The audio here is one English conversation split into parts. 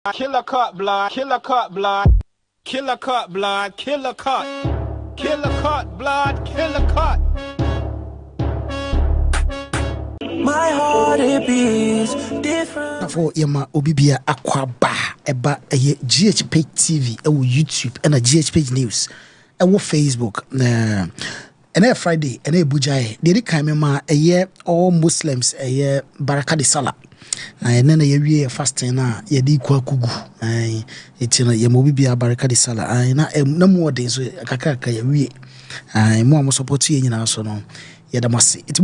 blood, killer cut blood, killer cut blood, killer cut blood, killer cut, killer cut blood, killer cut. My heart it beats different. For Yama Obibia Aquaba eba GhPage TV YouTube and a GhPage News Facebook and Friday and Bujai they come a year all Muslims a year Baraka de Salah and then a year fasting na yedi kwa kugu it's in a Yamobibia Baraka de Salah no more days kakaka ye more support you in our son yadamasi it's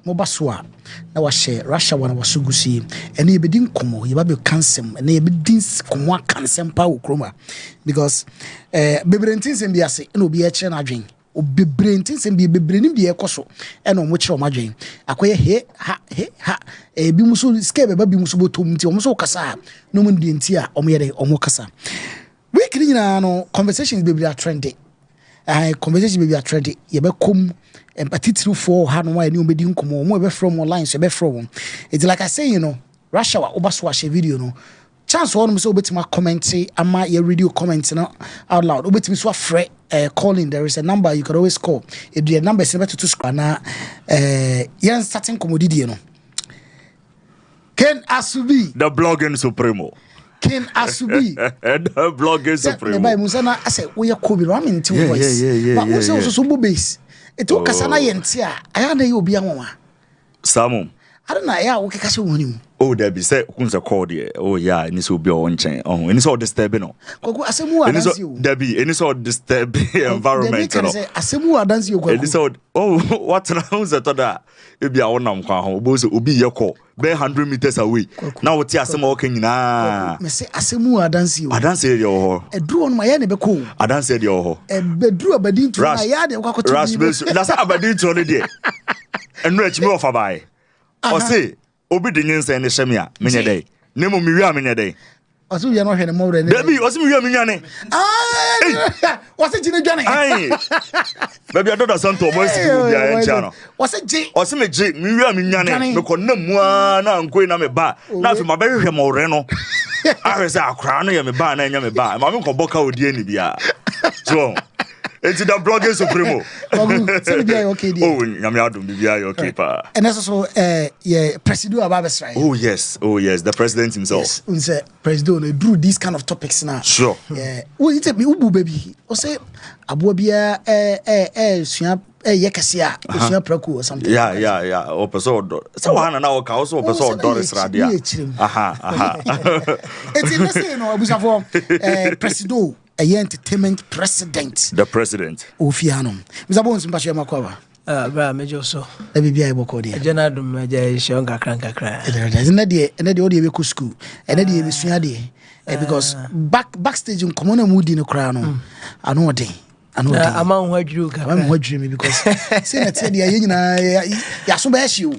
Mobaswa na wa share RASH HOUR na wasugusi ene yebedin komo yebabe kansem ene yebedin komo kansem pa okroma because bebrentin sem biase ene obi e kire na adwen obebrentin sem bi bebrenim bi ekoso ene omo kire omadwen akoye he ha bi muso skebe ba bi muso botom nti omo so kasa no mu ndi nti a omo yede omo kasa week ni nyina no conversations be trending conversation be trending yebekom empathy through for hanu why ni obedi nkomo mo be from online so be from it's like I say RASH HOUR obaso share video no chance one so obetima comment ama your radio comment no out loud obetimi so afre calling there is a number you can always call if the number is to screen na yan starting commodity no Ken Asubi the blogging supremo Ken Asubi the blogging supremo the by musana I say we are kobi ramen to voice but also so base it took us an ayentia. I had a obi anwa. Samum. I don't know. Yeah, okay, kasi woni. Oh, there be say who's a call there. Oh yeah, and this will be on chain. Oh, and it's all disturbing. No. Koku asemu adansi you. There be and it's all disturbing environment. No. Asemu adansi you. And it's all oh what who's that other? It be a one nam kwa ho. Bozo obi yeko. Be 100 meters away. Now what you asemu walking na. Me say asemu adansi you. Adansi dey ho. Edru on my ya ne be ko. Adansi dey ho. Bedru abadin tu na ya de kwakoto. Rash that's abadin tu no dey. Enu echi me ofa bai. O say obi de nyense ne hyem a menye dey. Nemo mi wi a menye dey. Oso wi no hwe ne mo wure ne. Dabi oso mi wi a menwane. Ah! What's jine dwane? Ai. Baby adoda santo mo si bi a encha no. What's ji? Oso me ji mi wi a menwane. Me ko nam a na nkoi na me ba. Na fi ma be hwe mo wure no. Ahwese akra no ye me ba na enya me ba. Ma me ko boka odi ani bia. So it's the blogging supremo. Oh, nyame adom bibia you okay pa. And also yeah, President Ababes right. Oh yes, the president himself. Yes, unse president drew these kind of topics now. Sure. Yeah. Well, it's me ubu baby. O say abo bia sua yekasia, sua praku or something. Yeah. O person. So wana na o ka also person Doris Radia. Aha. It's in the say no abusafo president entertainment president. The president. Ofiano. Mr. Bones mpashe makwa. Bra mejo so. E bibia e boko dia. Jana dum meja shonga kranka. Na de odi be ku school. Na de be sua de. Because backstage nkomo na mudi no kra no. Ano ode. Ama ho adwuru ka. Ama ho adwuru me because say na tie de ye nyina ya so ba hye o.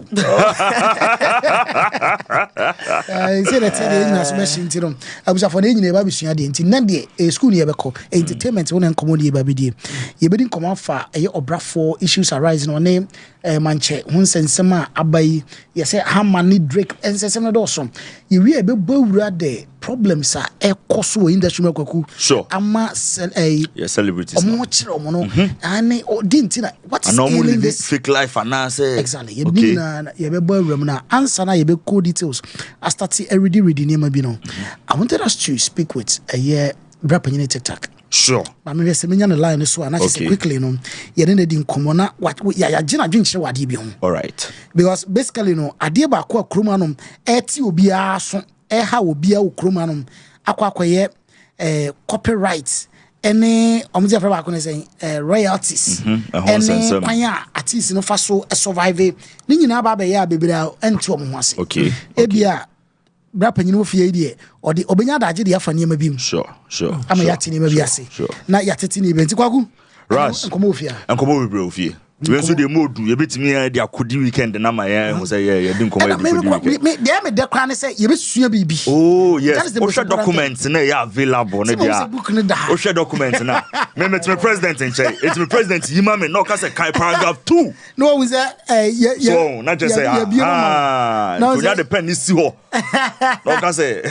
Say na tie de ye nyina so ba hye ntiro. Abusafo na nyina e ba be sua de nti na de school ye be ko entertainment won nkomo de ye ba be de. Ye be din nkomo fa ye Obrafour issues arising on name manche hun sensem a abai ye say Hamani Drake ensensem na do so. Ye wi e be bawura de problems are ekoso industry makwaku. Sure. Ama celebrities. And what is ailing this fake life and say exactly you be boy na answer na you be cool details I start reading name bi no I wanted us to speak with a year brapanyine TicTac. Sure. But me say menya na line so na say quickly no ye ne di nkomo na what ya gina dwenkyere wade bi ho. All right. Because basically no ade ba ko akroma no eti obi aso ha obi a okroma no akwakoye copyright any omudia fra ba ko ne say royalties any kwanya artist no fa so survive ni nyina ba be ya bebira enti omo ho ase. Okay. Ebia bra panyin wo fie die odi obenya daje de afa niam bim. Sure. Ama yati niam bi ase. Na yateti ni be enti kwaku. Rush. Nkomo ofia. Nkomo we ofie. when so the mode you bit me the akudi weekend na my who say yeah didn't come weekend me the crown say you be sua bibi. Oh yes, Osha documents na ya available na dia. Osha documents na. Me president in check. It's me president yima me no ka say kai paragraph 2. No we say so not just say no you the pen is ho. No ka say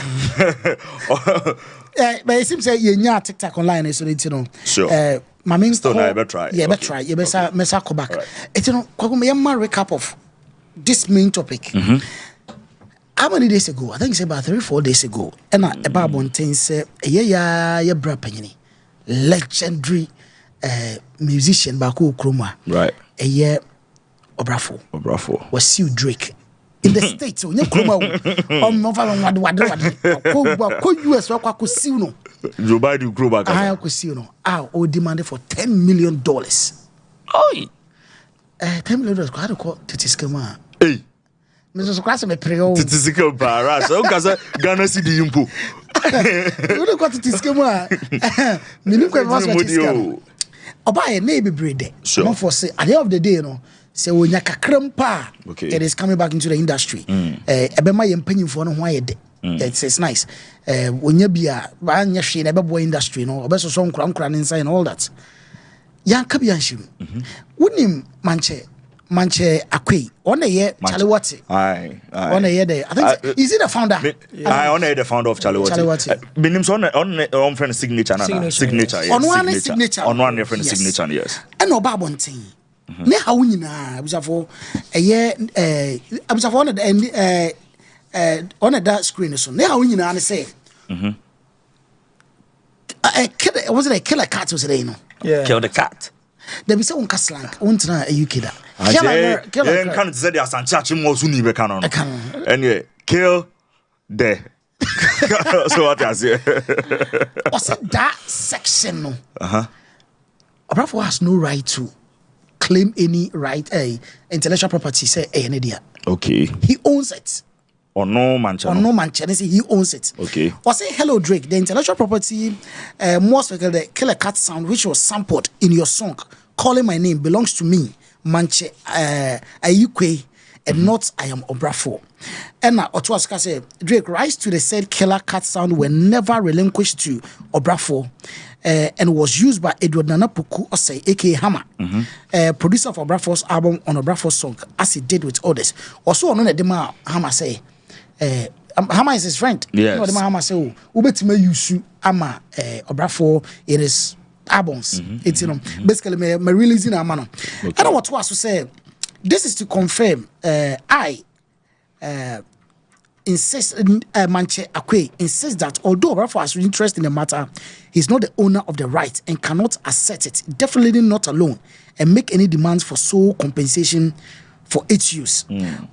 but it seems say you nya TicTac online so you know. Sure. Mami still na ever try. Yeah, better try. You better mesa go back. It's you know kwaku me recap of this main topic. How many days ago? I think it's about 3-4 days ago. And about one thing say yeah bra panyini. Legendary musician Baku Kroma. Right. Obrafour. Was Sue Drake. In the States, when you come out, US, no. Joe Biden grew back. I demanded for $10 million. Oh, $10 million. How to call TicTac? Hey, Mr. Class, me pray. TicTac, para. So, because Ghana City impo. You don't got TicTac. Me look at what's TicTac. Oba a neighbor breed. Sure. For say at the end of the day, you know. So when you kakrampa, it is coming back into the industry. Ebema yempenyin for no why de. It's nice. When you be a banya she never boy industry, no, obeso song kran inside and all that. Yan kabianshim. Wunim manche akwe. On a year SH0T. Aye. On a year there. I think is he the founder? I honor the founder of SH0T. Benims on friend signature. On one signature. On one friend signature, yes. And no babon thing. Ne how nyina abusafo abusafo on that screen so ne how nyina ne say was it a killer cat was it no kill the cat there be say on slang on tena UK da killer can say the asanchachi mo so ni be kan no anyway kill the so what I say was it that section no Obrafour has no right to claim any right intellectual property say any dia. Okay. He owns it. Or no mancha. He owns it. Okay. Or say hello Drake, the intellectual property more specifically the killer cat sound which was sampled in your song Calling My Name belongs to me, Manche Ayukwe, and not I am Obrafour. And now Otuaska say Drake rights to the said killer cat sound were never relinquished to Obrafour. And was used by Edward Nanapuku Osei, aka Hammer, producer of Obrafour's album on Obrafour's song, as he did with others. Also, on the dema Hammer say, Hammer is his friend. Yes. No, dema Hammer say, "Ubetime yusu ama Obrafour in his albums." It's you know basically me releasing a man. And what was to say, this is to confirm. I insist Manche Akwe insists that although Obrafour has interest in the matter, he's not the owner of the right and cannot assert it, definitely not alone, and make any demands for sole compensation for its use.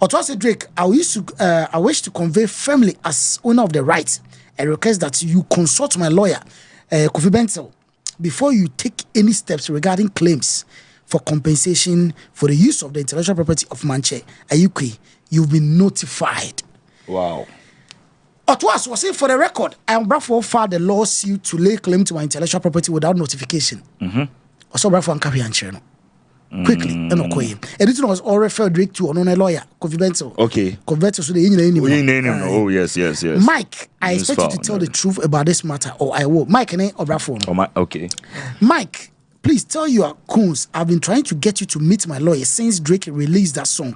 Otuase Drake, I wish to convey firmly as owner of the right and request that you consult my lawyer, Kofi Bentel, before you take any steps regarding claims for compensation for the use of the intellectual property of Manche Ayukwe. You've been notified. Wow. Otuas was saying for the record, I am Obrafour filed a lawsuit to lay claim to my intellectual property without notification. Also, Obrafour and Kapi and Cherno. Quickly, and Okoye. Editing was all referred Drake to on a lawyer, Kofi Bentel. Okay. Converted to the Oh, yes. Mike, I expect you to tell the truth about this matter, or I will. Mike and Obrafour. Okay. Mike, please tell your coons I've been trying to get you to meet my lawyer since Drake released that song.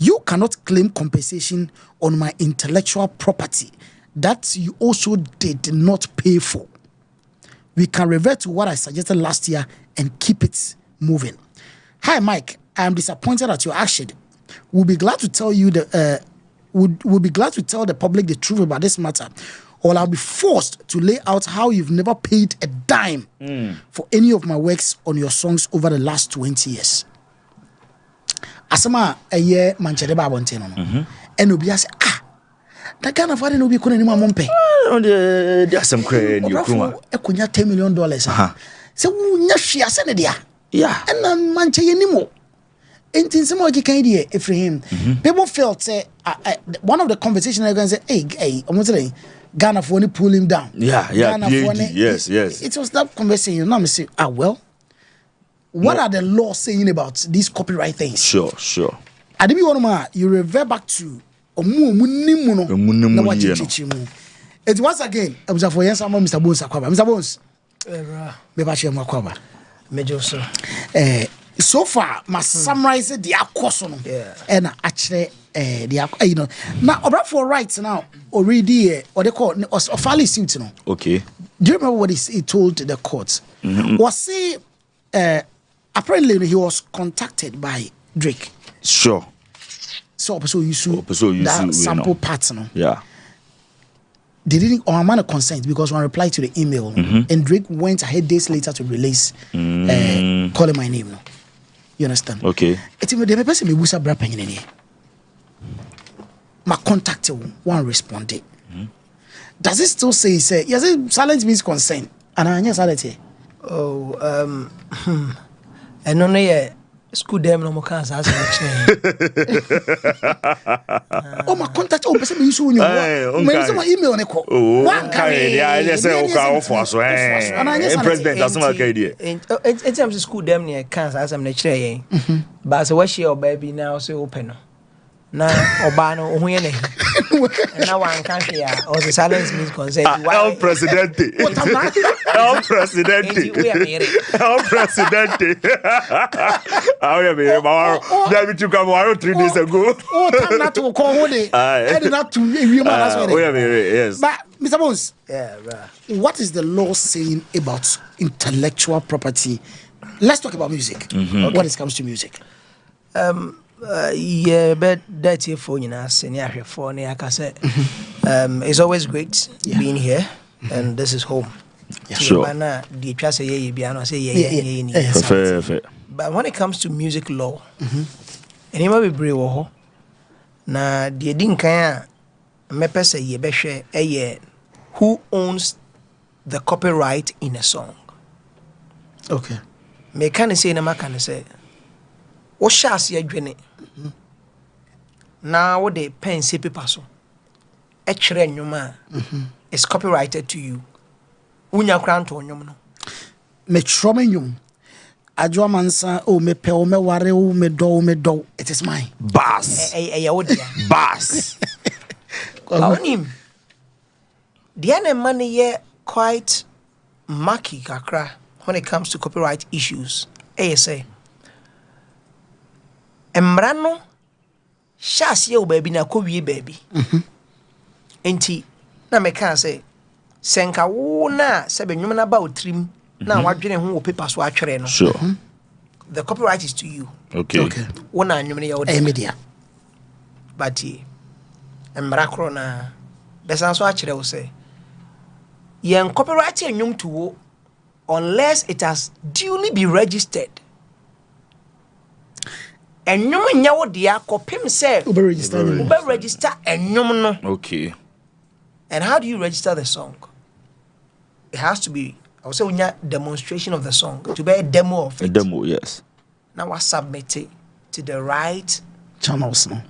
You cannot claim compensation on my intellectual property that you also did not pay for. We can revert to what I suggested last year and keep it moving. Hi, Mike. I am disappointed at your action. We'll be glad to tell you we'll be glad to tell the public the truth about this matter, or I'll be forced to lay out how you've never paid a dime for any of my works on your songs over the last 20 years. Asama a year Manchester Babonte no. And obi say that kind of no be kona ni mamompe. There's some credit in your kuma. Ekunya $10 million. So nya hwia se ne dia. Yeah. And Manchester yenimo. Entin some of can idea Ephraim. People felt say one of the conversations I going say hey I'm saying Ghana for only pull him down. Yeah. Yes. It was that conversation. You know me say well. What are the laws saying about these copyright things? Sure. I didn't want you revert back to it once again. I was for yes, Mr. Bones. Mr. Bones. So far, my summarize the aquason. And actually, you know, now Obrafour rights now already or they call or fairly suit. Okay. Do you remember what he told the court? Was he apparently he was contacted by Drake. Sure. So you that sample part, no? Yeah. They didn't or man consent because one replied to the email, and Drake went ahead days later to release calling my name. No? You understand? Okay. It's the person me busa bra penyin ni. My contact one responded. Does it still say yes? Silence means consent, and I silence. Oh, and only school them no more cancer. Oh, my contact. Oh, person me show you. Maybe my email on call. One carry. I just say okay for so. President doesn't like idea. In terms of school them near cancer, as I'm the chair. But so what she or baby now say open. Now Obano Huyene. And now one country or the silence means consent. El Presidente. El Presidente. El Presidente. I am here. David took a 3 days ago. Oh, time not to call Hode. I did not to review my last one. Yes. But Mr. Bones, right. What is the law saying about intellectual property? Let's talk about music. When it comes to music. Yeah, but that's here for you now. Senior for like I said, it's always great being here, and this is home. Sure. But when it comes to music law, anybody be brave or na the dinka me pese ye be share who owns the copyright in a song. Okay. Me can say na can say what shas ye dwene now what the pen say paper so e kire nnwuma is copyrighted to you unya kran to nnwom no me trome nnwom adwo mansa o me pe o me ware o me do it is mine bass bass onim the ene money ye quite murky kakra when it comes to copyright issues say emrano shas ye o baby na ko wie baby enti na me kan say senka wo na se benwum na ba otrim na wadwene ho wo paper so atwere no sure the copyright is to you okay wo na anwum ne ye wo media but emra kro na besan so akere wo say yen copyright anwum to wo unless it has duly be registered. Enwum nya wo dia kopim say ube register enwum no. Okay. And how do you register the song? It has to be, I would say, unya demonstration of the song to be a demo of it. A demo, yes. Now I submit it to the right channels. No?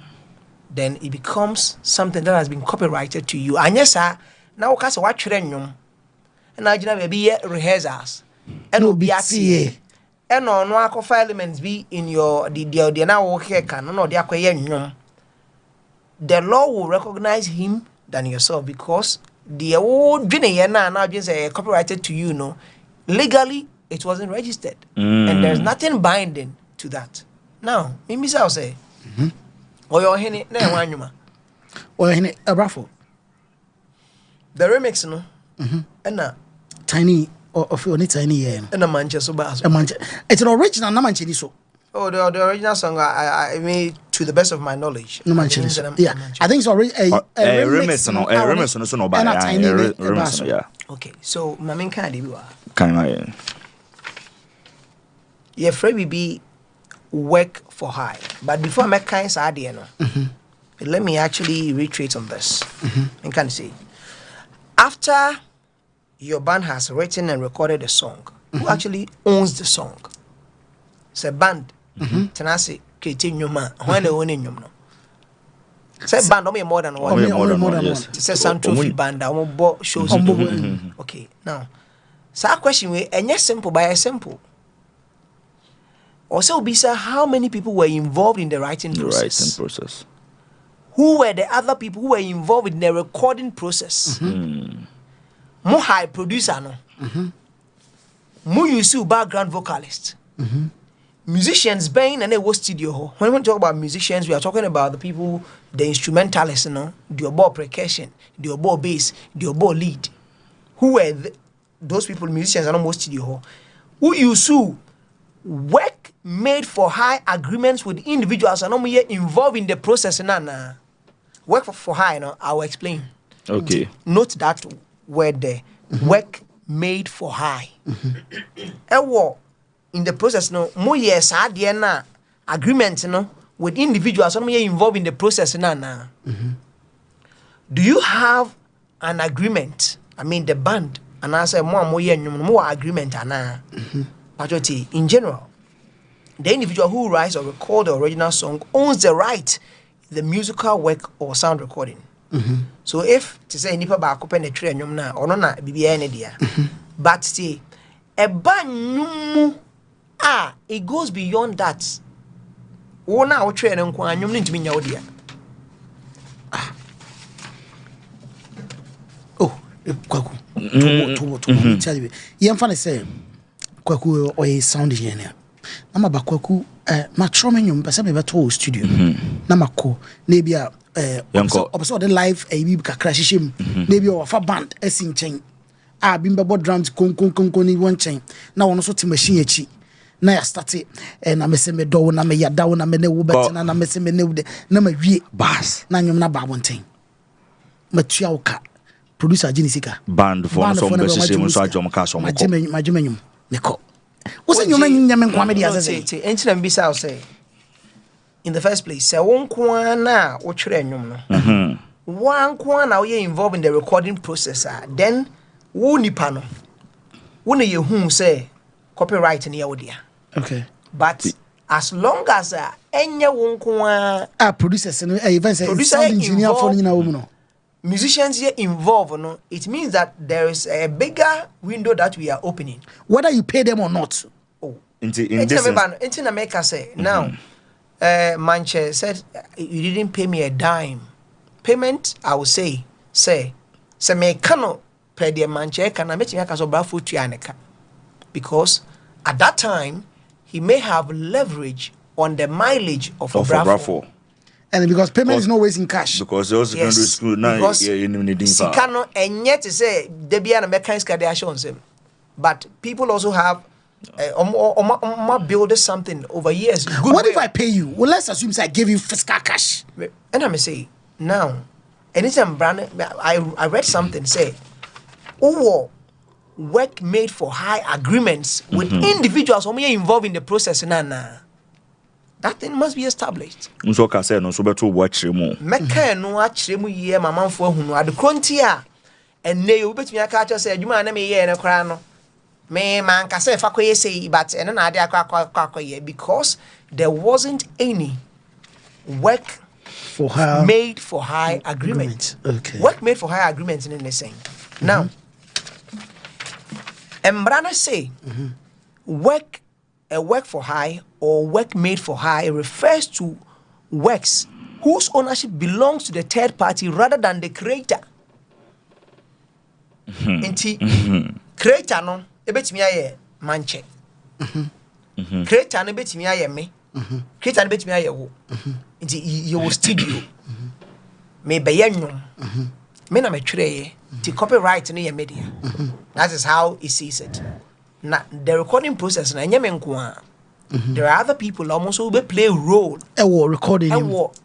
Then it becomes something that has been copyrighted to you. And yes, sir. Now we can watch renum. And now you know maybe rehearsals. And no be and no akọ elements be in your the now okay can no the akọye nnwom. The law will recognize him than yourself because the old dwene now just copyrighted to you no legally it wasn't registered and there's nothing binding to that. Now me say say oyo hene na enwanyuma oyo hene Obrafour the remix no and tiny of only tiny yeah and a Manchester bass. It's an original na manchini so. Oh, the original song I made to the best of my knowledge. No manchini so. Yeah, I think it's already a remix no by remix yeah. Okay, so my main kind of can I yeah free be work for hire. But before I make kinds of idea no. Let me actually reiterate on this. And can say after your band has written and recorded a song, who actually owns the song? It's a band. Tenasi creating nyuma. When they own nyuma no. Say band only more than one. Only more than one. It's a SH0T band. I want bo shows. Okay, now. So question we and yes simple by a simple. Also, Bisa, how many people were involved in the writing process? The writing process. Who were the other people who were involved in the recording process? Mo high producer no. Mo use background vocalist. Musicians bang and they was studio. When we talk about musicians, we are talking about the people, the instrumentalists, you know, the oboe percussion, the oboe bass, the oboe lead. Who were those people? Musicians are not most studio. Who used to work made for hire agreements with individuals and not involved in the process. Nah. Work for hire, you know, I will explain. Okay. Note that word there. Work made for hire. In the process, no more yes, na agreement, no, with individuals and involved in the process. Nah. Do you have an agreement? I mean, the band, and I say more agreement, but in general, the individual who writes or records the original song owns the right, the musical work or sound recording. So if to say nipa ba open the tree na or na bibia any dia, but say a banyum it goes beyond that. Ona o tree no kwa anyum ntimi nya odia. Kwaku. Tell you. Yemfa say Kwaku or sound engineer. Na ba Kwaku ma trome nyum pese me beto studio. Na mako na bia opeso the live bi kakra hihim na bia ofa band asin chen. Bimba bo drums kon ni won chen. Na wono so te machine achi. Na ya start na mese me do na me ya da na me ne wo betina na mese me ne wo de na ma wie bass na nyum na ba bonten. Matua oka producer Jinisika band for no some best so ajom ka so mko majemenyum neko wose nyoma nyame nkwa me dia sese entina mbisa say in the first place say won kwa na wo twere nyum no wan kwa na we involved in the recording process then wo nipa no wo na ye hu say copyright na ye dia okay but as long as enye won kwa producers no even say sound engineer for nyina wo mu no musicians here involved, no, it means that there is a bigger window that we are opening. Whether you pay them or not. Oh, in this in America say now, Manche said you didn't pay me a dime. Payment, I will say me cannot pay the Manche can I make you Obrafour to because at that time he may have leverage on the mileage of Obrafour. And because payment is not always in cash. Because they also can do school now. Sikano and yet to say Debian Americans can him. But people also have build something over years. Good what way. If I pay you? Well, let's assume I give you fiscal cash. And I may say now, anytime brand I read something say, work made for high agreements with individuals who may involved in the process. That thing must be established. So ka say no so beto watch mu. Meka no akire mu ye mamanfo ahunu ade kronti a enne you betumi aka say adwuma na me ye ne kra no. Me man ka say fa koye say but enne na ade akwa ye because there wasn't any work for hire made for high agreement. Okay. Work made for high agreement in the same. Now, Embrana say a work for hire or work made for hire refers to works whose ownership belongs to the third party rather than the creator. Creator no ebetimi aye manche. Creator no ebetimi aye me. Creator no ebetimi aye wo. Inti your studio. Me be yenwom. Me na me twere ye. The copyright no ye media. That is how he sees it. Now, the recording process, there are other people almost who play a role. Recording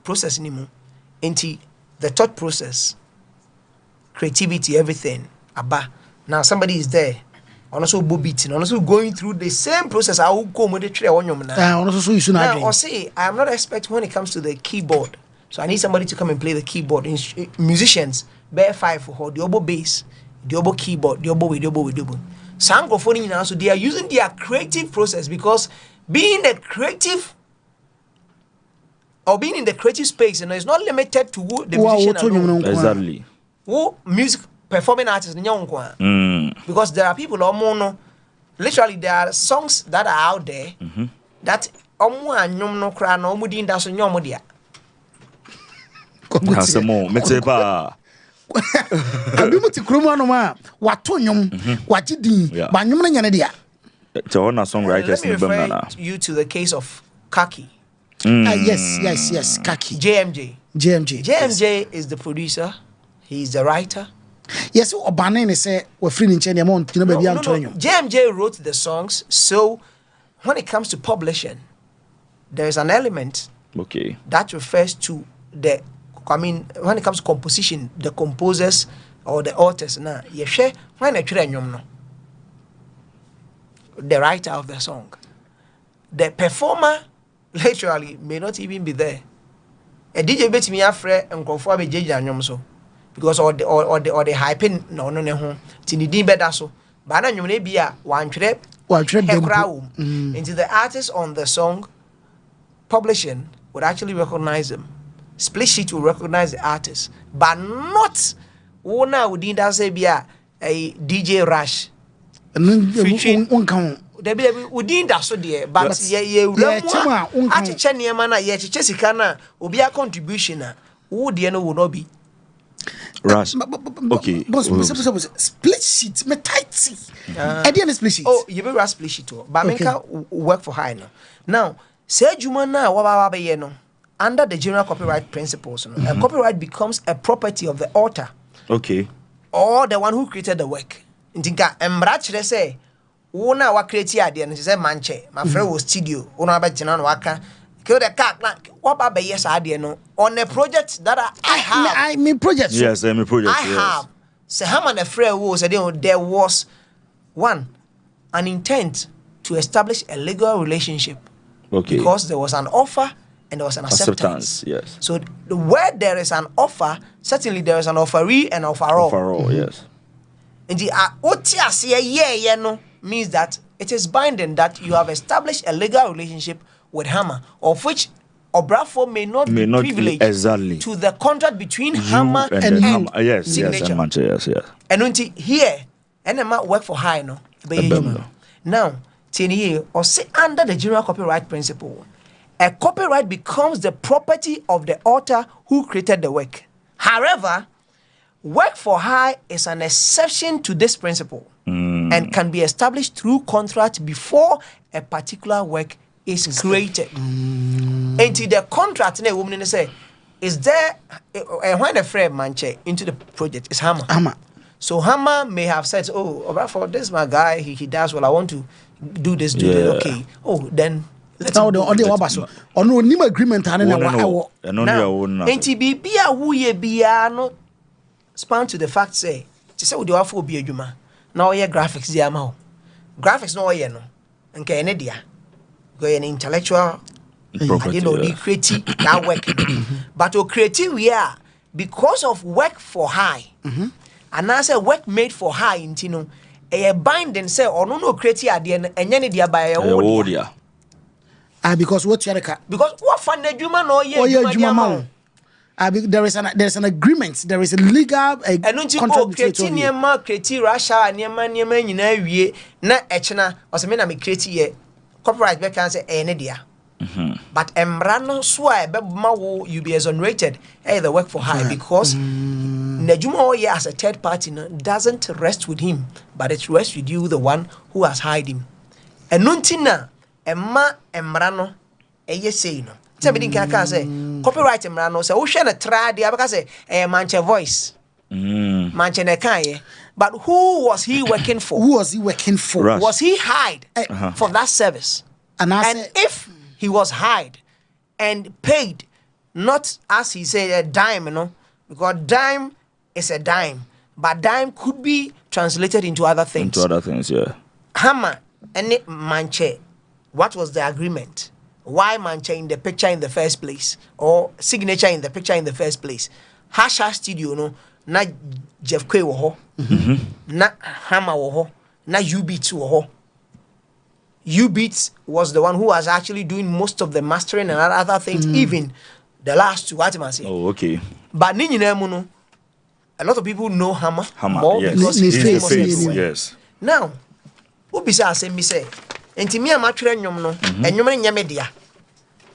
process anymore. Into the thought process, creativity, everything. Now somebody is there, also beating, also going through the same process. I will go with the tray on your now. Or say, I am not expert when it comes to the keyboard, so I need somebody to come and play the keyboard. Musicians, bear 5 for the oboe bass, the oboe keyboard, the oboe with double. Sangophoning now, so they are using their creative process because being in the creative space, you know, it's not limited to who the musician alone. Exactly. Who music performing artists because there are people literally there are songs that are out there that omo anyum no kra na omo din da so nyom dia Asemo metepa abimuti kromo no ma wato nyom waji din ba nyom na nyane dia Tawona songwriters in Bamana. You to the case of Kaki. Yes, Kaki. JMJ is the producer. He's the writer. Yes, Obane say we're free in China. JMJ wrote the songs. So when it comes to publishing, there's an element that refers to when it comes to composition, the composers or the authors. Now, the writer of the song. The performer literally may not even be there. A DJ bet me afre and conform a judge and so because or the hyping no tini din better so. But you may be a one trip into the artist on the song publishing would actually recognize them. Split sheet will recognize the artist, but not one within that say be a DJ Rash. Debi within that so there, but ye atiche niema na ye chiche sika na obi a contribution na wo de no will not be Rash. Okay. Split sheet me tight see. Edian split sheet. Oh, you be Rash split sheet to. But menka work for high now. Now, say juma na wa be ye no under the general copyright principles, no, a copyright becomes a property of the author. Okay. Or the one who created the work. Ntinka embra chere say wo na wa create ade no say manche my friend was studio wo na ba gina no waka kill the car what ba yes ade no on a project that I have I mean project yes I mean project I have say how man a friend was there was an intent to establish a legal relationship because there was an offer and there was an acceptance. Yes, so where there is an offer, certainly there is an offeree and offeror. Yes. And the no means that it is binding that you have established a legal relationship with Hammer, of which Obrafour may not be privileged to the contract between Hammer and Hammer. Yes, signature. Yes. And until here, NMA work for hire no. Now, TNE or say under the general copyright principle, a copyright becomes the property of the author who created the work. However, work for hire is an exception to this principle and can be established through contract before a particular work is created. And the contract, woman say, is there when a friend manche into the project is Hammer. So Hammer may have said, "Oh, Obrafour, this is my guy. He does well. I want to do this. Okay. Oh, then." Now the no agreement and now NTB who ye be no span to the fact say to say we do for be adwuma now ye graphics dia ma graphics no ye no nke ene dia go ye intellectual property the creative that work but to creative we are because of work for high and I say work made for high intino e binding say ono no creative ade enye ne dia ba ye because what because what fan adwuma no ye there is an agreement, there is a legal contract between you. Rashad nyina wie na echena o se me na me create ye copyright be can say dia. But emra no so a be ma wo you be exonerated the work for hire because Najuma ye as a third party no, doesn't rest with him but it rests with you the one who has hired him. Enuntina emma emra no say no. Somebody can say copyright emra say wo hwe na tra dia because say manche voice manche na kan but who was he working for? Rush. Was he hired for that service? And if he was hired and paid not as he said a dime, because dime is a dime, but dime could be translated into other things. Hammer and manche, what was the agreement? Why manche in the picture in the first place or signature in the picture in the first place? RASH HOUR studio na Jeff Kwe wo ho na Hammer wo ho na U-Beats wo ho. U-Beats was the one who was actually doing most of the mastering and other things, even the last two items. Oh, okay. But a lot of people know Hammer more yes. because he's famous everywhere. Yes. Now, who be say me say enti me amatwere nwom no enwom nya media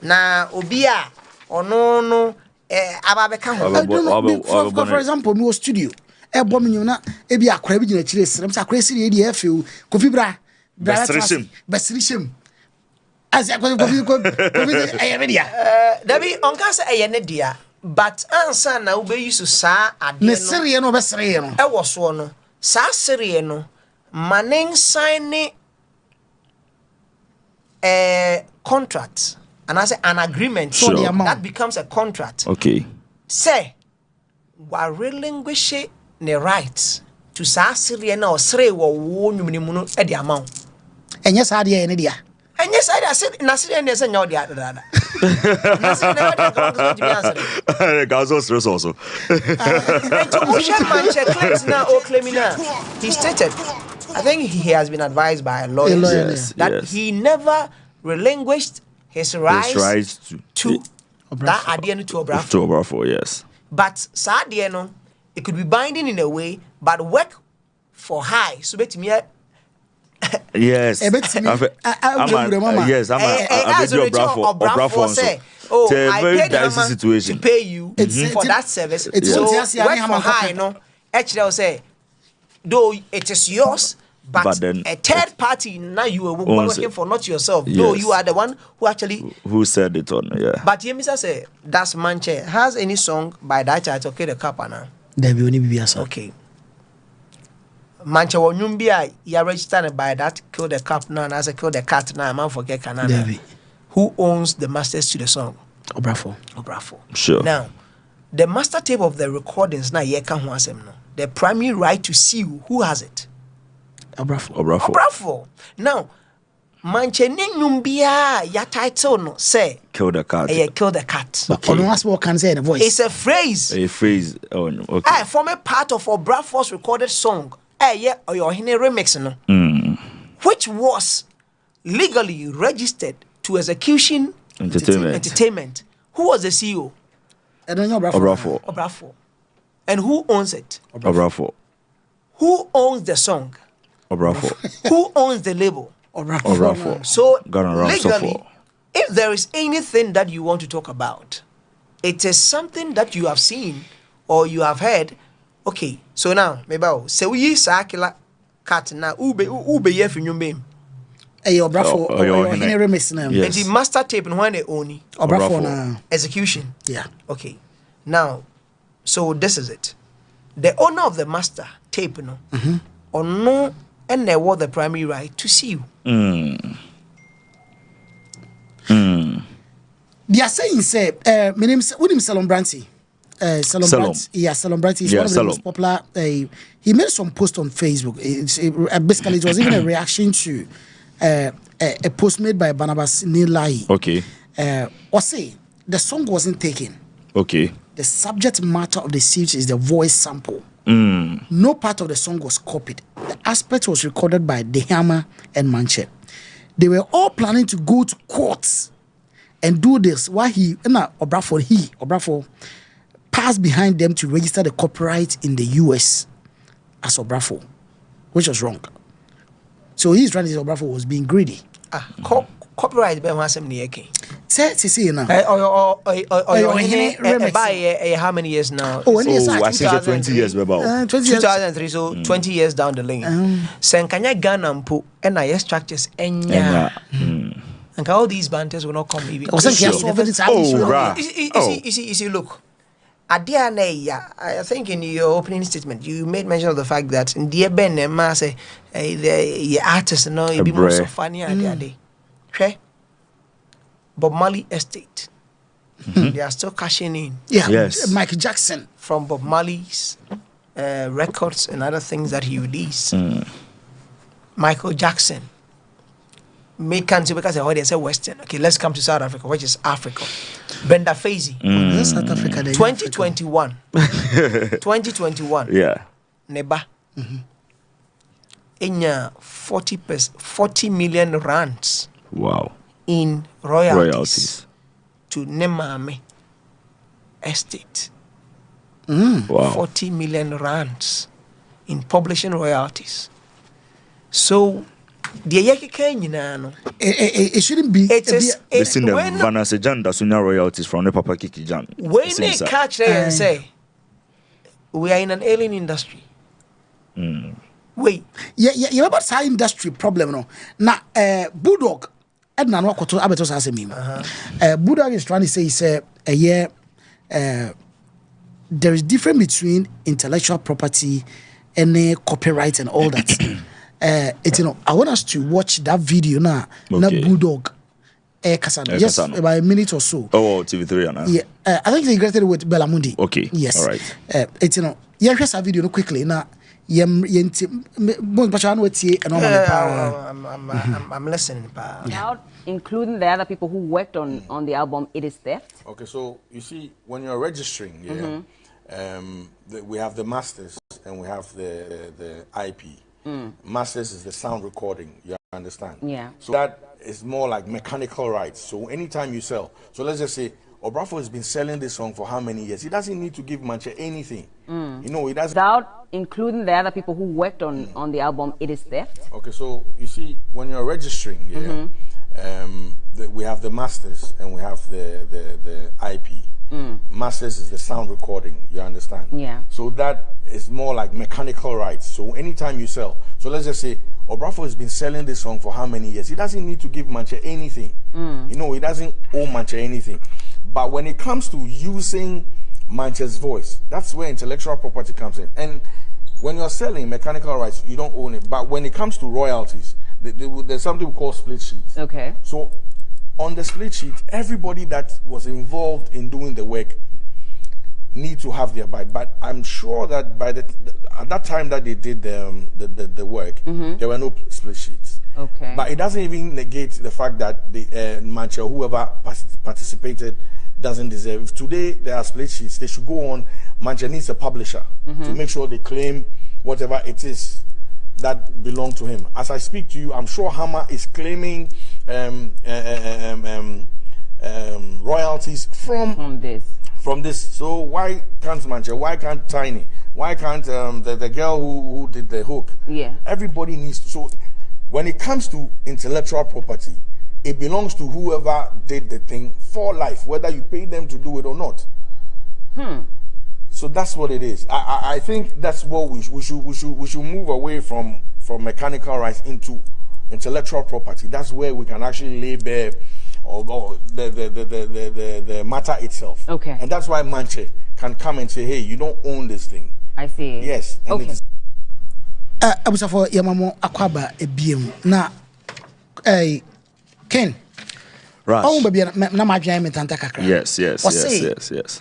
na obi a ono no aba beka ho for example me studio e bom nyu na e bi akora bi gina chire srem sa akora sire e di afeu kofi bra basirishim as akora kofi e media dabi onka se eye ne dia but ansa na ube use sa ade no ne sire no be sire no e wo so no sa sire no manen sign contract and I say an agreement sure. That becomes a contract. Okay. Say wa relinquish the rights to sa sire na osre wo nwumni mu no e di amount. Enye sa de ene dia. Enye sa de say na sire na say nya odi adada. Na sire na odi ka ji answer. Guys also. To Ocean Manche claims now or claiming now. He stated, I think he has been advised by a lawyer that he never relinquished his rights to that Adiano to Obrafour. To Obrafour, yes. But Sadiano, it could be binding in a way, but work for high. So bet me. Yes. I'm a Obrafour say, oh, I paid the situation to pay you for that service. So work for high, no. Actually, I'll say, though it is yours, but then a third party now you are working for, not yourself. Yes. Though you are the one who actually who said it on, yeah. But Yemisa say that's Manche has any song by that title, okay, the Kapana. There will only be a song. Okay. Manche Wonyumbia, you registered by that kill the cap now, and as I kill the cat now, man forget Canada. Who owns the masters to the song? Obrafour. Sure. Now, the master tape of the recordings now yeka ho asem no. The primary right to sue, who has it? Obrafour. Now, Manche Nyumbia ya title no say kill the cat. Kill the cat. Okay. What can say in a voice? It's a phrase. Oh, no. Okay. Form a part of Obrafour's recorded song. Or your remix no. Which was legally registered to Execution Entertainment. Who was the CEO? Obrafour. And who owns it? Obrafour. Who owns the song? Obrafour. Who owns the label? Obrafour. So legally, if there is anything that you want to talk about, it is something that you have seen or you have heard. Okay, so now maybe say we sakila cat na ube ye fi nyumbe. Obrafour remix na. And the master tape and when they own it. Obrafour na execution. Yeah. Okay. Now, so this is it. The owner of the master tape no or no and they were the primary right to see you. They are saying say my name is William Salom Branty. Salom Branty is one of the most popular. He made some post on Facebook. Basically, it was even a reaction to a post made by Barnabas Nilai. Okay. Or say the song wasn't taken. Okay. The subject matter of the speech is the voice sample. No part of the song was copied. The aspect was recorded by Dehama and Manche. They were all planning to go to court and do this while Obrafour passed behind them to register the copyright in the US as Obrafour, which was wrong. So he's trying to say Obrafour was being greedy. Copyright be one sem near say now. How many years now? I think 20 years about 2003, so 20 years down the lane. Senkanya Ghana mpo and I structures enya. And all these banters will not come even. You see, look. I think in your opening statement you made mention of the fact that in dear Ben say the artist no it be more so funny okay. Bob Marley estate. They are still cashing in. Yeah, yes. Michael Jackson from Bob Marley's records and other things that he released. Michael Jackson made country because they say Western. Okay, let's come to South Africa, which is Africa. Brenda Fasey. South Africa. 2021. 2021. Yeah. Neba. Enya 40 million rands. Wow. In royalties. To Nemame estate. Wow. 40 million rands in publishing royalties. So The Yaki no. It shouldn't be. It is when Vanessa Jan does royalties from the Papa Kiki Jan. When they catch there and say, we are in an alien industry. Wait. Yeah, about side industry problem no. Now, Bulldog, Edna no koto abetos has me. Bulldog is trying to say there is difference between intellectual property and copyright and all that. I want us to watch that video now. Na Bulldog. Yes, about a minute or so. Oh, TV3 yeah, I think they created with Bellamundi. Okay. Yes. All right. Here's a video quickly now. I'm listening. Without including the other people who worked on the album, it is theft. Okay, so you see, when you're registering, we have the masters and we have the IP. Masters is the sound recording. You understand? Yeah. So that is more like mechanical rights. So anytime you sell, so let's just say Obrafour has been selling this song for how many years? He doesn't need to give Manche anything. You know, he doesn't. Without including the other people who worked on the album, it is theft. Okay, so you see, when you're registering, we have the masters and we have the IP. Masters is the sound recording. You understand? Yeah. So that is more like mechanical rights. So anytime you sell, so let's just say Obrafour has been selling this song for how many years? He doesn't need to give Manche anything. You know, he doesn't owe Manche anything. But when it comes to using Manche's voice, that's where intellectual property comes in. And when you're selling mechanical rights, you don't own it. But when it comes to royalties, there's something we call split sheets. Okay. So on the split sheet, everybody that was involved in doing the work need to have their bite. But I'm sure that at that time that they did the work, there were no split sheets. Okay. But it doesn't even negate the fact that the Manche, whoever participated, doesn't deserve. Today there are split sheets. They should go on. Manche needs a publisher to make sure they claim whatever it is that belong to him. As I speak to you, I'm sure Hammer is claiming royalties from this. So why can't Manche? Why can't Tiny? Why can't the girl who did the hook? Yeah. Everybody needs to. So when it comes to intellectual property, it belongs to whoever did the thing for life, whether you pay them to do it or not. So that's what it is. I think that's what we should move away from mechanical rights into intellectual property. That's where we can actually lay bare the matter itself. Okay. And that's why Manche can come and say, hey, you don't own this thing. I see. Yes. And okay. Abusafo Yamamo Akwaba ebiem na Ken. Rash. Oh, baby, na madwan me tanta kakra. Yes.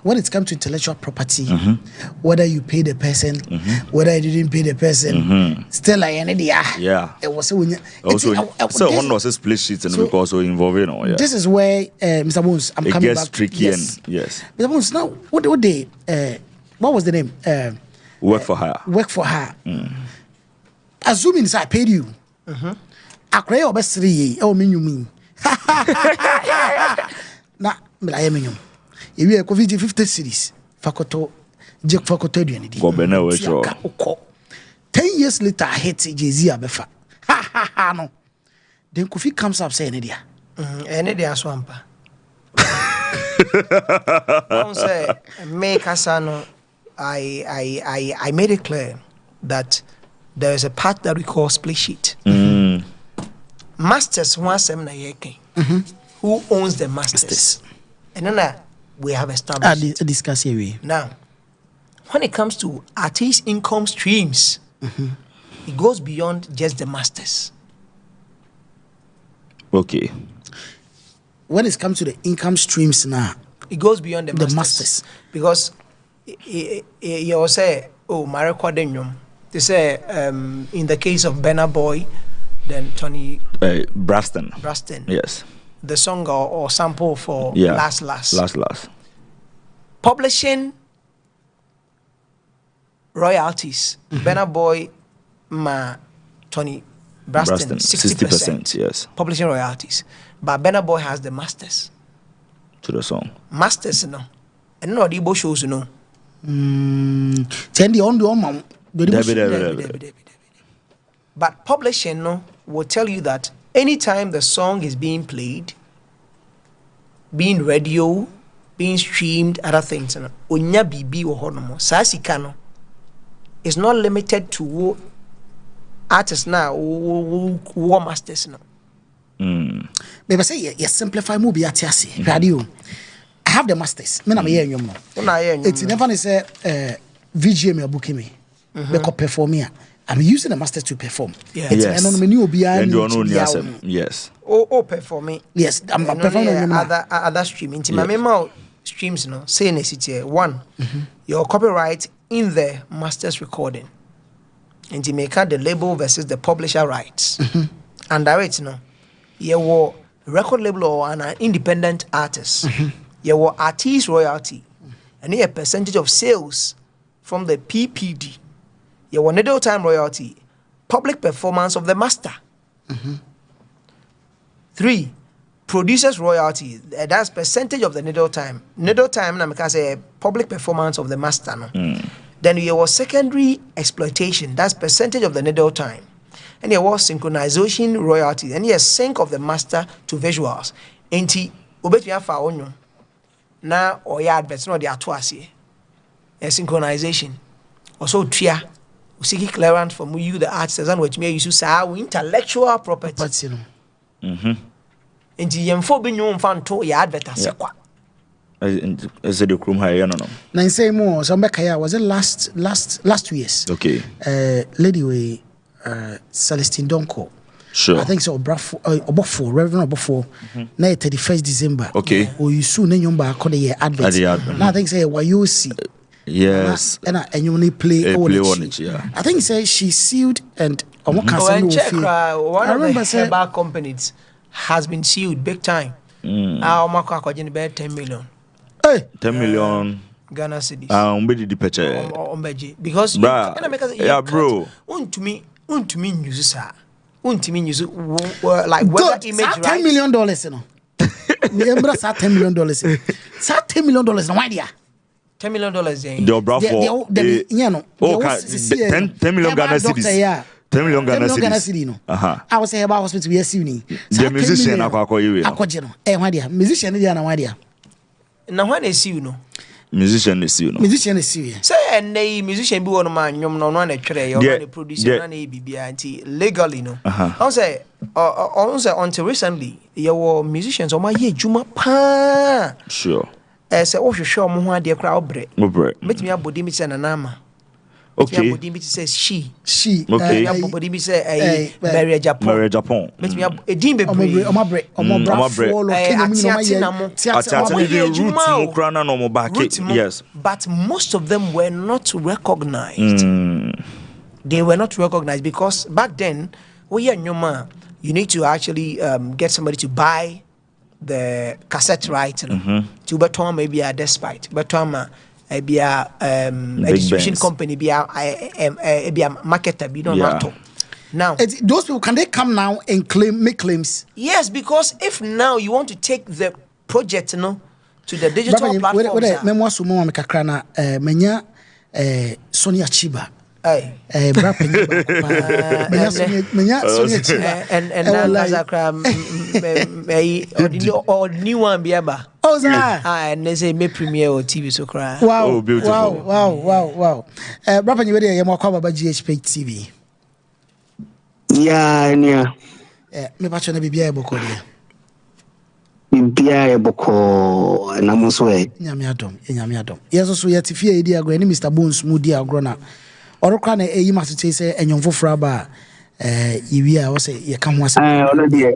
When it comes to intellectual property, whether you pay the person, whether you didn't pay the person, still like any day. Yeah. It was so so one was a split sheet and because we involved in all. Yeah. This is where Mr. Bones, I'm coming back. It gets tricky yes. and yes. Mr. Bones, now what they what was the name? Work for her. Work for her. Assuming I paid you. I cry over 3 years. Oh, mean. Na me la yemenyum e wi covid 50 series fakoto jek fakoto aduane di go be na we sure 10 years later hit Jay-Z abefa no then Kofi comes up saying dia ene dia so ampa don't say make asano I made it clear that there is a part that we call split sheet. Masters want them na yeke. Who owns the masters? And then we have established. Discuss here. Now, when it comes to artist income streams, it goes beyond just the masters. Okay. When it comes to the income streams now, it goes beyond the masters. Because you say, oh, my recording, they say in the case of Benna Boy, then Tony Braston. Yes. The song or sample for Last. Publishing royalties. Benna Boy Tony Braston 60%. Yes. Publishing royalties. But Benna Boy has the masters. To the song. Masters no. And no the shows no. But publishing no. will tell you that anytime the song is being played, being radio, being streamed, other things, onya bibi wo honomo. Sa sika no is not limited to artists now war masters no. Maybe say you simplify movie atiasi. Radio. I have the masters. Me na me hear nyom no. It's never say VGM me booking me. Be ko perform here. I'm using the masters to perform. Yeah. Yes. And on me new yes. Performing. Yes, I'm performing other streaming. My memo streams no say necessity one. Your copyright in the master's recording. And you make out the label versus the publisher rights. And direct no. You were record label or an independent artist. You were artist royalty. And a percentage of sales from the PPD. You were needle time royalty. Public performance of the master. 3. Producers royalty. That's percentage of the needle time. Needle time, I say public performance of the master. No? Then you was secondary exploitation. That's percentage of the needle time. And there was synchronization royalty. And yes, sync of the master to visuals. Enti obeti afa onyo. Na oya adverts no de atoase. Synchronization. Also tria. Usiki clearance from you the artists and which may use sa intellectual property. Enti yemfo bi nyu mfa nto ya advertise kwa. Is it the room higher? No. Now say more. So was it last 2 years? Okay. Lady we Celestine Donko. Sure. I think so. Obrafour, Reverend Obrafour. Na 31st December. Okay. Or you soon then you back on the advert. Now I think say why you see. Yes. And you only play on it. Yeah. I think say she sued and one of the herbal companies has been sued big time. Our market 10 million. Hey, 10 million Ghana cedis. Because yeah, bro. Untumi use sa. Untumi use like whether image right. $10 million, you know. Remember that $10 million. That $10 million, no idea. $10 million. The Obrafour. You know. 10 million Ghana cedis. 10 million Ghana cedis. No. I was saying about hospital we are suing. The musician akwa musician dey na idea. Na when they see you no. Musician is you know. Musician is you. Say and musician be one man nyom no na twere you na producer na bibia anti legally no. I say until recently you were musicians o ma ye juma pa. Sure. Say o hwehwe o mo ho ade kra obre. Metimi abodi mi say na nama. Okay. Abodi say she. Okay. Abodi mi say Mary Japan. Metimi edin bebre. Yes. But most of them were not recognized. They were not recognized because back then, you need to actually get somebody to buy the cassette rights to beton maybe a despite beton maybe a distribution company be a marketer be don't matter. Now those people, can they come now and make claims? Yes, because if now you want to take the project to the digital platforms. Memoir sumo amekakra na menya Sonia Chiba. Menya Sonia Chiba. And or new one biaba. Oh, sir. And they say me premiere or TV so cry. Wow. Oh, beautiful. Wow. Brapa you ready? Yemo kwa baba GhPage TV. Yeah. Me pacho na bibia eboko dia. Bibia eboko na muswe. Nyame adom. Yeso so yetifie edi agro ni Mr Bones mudi agro na. Orokwa na eyi matete se enyomfo fraba yiwi a wo se ye ka ho ase. Already.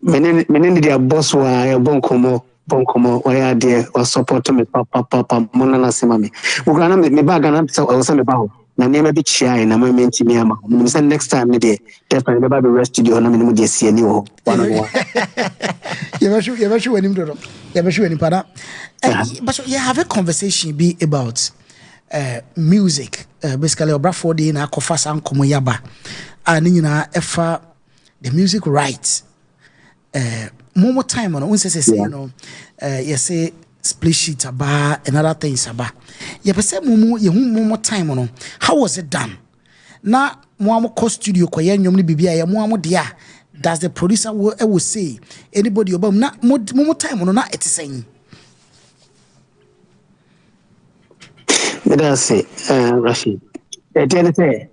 Menen dia boss wa bonkomo oya dia o support me papa mona na sema me. Ugana me ba gana o se me ba ho. Na nema bi chia na me menti me ama. Me say next time me dey definitely be rest studio na me no dey see ani ho. You ever show him do. You ever show him para. But you have a conversation be about music. Basically Obrafour dey na kofa san komo yaba. Ani nyina efa the music rights. More time on say you know you say split sheet aba and other things aba. You say more time on how was it done? na mo cost studio koye nwom ne bibia ye mo dia does the producer will say anybody obam na mo time no na etisen me da say Rashid then say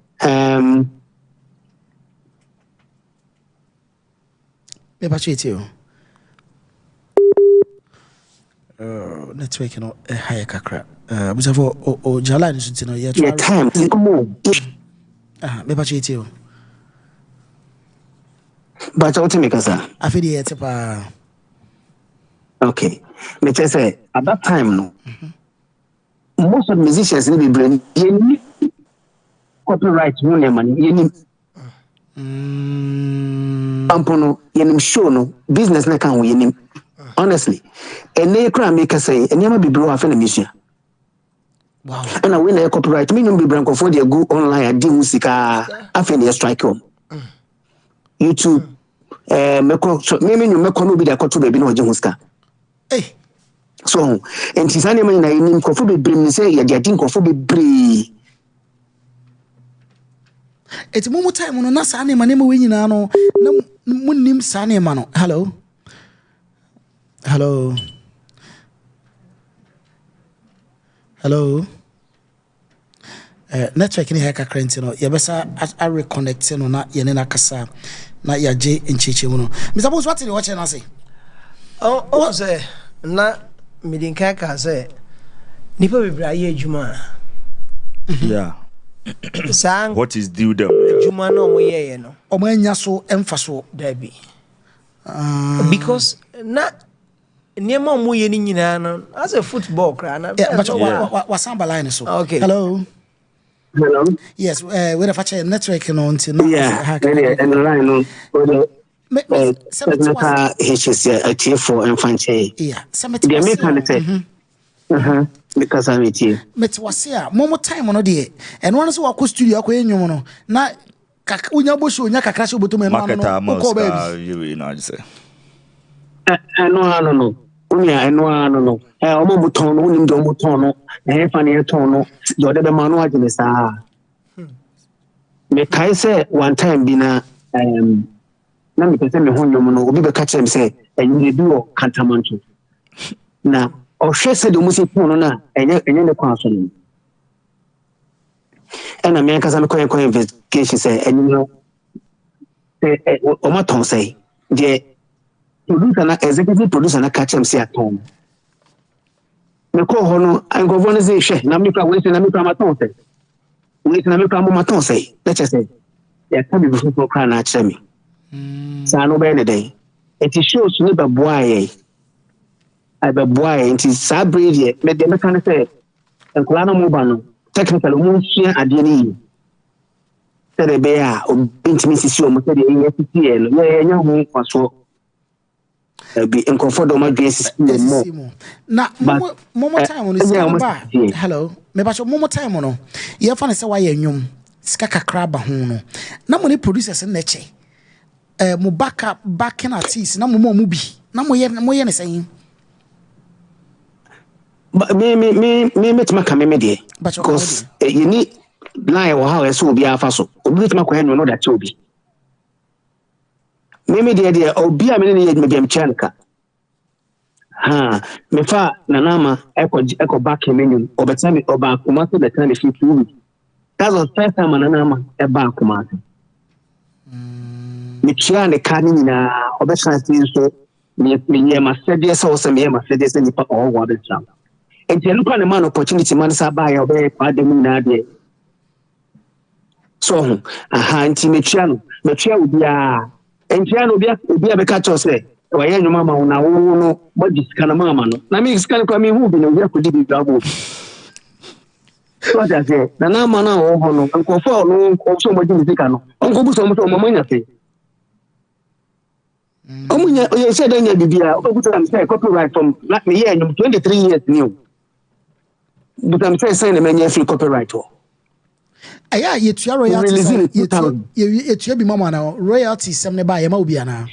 me ba chete network no high kakra busa for o jala ni sunti no ye try time me ba chete but what me kasa afidi yete pa okay me say at that time no most of the musicians in the brain you copyright money man you ampono yenim show no business na kan wo yenim honestly ene kra make say ene ma bibiro afa na mesia wow and we na copyright me nyum bibiro nko for dey go online adi musika afa na strike on YouTube meko so me nyum meko no bi da koto be bi na oje musika so entisane man na yenim nko for be brim say ya dia nko for be bre it's mumu time no na sa na ma we nyina no na munnim sa na ma no hello network ni haka current no yebesa a reconnect no na ye ne na kasa na ya je encheche mu no Mr. Boss what you watch na say oh say na midinka ka say nipa bibra ye adwuma yeah sang what is due them adwuma no mo ye no o ma anya so emfa so dabi because na niema mo ye ni nyina no as a football cra na was samba line so okay hello yes we the fache network no until no yeah and the line no for infantry yeah they make an say because I meet you met was here momo time no de and one so wa studio akọ enwom no na unya bosho unya kakra so boto me no ko ba you know say no unya no omo buton no unim do buton no fa ne ton no do de be ma no agene saa me kai say one time bi na me pese me honnom no obi be ka kire me say enye bi o kantamanto na o hwe se do musi pon no na enye ne kwa so no ena me kasa me ko investigation say enye no o ma ton say de producer na executive producer na catch him say atom me ko hono an go vone say hwe na me kwa we say na me kwa ma ton say we say na me kwa ma ton say let's say ya ka bi bu ko kwa na kire me sa no be ne dey it shows me be boy I be boy nti sa brave me de me kan say enkola na mo ba no technical mo hia ade ni say be ya o intimi sisi o mo say de EFCL no ye nya ho kwaso be enkomfort o ma dwesi mo na momo time no say ba hello me ba momo time no ye fa na say wa ye nwum sika kakra ba ho no na mo ne producers na che mo backing artists na mo bi na mo ye ne say me to make me dey because you need lie or how so be afa so obi to make no that obi me dey obi a me ne me dem chanka me fa na nama eko back menu obeta me oba kuma so the time fit you that's the first time na nama e ba kuma me try ne ka ni na obeta so me ma sede so me ma sede se ni pa o wa be tram and you look on the man opportunity man sa buy or be padem na de so anti me try obi a entiano obi a be catch us say wa ye nyuma ma na wo no body scan mama no na me scan kwa me hu bi no we akodi bi abo so that say na ma na wo ho no nko fo no ko so mo di music no onko bu so mo manya fe omunya o say dan ya bibia o bu am say copyright from like me here 23 years new but I'm saying the many free copyright aya yetua royalties yetua bi mama na royalties sem ne ba ye ma obi ana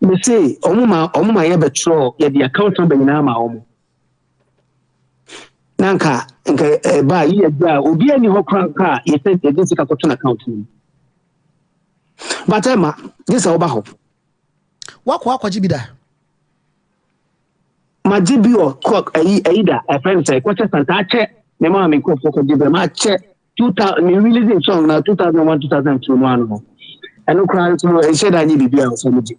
me say omuma ye betro ye the account number na ma omo nanka Okay, by year, Obi any ho crank car, you think this is a cotton account. But Emma, this is Obaho. What Jibida? My GB or cock a friend say, what a fantastic. My mom and cook for the match 2000, we released a song now 2001, 2002, one. And no crowd to said I need to be out. So the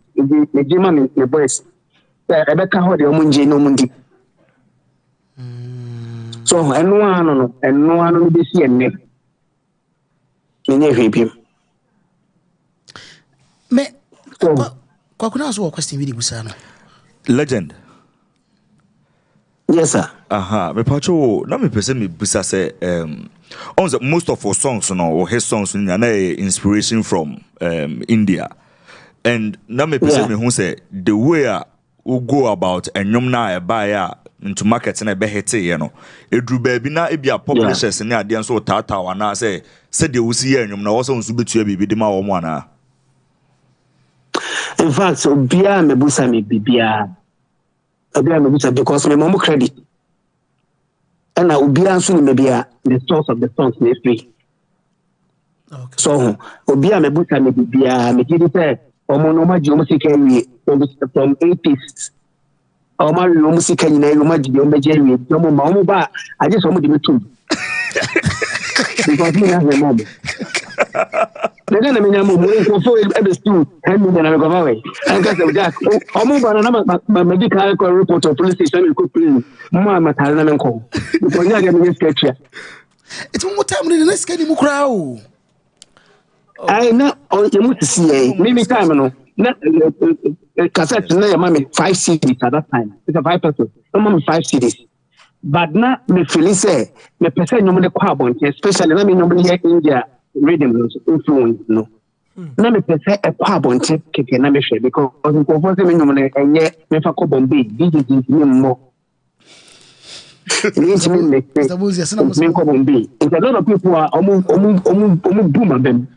Jimmy, the boys, Rebecca Hody, Omunji, no Mundi. So, and no one will be seeing me. Him. Me, Kwakuna was a question with Busano. Legend. Yes, sir. Me pacho, na me pese me busa say most of our songs or his songs inspiration from India. And na me pese me who say the way we go about enyom na e buy into market na be hete ye no. Edru baby na e bia publishers na ade so tata wa na say de wo si enyom na wo so nsu betua bibi de ma wo mo ana. In fact, so bia me busa me bibia. Because my mom credit and I will be answering maybe the source of the songs may free. Okay. So Obia me buta me bibia me did it omonoma music from 80s. Oma music in a room ba I just want to too. Because me have a mom. Then I mean, I'm going to go every school, and then I go away. And because of that, I'm moving my medical report of police station in Cookland. Mamma Talana call. Because you're getting this sketch. It's one more time in the next game. I know, you must see, maybe time, no. Cassette, no, mammy, 5 CDs at that time. It's a 5 person. No, mammy, 5 CDs. But now, me feel say, me person, no money carbon, especially, let me normally hear India. Rhythm influence no. Na me pese e kwa bonche keke na me hwe because nkofo se me nyum na enye me fa ko bombe DJ me mo. Ni ntimi me me ko bombe. It's a lot of people are omu boom them.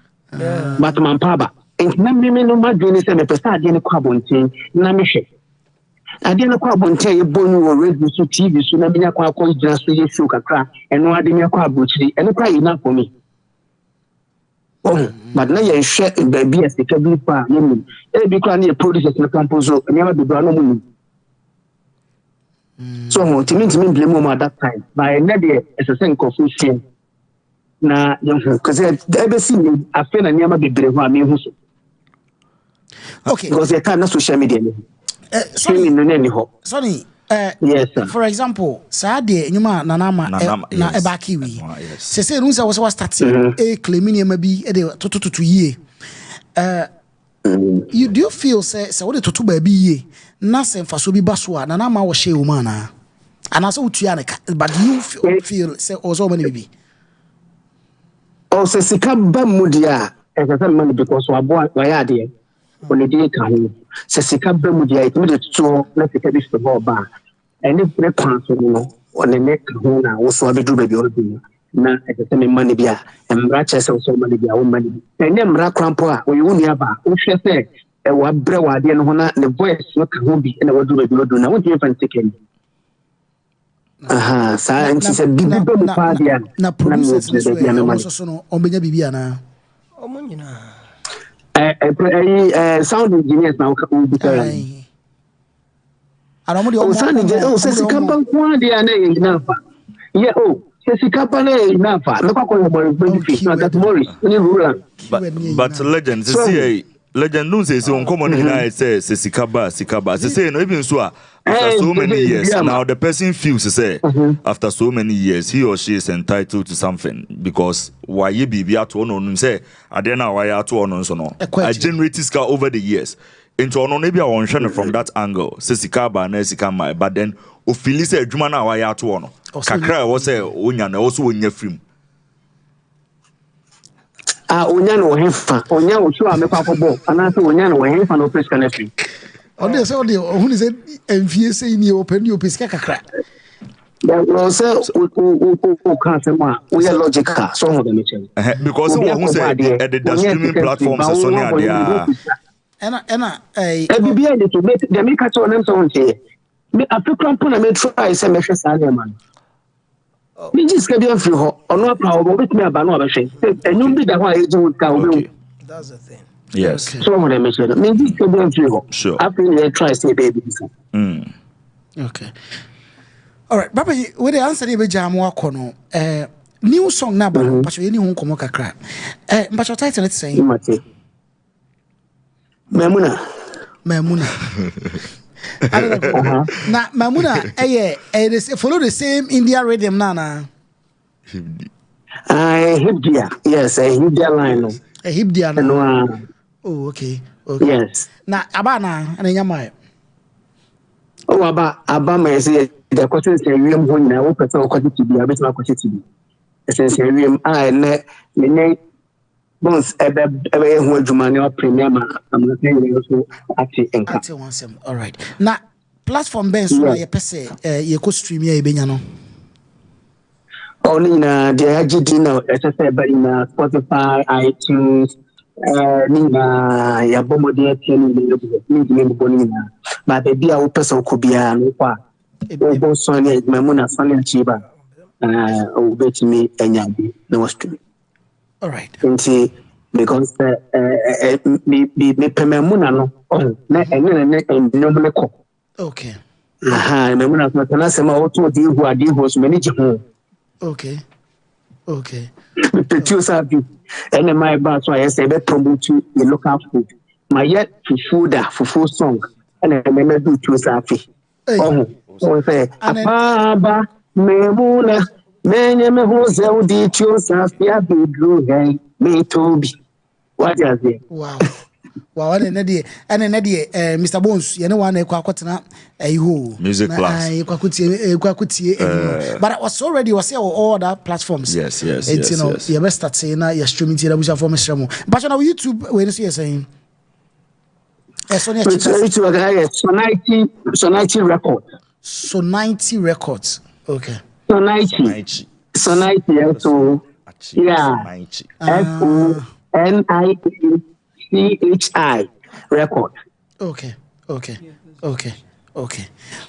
But man paba. And na me no ma dwene se me pese ade ne kwa bonche na me hwe. Ade ne kwa bonche e bonu wo radio so TV so na me nya kwa ko jira so ye show kakra eno ade me kwa bochiri eno kwa enough for me. Oh, but now you share baby as a cabin for women. Every clan you produce a campus, and never be brown woman. So, to me, blame at that time. By another, as a thing of food. Now, because they ever see me, I feel I never be brave. Okay, because they can't social media. Sorry. Yes, sir. For example, Saturday, nyuma nanama na ebakiwi. Se runza was starting claiming maybe to ye. You do feel say what to baby ye. Nothing for so be baswa nanama was she umana. And also utiana, but you feel say also many baby. Oh, se sikaba mudia as a money because we are born why on the day can se sikaba mudia it made it so let's take this to bar. And if they cancel, on the neck, who now also be do baby all day. Now, at the same money, be and ratchets also money be our money. And then Rakrampa, or you won't have a who shall say, a what brewer, the honor, the voice, what can be, and I will do baby. I want you to take him. Aha, science is a big party. Now, producers, also on Bibiana. Sound engineers now will be telling. Oh, Sunny, oh, says Campan Quadia enough. Yeah, oh, says Campan enough. Look at Morris, but legend, see, legend don't say so uncommon in I say Sikaba. They say no even so after so many years. Now the person feels say after so many years he or she is entitled to something because why you be at one say I don't know why at one so no. I generate this car over the years. Into on maybe I want from that angle. Say Sikaba na Sikama, but then ofili say adwuma na wa ya to no. Kakra wo say onya na also onya film. Onya no hefa. Onya wo so amekwa football. Ana say onya no hefa no press can free. On dey say who say MVA say ni open you piska kakra. No say o kan say ma we are logical so ho dem check. Because who say the streaming platforms so near there. Bibia de to make the make at on so on say me African puna me try say me hwe sa man. Me just get you free ho. Or no problem with me about no machine. And you be the one you do Okay. That's the thing. Yes. So what I mentioned. Me just get you free ho. Sure. After you try say baby. Okay. All right, Papa, with the answer be jam work on new song na ba but you ni komo kakra. But your title let's say Maimuna. I don't know. Na Maimuna follow the same India rhythm na. Hibdia. Yes, a Hibdia line. A Hibdia no. Oh, okay. Yes. Na abana and nyama. Oh, aba me say the question say we am going na wo person ko ti bi abet ma ko ti bi. Say we am na me Bones ebe hu adwuma ne premium am na say so ati enka. Ati wansem. All right. Na platform ben so ye pese ye ko stream ye benya no. Only na the agidi na say ba na Spotify, iTunes nina ya bomo de tieni ni boni na ba be bia wo person ko bia no kwa o bo so ne Maimuna Sani Chiba o betimi anya bi na was stream. All right. Because me Maimuna no na enye ndom ko. Okay. Maimuna so na sema o to di hu adi ho so mani je ho. Okay. The two sabi and my boss so I say be promote the local food. My yet fufu song and I may do two sabi. Oh say Ababa Maimuna menye me ho se udi two sabi abidru hey me tobi. What is it? Wow. And Mr. Bones, you know one kwakotena Music Plus. But I was already all other platforms. Yes. It's you best start saying you're streaming to the for Mr. But on YouTube, when you see you're saying Sonati record. Sonati records. Okay. Sonati. So yeah. SONICHI record. Okay.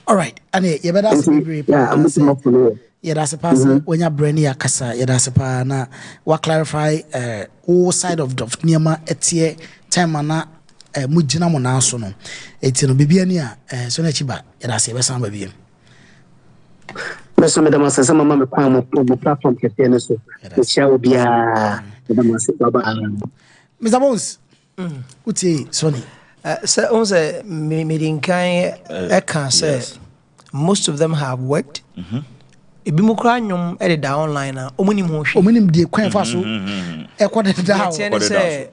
All right. And you better see that's a pass when you're brainy akasa. That's a pa na wa clarify all side of Niama etie time na mujina mo na so no. Eti no bibia ni a so na chiba that's a besan ba biem. Meso medama sese mama me kwa mo platform kete ne so. Share bia medama se baba. Mr. Bones. Uti Sonny. So also Medinkai can say most of them have worked. Ibimukra edit online na omunim die kwan fa so e kwade da say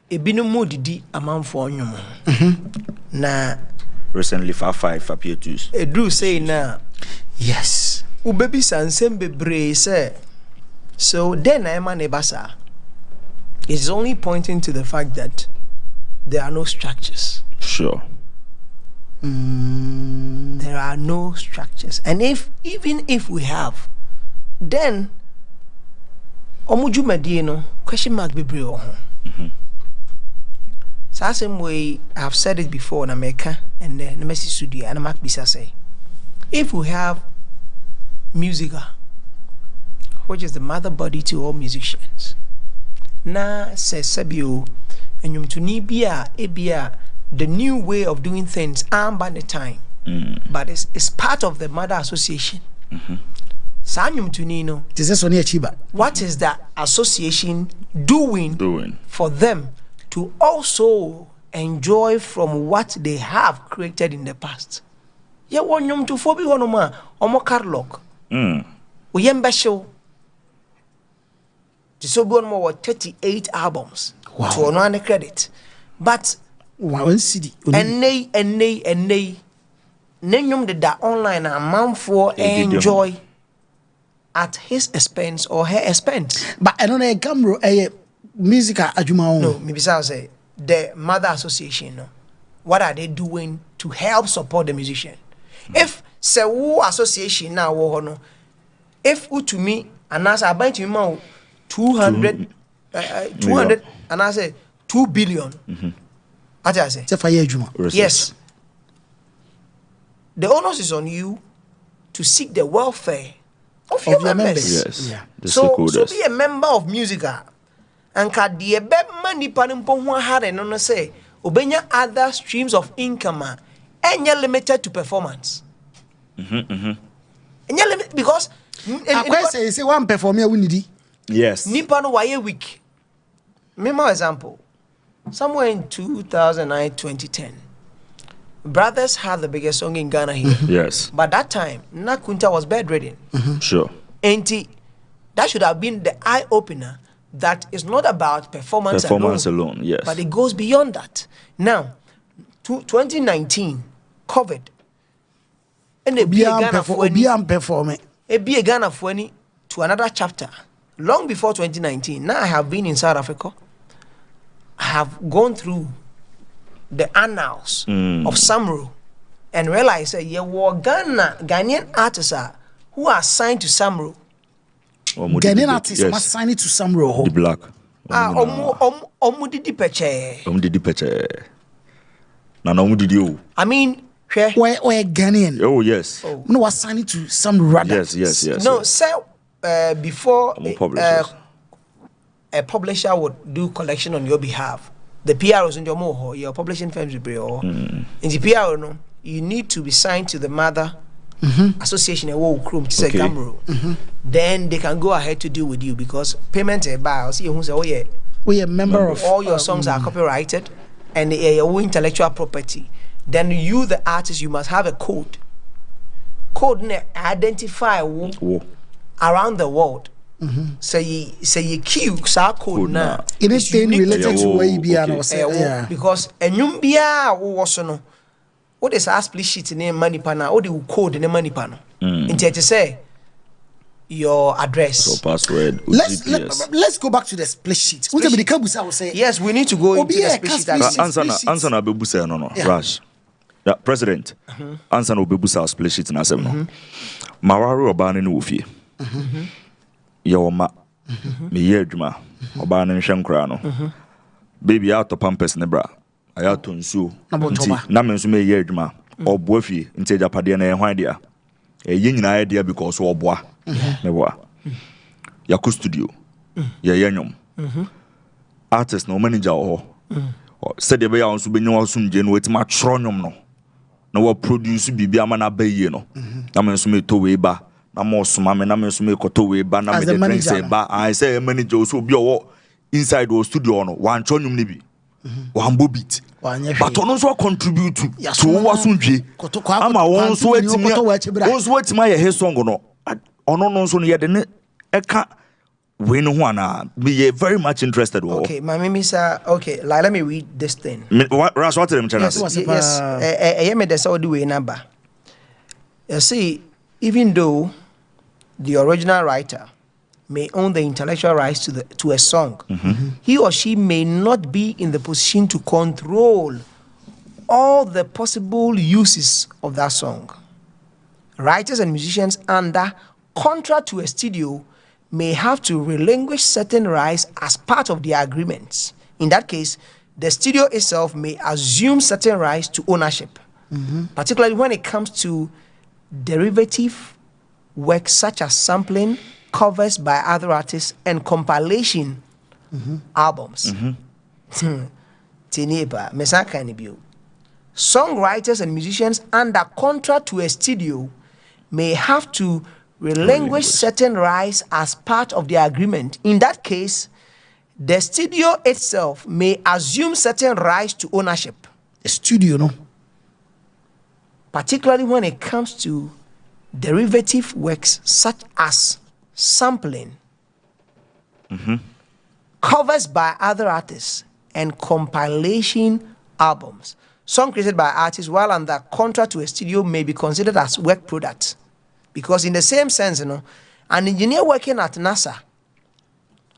ebinu mu didi amanfo nyum na recently 5 appear to Edu say na yes ubebi sansem bebre say so then I man ebasa is only pointing to the fact that there are no structures. Sure. There are no structures, and even if we have, then omujumadi question mark bebre ho. So same way I've said it before in America and the Messi studio and Mark Bisa say, if we have musica, which is the mother body to all musicians, na says Sabio and ebia the new way of doing things and by the time. But it's part of the mother association. What is that association doing for them to also enjoy from what they have created in the past? Yeah, one yum to phobi honoma omo carlock. Show. The more 38 albums. Wow. To no credit. But one CD. And they Nenyum did that online a man for enjoy at his expense or her expense. But I don't know camera music adjuma. No, maybe I'll say the mother association. No, what are they doing to help support the musician? If say who association now no, if to me and as I buy to him 200 and I say 2 billion. What I say? Yes. The onus is on you to seek the welfare of your members. Yes. Yeah. The So stakeholders. be a member of Musica. And ka die be mani panimpo ho hare no say obenya other streams of income enya limited to performance. Enya limit because I say one perform here we need. Yes. nipa no waye week. Memo example. Somewhere in 2009, 2010, Brothers had the biggest song in Ghana here. Yes. But that time, Nakunta was bedridden. Sure. And that should have been the eye opener that is not about performance alone. Yes. But it goes beyond that. Now, 2019, COVID. And they be a Ghana Fueni to another chapter. Long before 2019, now I have been in South Africa. I have gone through the annals of Samro and realized that there were Ghanaian artists who are signed to Samro. Ghanaian artists must sign it to Samro. The black. Omudidi peche. I mean, where Ghanaian. Oh yes. No, was signed to Samro. Yes. No, sir. Before a publisher would do collection on your behalf, the PR was in your publishing firms will be in the PR, no, you need to be signed to the mother association then they can go ahead to deal with you because payment we a member of all your songs are copyrighted and your intellectual property. Then you, the artist, you must have a code identify around the world. Say you queue code now. Anything related to where you be because enyumbia was no. What is our split sheet name money pana? What do you code in the money panel? Instead to say your address. So password. Let's go back to the split sheet. What the Kabusa will say? Yes, we need to go into the split sheet. Answer na bebusa no. Rash. Yeah, President. Answer na bebusa split sheet na sem no. Mawari oba ne wo fie. Yoma me ye adwuma oba ne nhwe nkra no baby ato pampers ne bra ayato nsuo nti na me nso me ye adwuma oboa fie nti japade na ehwan dia ye nyina ye dia because oboa me boa yaku studio ye yenyom artist no manager ho said be ya nso benyo asumje no wetima chro nyom no na wo produce bibia ma na baye no na me nso me to we ba na mo soma me na me so me koto we ba na me the drink say ba I say manager so bi owo inside the studio no wan chonyum ni bi wan bo beat but ono so contribute to wasundwe ama won so atimi ye he song no ono no so no ye de ne eka we no ho ana be very much interested. Okay, my mimi sir, okay, like let me read this thing. Rash what them channel. Yes, me the so do we number. You see, even though the original writer may own the intellectual rights to a song, he or she may not be in the position to control all the possible uses of that song. Writers and musicians under contract to a studio may have to relinquish certain rights as part of their agreements. In that case, the studio itself may assume certain rights to ownership, particularly when it comes to derivative works such as sampling, covers by other artists, and compilation albums. Songwriters and musicians under contract to a studio may have to relinquish certain rights as part of the agreement. In that case, the studio itself may assume certain rights to ownership. A studio, no? Particularly when it comes to derivative works such as sampling, covers by other artists, and compilation albums. Song created by artists while under contract to a studio may be considered as work products. Because in the same sense, you know, an engineer working at NASA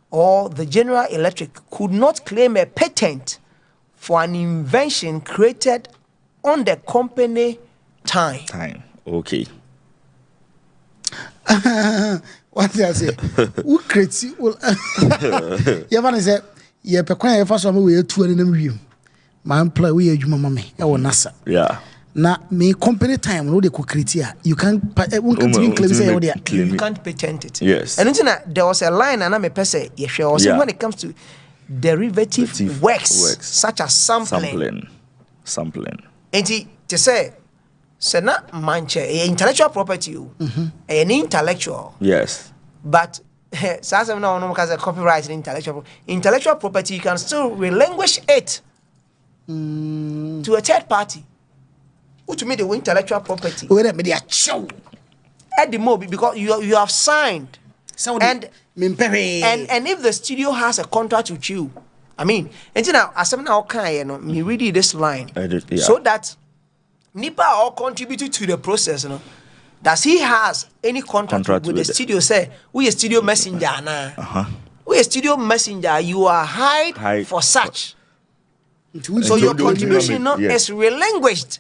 or the General Electric could not claim a patent for an invention created on the company time. Okay. What did I say? Who creates you? You want to say, yeah, Pekwan, if I saw me, we are 2 and them. My employee, we are Jumami, our NASA. Yeah. na me company time no de ko create you can claim say you can't patent it. Yes. And there was a line and I'm a person when it comes to derivative works such as sampling. And to say not manche intellectual property an intellectual. Yes. But because copyright and intellectual property, you can still relinquish it to a third party. Who to me the intellectual property? At the moment, because you have signed. And if the studio has a contract with you, I mean, and now as I'm now me read this line so that Nipa all contributed to the process, Does he has any contract with the studio? Say we a studio messenger now. We a studio messenger. You are hired for such. So your contribution is relinquished.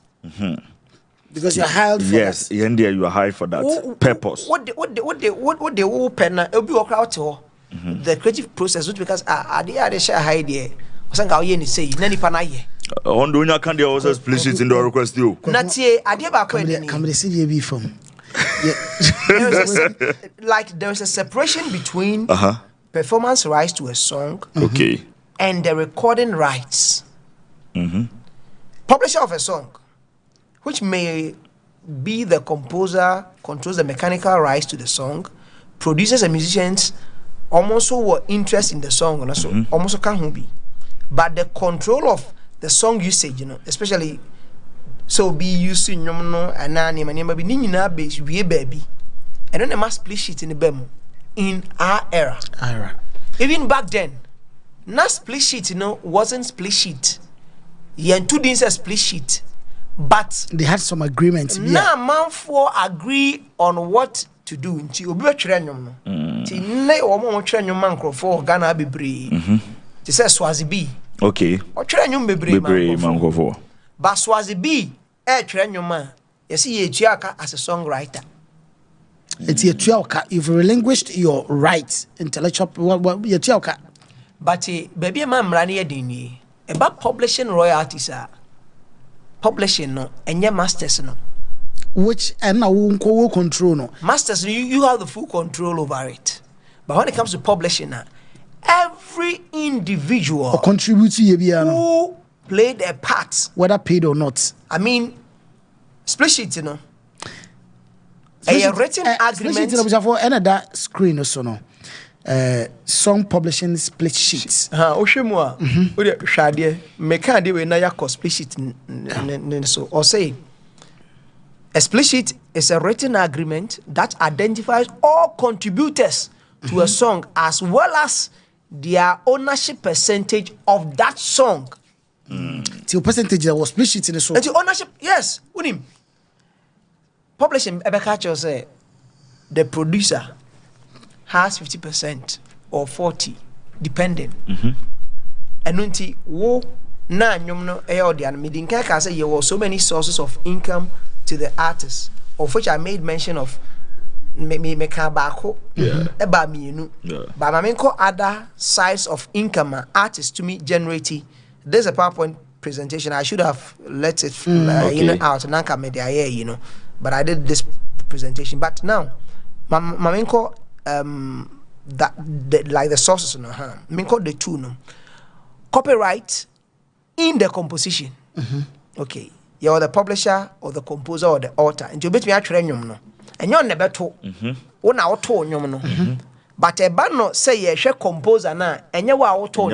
Because you're hired for that. Yes, you are hired for that purpose. What the open the creative process, which because I share idea. Say Ondunya can they also split it in the request you. Natie idea about come the CDB from. There is a separation between performance rights to a song and the recording rights. Publisher of a song, which may be the composer, controls the mechanical rights to the song, producers and musicians almost were interested in the song, almost can't be. But the control of the song usage, especially so be using and name and maybe nina base we baby. And then they must split sheet in the bem in our era. Even back then, not split sheet, wasn't split sheet. Yeah, two things a split sheet. But they had some agreements. Now man for agree on what to do. Until you be training man for Ghana be brave. They say Swazi B. Okay. Or training be brave man for. But Swazi B, training man. You see, Chiaka as a songwriter. It's your Chiaka. You've relinquished your rights, intellectual. Your Chiaka. But baby, man, running dini about publishing royalties are. Publishing no and your masters no, which and now won't control no masters you have the full control over it. But when it comes to publishing every individual who played a part, whether paid or not, I mean split sheet a written agreement for another screen or so no song publishing split sheets. Oshemwa, Rashad, Mekandi we na yako split sheet so or say a split sheet is a written agreement that identifies all contributors to a song as well as their ownership percentage of that song. The percentage that was split sheet in the song. And the ownership, yes, unim. Publishing Ebeka say the producer has 50% or 40%, depending. And until wo na nyomno eodian midinka can say there were so many sources of income to the artist, of which I made mention of me bako eba mienu. But mamenko other sides of income artists to me generating. There's a PowerPoint presentation. I should have let it out nanka media but I did this presentation. But now mamenko like the sources in her the two no copyright in the composition. Okay, you're the publisher or the composer or the author and you bet me actually no and you're never told one out no but a banner say ye share composer na and you are auto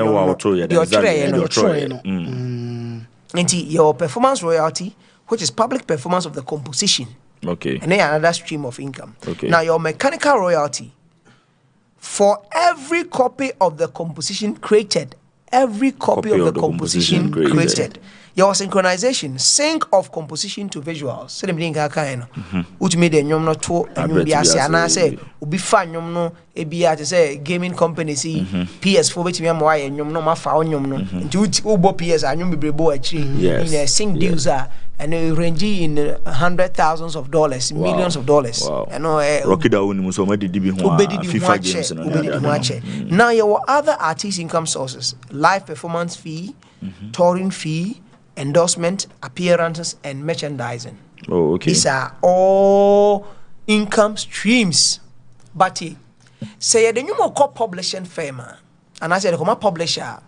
your performance royalty, which is public performance of the composition. Okay. And then another stream of income. Okay. Now your mechanical royalty for every copy of the composition created, every copy of the composition created. Your synchronization, sync of composition to visuals. So them which made the nyom no to and you be as say ubi fa nyom no e bia to say gaming company see PS4 which me am why nyom no ma fa nyom no nti ubo PS anyom bebrebo achi in sync deals are and range in $100,000s of dollars, millions of dollars. You know, Rocky Down so many FIFA games. Now, your other artist income sources: live performance fee, touring fee, endorsement, appearances, and merchandising. Oh, okay. These are all income streams. But say the new more publishing firm, and I said the publisher.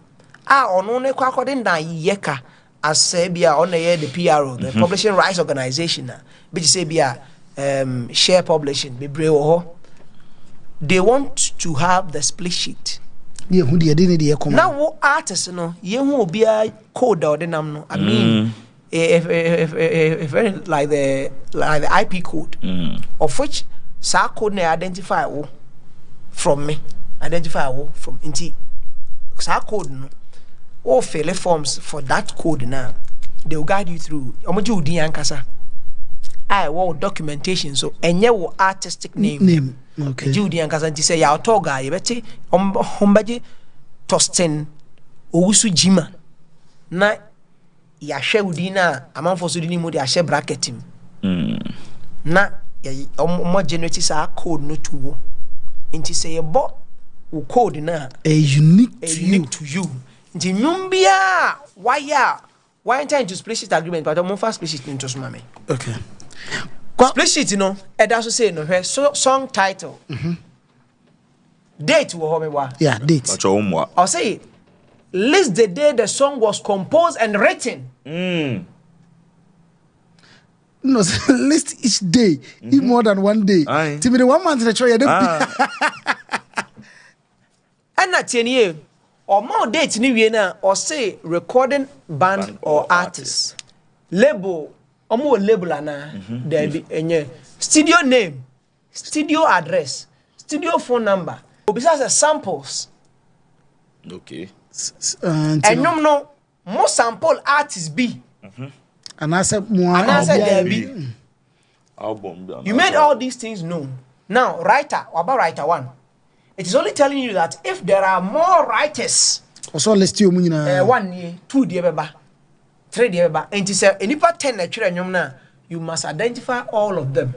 On only according na yeka as Sabia on the PRO, the Publishing Rights Organization, which is Sabia share publishing, they want to have the split sheet. Yeah, who did now what artists no, you will be a code or the name. I mean, if like the IP code, of which sa code ne identify from me, from inti sa code no. Or fill forms for that code now. They will guide you through. Omoju udi yankasa. I want documentation so enye wo artistic name. Okay. Judi yankasa nti say ya otoga yebeti ombaje Tostin owusu jima na ya hwe udi na amanfo so di mu de ahye bracket him. Na ya omo generate sa code no to wo. Nti say ye bo wo code na unique to you. The Numbia, why enter into split sheet agreement, but I'm first split sheet into Smami. Okay. Split sheet, you know, and also say no, song title. Date will home. Yeah, date. I'll say list the day the song was composed and written. No, list each day, if more than one day. To me, the 1 month the try. And not 10 years. Or more dates ni na or say recording band or artist. Label or more label ana there be enye studio name, studio address, studio phone number. Besides samples. Okay. And no more sample artists be. And I said more there be. Album. You made all these things known. Now writer, about writer one. It is only telling you that if there are more writers, also list you 1 year, 2 year, 3 year, and it says any part 10 na you must identify all of them.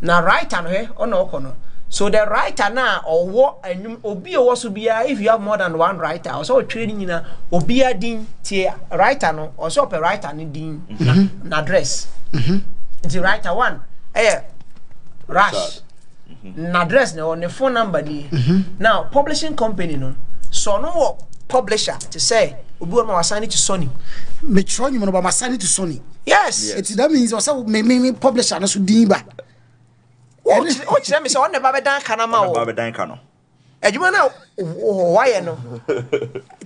Now writer or no, so the writer now or what and obi also be if you have more than one writer, also training in a obia din tie writer no also per writer ni din na address. The writer one, Rash. Address on the phone number now publishing company no so no publisher to say obi want to assign it to Sony me try you know assign it to Sony yes. That means also me publisher no so din ba what let me say on the baba dan kanama o baba dan kano adwuma na why no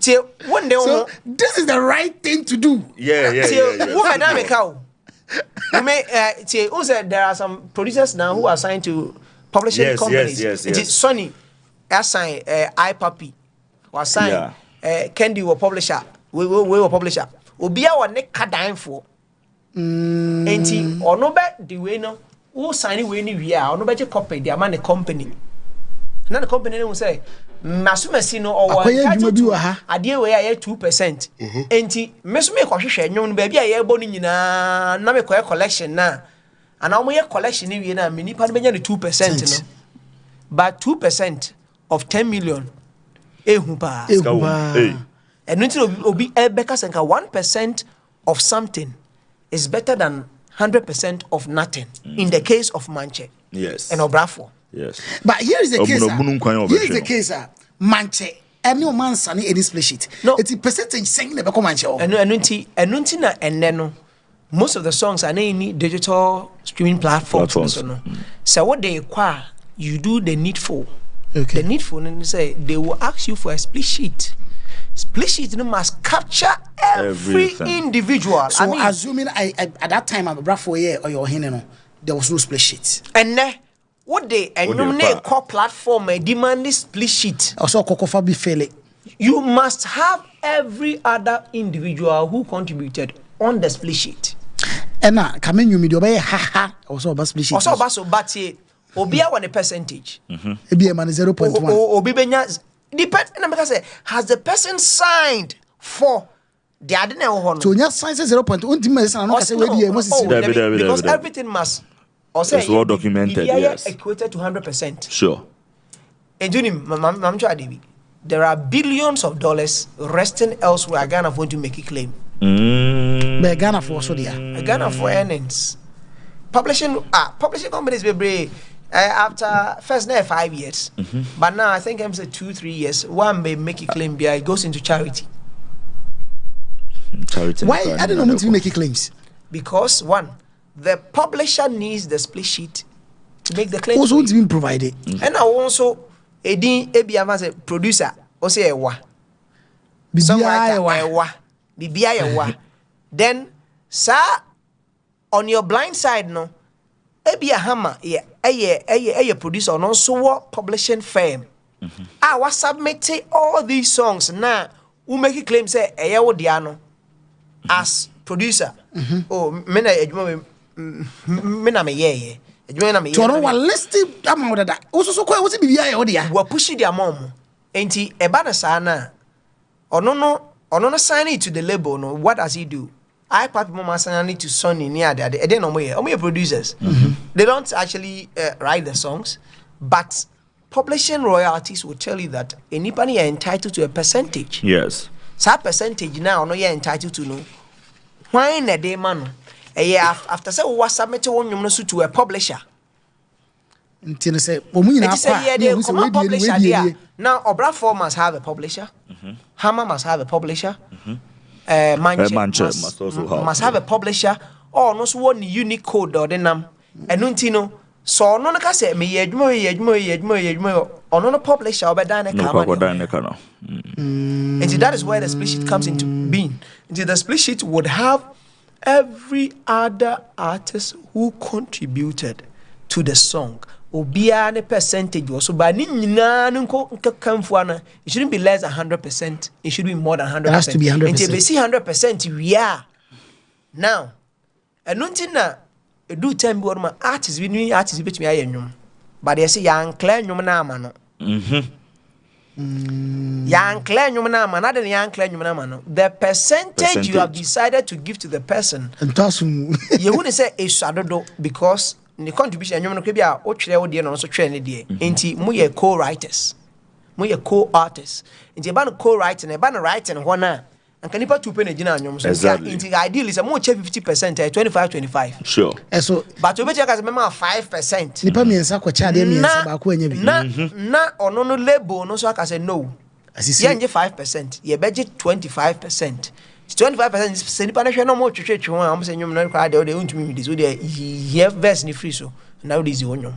tie one day so this is the right thing to do yeah woman na make out me tie there are some producers now who are assigned to publishing companies. Yes. It is Sony assign iPapi or assign Candy or publisher. We were publisher. Obia wa ne kadan for. Enti ono be the way no who sign we ni we are ono be je copy the man the company. Na the company will say masumasi no or ade we ya 2%. Enti mesume ko hwehwe nwon ba bia ya ebo no nyina na me ko collection na and now my collection we na me nipa be nya 2% no but 2% of 10 million ehu pa and until obi ebeka senka 1% of something is better than 100% of nothing in the case of Manche and Obrafour. Yes, but here is the case. Here is the case. Manche any man sani any split sheet. No, it's a percentage saying never come Manche. And na eneno. Most of the songs are in digital streaming platforms. So what they require, you do the needful. Okay. The needful, and say they will ask you for a split sheet. Split sheet must capture every individual. So I mean, assuming I at that time I'm Obrafour or your Hineno, there was no split sheet. And what they nominate core platform demand this split sheet. Also, Kokofa be failing. You must have every other individual who contributed on the split sheet. And now, come in, you mean also about split sheet. Also about so but obia one a percentage. Be a man 0.1. Obi benya depend. And I say, has the person signed for the adena? So you sign 0.1. Because everything must. Also, it's well documented. Yes, equated to 100%. Sure. And there are billions of dollars resting elsewhere. Ghana want to make a claim. But Ghana for so there. Ghana for earnings. Publishing companies be after first 5 years, but now I think I'm say 2-3 years. One may make a claim, it goes into charity. Why? I don't know to make claims. Because one, the publisher needs the split sheet to make the claim. Also, it's been provided. And I also a producer or say wa. Songwriter wa. Bibia wa. Then, sir, on your blind side, no. Ebi a hammer, a producer, and also a publishing firm. I was submitting all these songs now. Who make a claim say Diano as producer? Oh, mena me ye. To one listed amount of that. Also, so quite was it be I we're pushing their mom. Ain't he a banner sana? Or no sign it to the label. No, what does he do? I papi mama sign it to Sony near there. They don't know we are producers. They don't actually write the songs, but publishing royalties will tell you that anybody are entitled to a percentage. Yes. So that percentage now, no, you're entitled to know. Why in a day, man? A year after say we submit one to a publisher. Until say, publisher there. Now, Obrafour must have a publisher. Hammer must have a publisher. Manchester must have a publisher. Or no one unique code or the name. And Nuntino. So no one can say me yedmo or no publisher or done and that is where the split sheet comes into being. The split sheet would have every other artist who contributed to the song. Obia ne percentage also, but it shouldn't be less than 100%. It should be more than 100%. It has to be 100%. Until they see 100%, we are now. And nothing na do time be my artists we new artists bet me ayenyum, but they say young clear nyum na ama no. Young clear nyum na ama, not the young clear nyum na ama no. The percentage you have decided to give to the person, you wouldn't say it's adodo because the contribution nyum no kwe bia o twere wo de no so twere ne de enti mo ye co-writers, mo ye co-artists enti ba no co-writing e ba no writing ho na anka nipa 2 pena gina nyum so enti ideally say mo che 50% 25 sure so but obetia ka say mema 5% nipa miensa kwa cha de miensa ba ko anya bi na ono no label no so aka say no ye nje 5% ye budget 25%. 25% say nipa na hwe no mo twetwe ho am say nyum na kwa de untumi this so de here verse ni free so now this onyum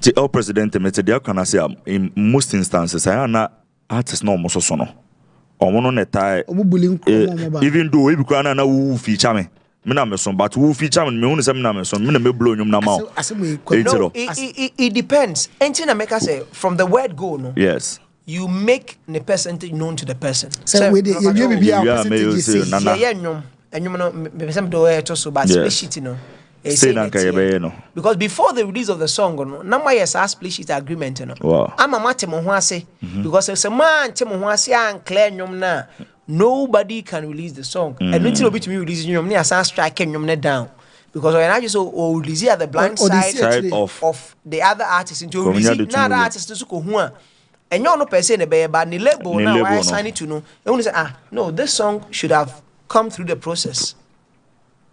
the El President mete dia kana say in most instances I na artist no mo so no omo no netai even though we be na who feature me na me son but who feature me hu say me na me son me na me blow nyum na ma it depends anything I make say from the word go no yes you make the percentage known to the person. So we you be percentage no me some do to so but split sheet no. Because before the release of the song no na my yes split sheet agreement no. Wow. Ama mate mo ho ase because if some man te mo ho ase an clear nyum na nobody can release the song. And until obi to me release nyum na asa strike nyum na down. Because when I just release at the blind side of the other artists into release na other artists to ko ho and you no person the be but the label now I sign it to know. You want to say no, this song should have come through the process.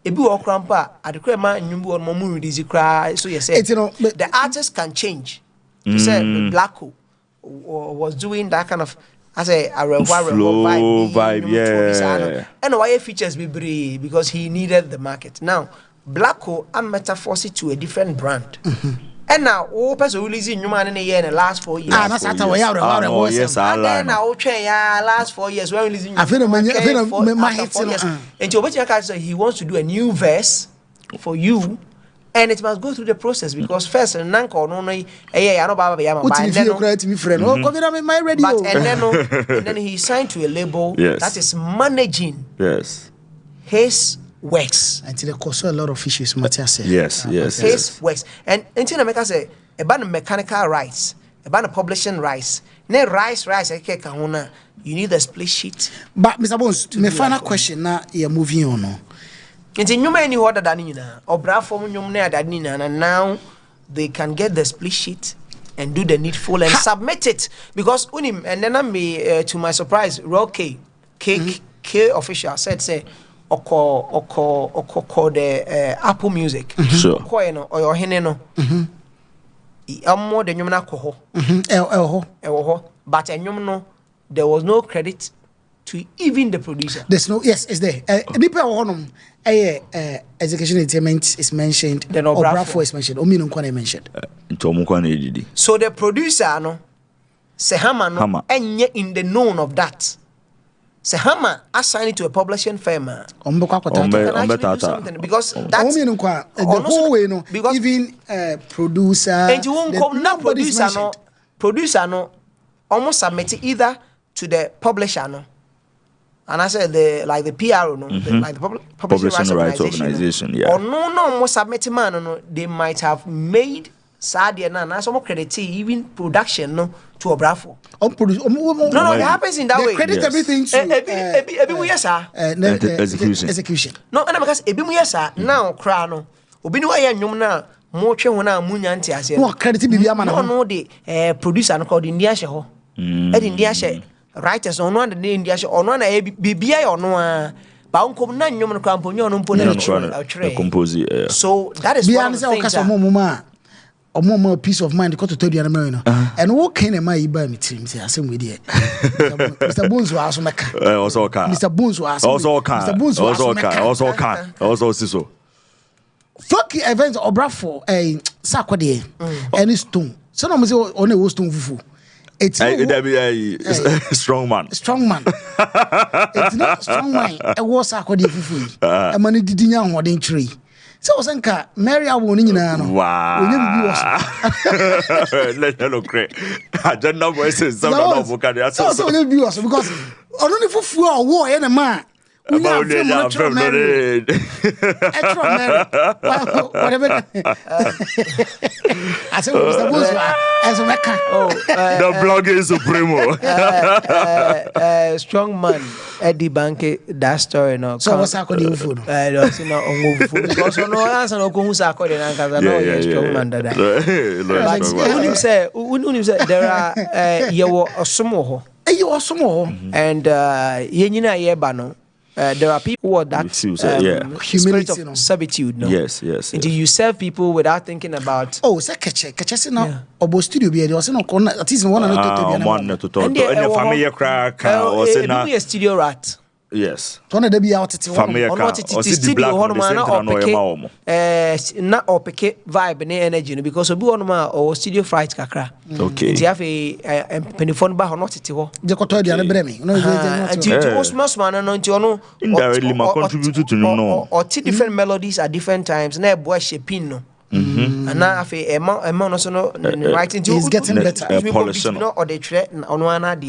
Ebi wo krampa adekra ma nyumbu on mo release cry so you say the artist can change. You said Blacko was doing that kind of as a vibe yeah. And why features be because he needed the market. Now Blacko am metamorphosed to a different brand. And now, all person releasing new man in a year in the last 4 years. That's what we are. Yes, and then now, last 4 years, we're releasing. I feel my hits. And to say he wants to do a new verse for you, and it must go through the process because first, Nanko, no, I know Baba Yama, and then he signed to a label that is managing his works until it costs a lot of issues. Yes. His works and until I say about mechanical rights, about publishing rights. Ne rights, you need a split sheet. But Mr. Bones, my final question now, you're moving on. It's in many order than you know, Obrafour and now they can get the split sheet and do the needful and submit it because unim and then I to my surprise, Roll K official said say call the Apple Music. Sure. Coin or Heneno. More than you alcohol. But there was no credit to even the producer. There's no, yes, it's there. Education Entertainment is mentioned. Then Obrafour is mentioned. Omino Kwane mentioned. So the producer, no, Sehama, and yet in the known of that. Sehama assigned it to a publishing firm. Because that's the whole way, no, because even producer and you won't come now. Producer, no, almost submit either to the publisher, no. And I said the PRO, no, like the publishing rights organization, yeah. Or no, submit man, no, they might have made Sadia na some credit even production, no, to Obrafour. No, it happens in that way. Credit everything to execution. No, and because now crano. Obinu aya nyum na mo twe ho na munya nti ase. No credit bibia ma na. No the producer no called India she ho. India she writers on one the India she on one bibia yo no a ba unkom na nyum no kwampo nyo no mpo na compose. So that is one of the things. More peace of mind because to tell you no. And what can a my buy me team say same with you. Mr. Bones was also meka. Also can. Mr. Bones was also can. Mr. Bones also can. Also so. Fuck events Obrafour sakwade any stone. So no say on a stone fufu. It's a strong man. Strong man. It's not strong man. E was sakwade fufu. E mani didi nya hoden tree. So Sanka, Mary, I won't know. Wow. Hello, great. I don't know what is some of the vocabulary. So will be also because only for war and a man. We have extra Mary. Whatever. I said, Mr. Bones as a Mecca. The blog is supremo. Strong man. Eddie Banke, that story no. So what's happening with food? I don't see no food because no answer no go who's according and cause I know you're strong man that. But when you say there are you osumo ho. You osumo ho. And yenyina yeba no. There are people who are that spirit of servitude. No? Yes. Until you serve people without thinking about. Oh, say catch now. Obo studio be there. Was no corner. At least one to talk. And the family crack. Or say na. A studio rat. Yes. Tona de be out at family car. Or see the black na opeke vibe ne energy no because obi one ma or studio fright kakra. Okay. Nti afi penifon ba ho no tete ho. Je koto dia na bremi. No nti osman no nti ono indirectly ma contribute to no. Or different melodies at different times na boy shaping no. And now afi e no so no writing to is getting better. Polishing no or the tre ono ana de.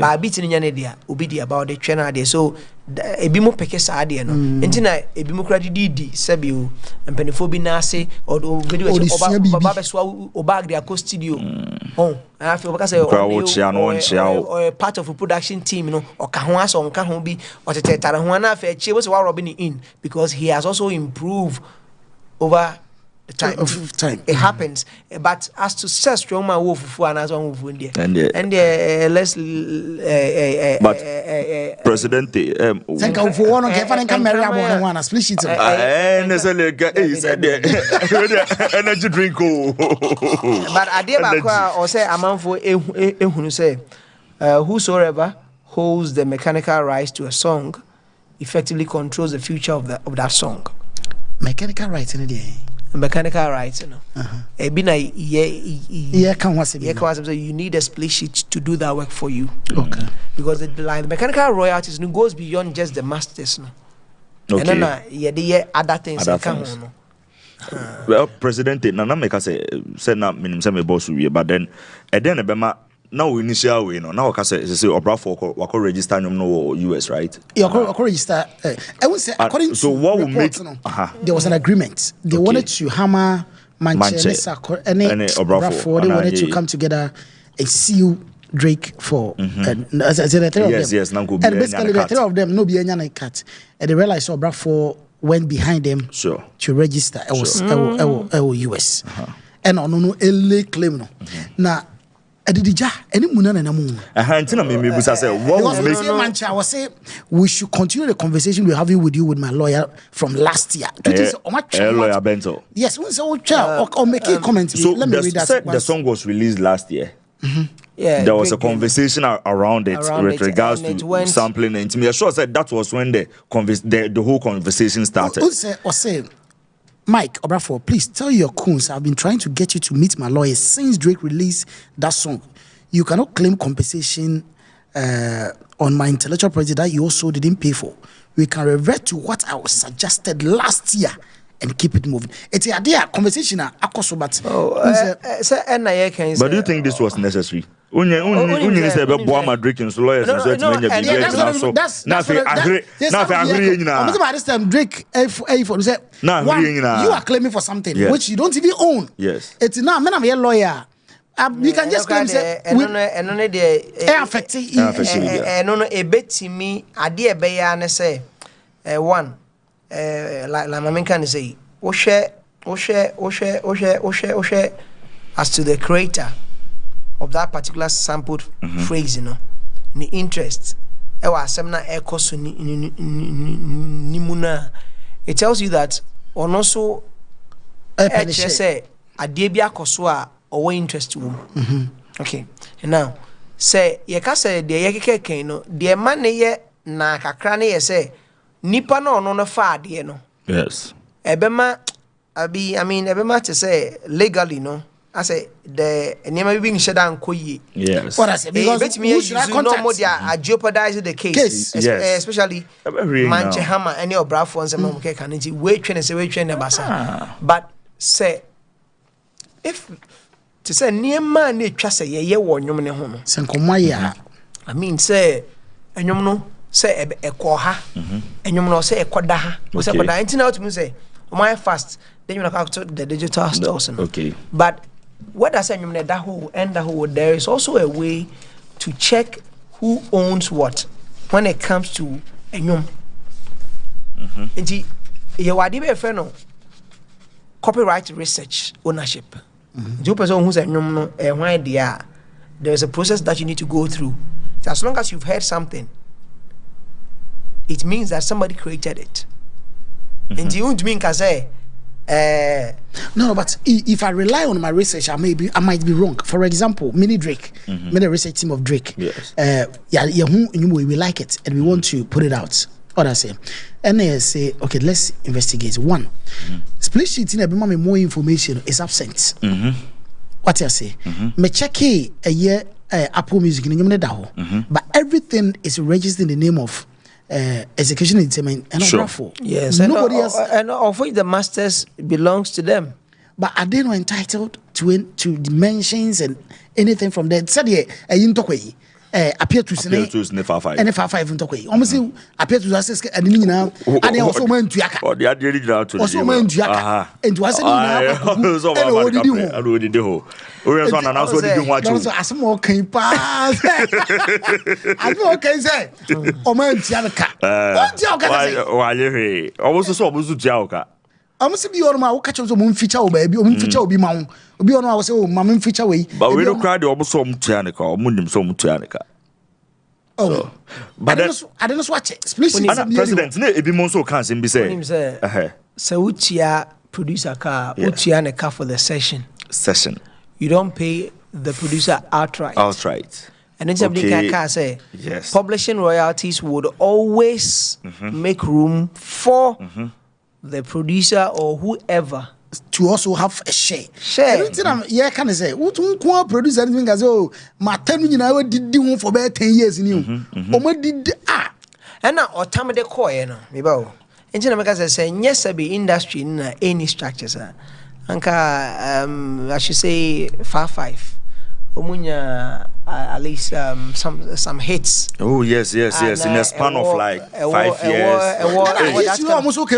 Ba beat ni nya ne dia obi dia about the tre na de so ebi mo peke sa de no enti na ebi mo kra di sabi o mpanifo bi na ase or video oba be so oba de akọ studio I feel because or part of a production team no or ka ho aso nka ho bi or tetara ho na afa echi we so rubbing in because he has also improved over the time. It happens, but as to say strong man wolf and as one wolf and let's but President thank you for one of the can marry about one split it energy drink but idea back or say a man for ehunu say whosoever holds the mechanical rights to a song effectively controls the future of that song. Mechanical rights in the day. Mechanical rights, you know. You need a split sheet to do that work for you. Okay. Because the mechanical royalties goes beyond just the masters, no. Okay. And then other things. Well, President, Nana make us say not minimum some boss we, but then Ebema. Now initial way, no. Now I say Obrafour wako register no US, right? Yeah, wako register. I would say according to what will make there was an agreement. They wanted to hammer Manchester and Obrafour. They wanted to come together and seal Drake for as the three of them. Yes, and basically the three of them no be any cut. And they realized Obrafour went behind them to register. It was US. And on no LA claim no. Now Edidija, any munana na mu. Antina me busa say what will make I was say we should continue the conversation we're having with you with my lawyer from last year. Lawyer Bento. Yes, we say or make a comment. So let me read that. The song was released last year. Yeah, there was a conversation around it with regards to sampling and to me. I sure said that was when the whole conversation started. Or say, Mike Obrafour, please tell your coons I've been trying to get you to meet my lawyer since Drake released that song. You cannot claim compensation on my intellectual property that you also didn't pay for. We can revert to what I was suggested last year and keep it moving. It's a conversation. But do you think this was necessary? Drake and lawyers you are claiming for something which you don't even own. Yes. It's now I'm a lawyer. We can just claim say one like my man can say as to the creator of that particular sampled phrase, you know, in the interest. It tells you that on also say a debia koswa or interest. Okay, and now say ye ka say de ye no de man ye na kakra ne ye say nipa no fa de no. Yes. Ebema ebema to say legally no. I say the name being shut down koyi. Yes. What I say because who should I contact? No more jeopardize the case. Yes. Especially Manche Hammer any Obrafour and some can wait train and say wait train basa. But say if to say near man ne twa say ye wo nwom ne ho no. Senkomaya. I mean say enwom no say ekọ ha. Enwom no say ekoda ha. Say ekoda entina to me say my fast then you look to the digital stores. Okay. But what does I mean that whole and the whole there is also a way to check who owns what when it comes to enyum. You wadi be friend copyright research ownership. The person who's enyum no why there's a process that you need to go through. So as long as you've heard something, it means that somebody created it. And you won't mean say no, but if I rely on my research, I might be wrong. For example, Mini Drake, the research team of Drake. Yes. We like it and we want to put it out. What I say, and they say, okay, let's investigate. One, split sheet in a more information is absent. What I say, me check a year Apple Music in but everything is registered in the name of. Execution entertainment and Obrafour. Yes, nobody else, and of which the masters belongs to them. But are they not entitled to dimensions and anything from there? Said here, appear to F5 and F5 in Tokyo. Almost appear to us and now and also went to Yaka. Or the idea to also went to Yaka and was we are on also didn't watch as more can pass. I know okay say o man Tiaka. What Tiaka? Why almost so to Tiaka. I must be on my catch of the moon feature, baby, feature will be mount. Be on our say, Mamma feature way. But we don't cry the almost some Tianica or Mundim some Tianica. Oh, but I don't watch it. President, it be more so can't be saying. So, Uchia producer car, Uchiana car for the session. You don't pay the producer outright. And then somebody can say, yes, publishing royalties would always make room for the producer or whoever to also have a share. Yeah, can I say? What producer anything as oh, my 10 million did one for about 10 years in you. What did and now or time de coin, maybe. And I say, yes, I be industry in any structures. Anka, I should say 5. Omunya at least some hits. Oh yes, in a span of like 5 years. You almost okay.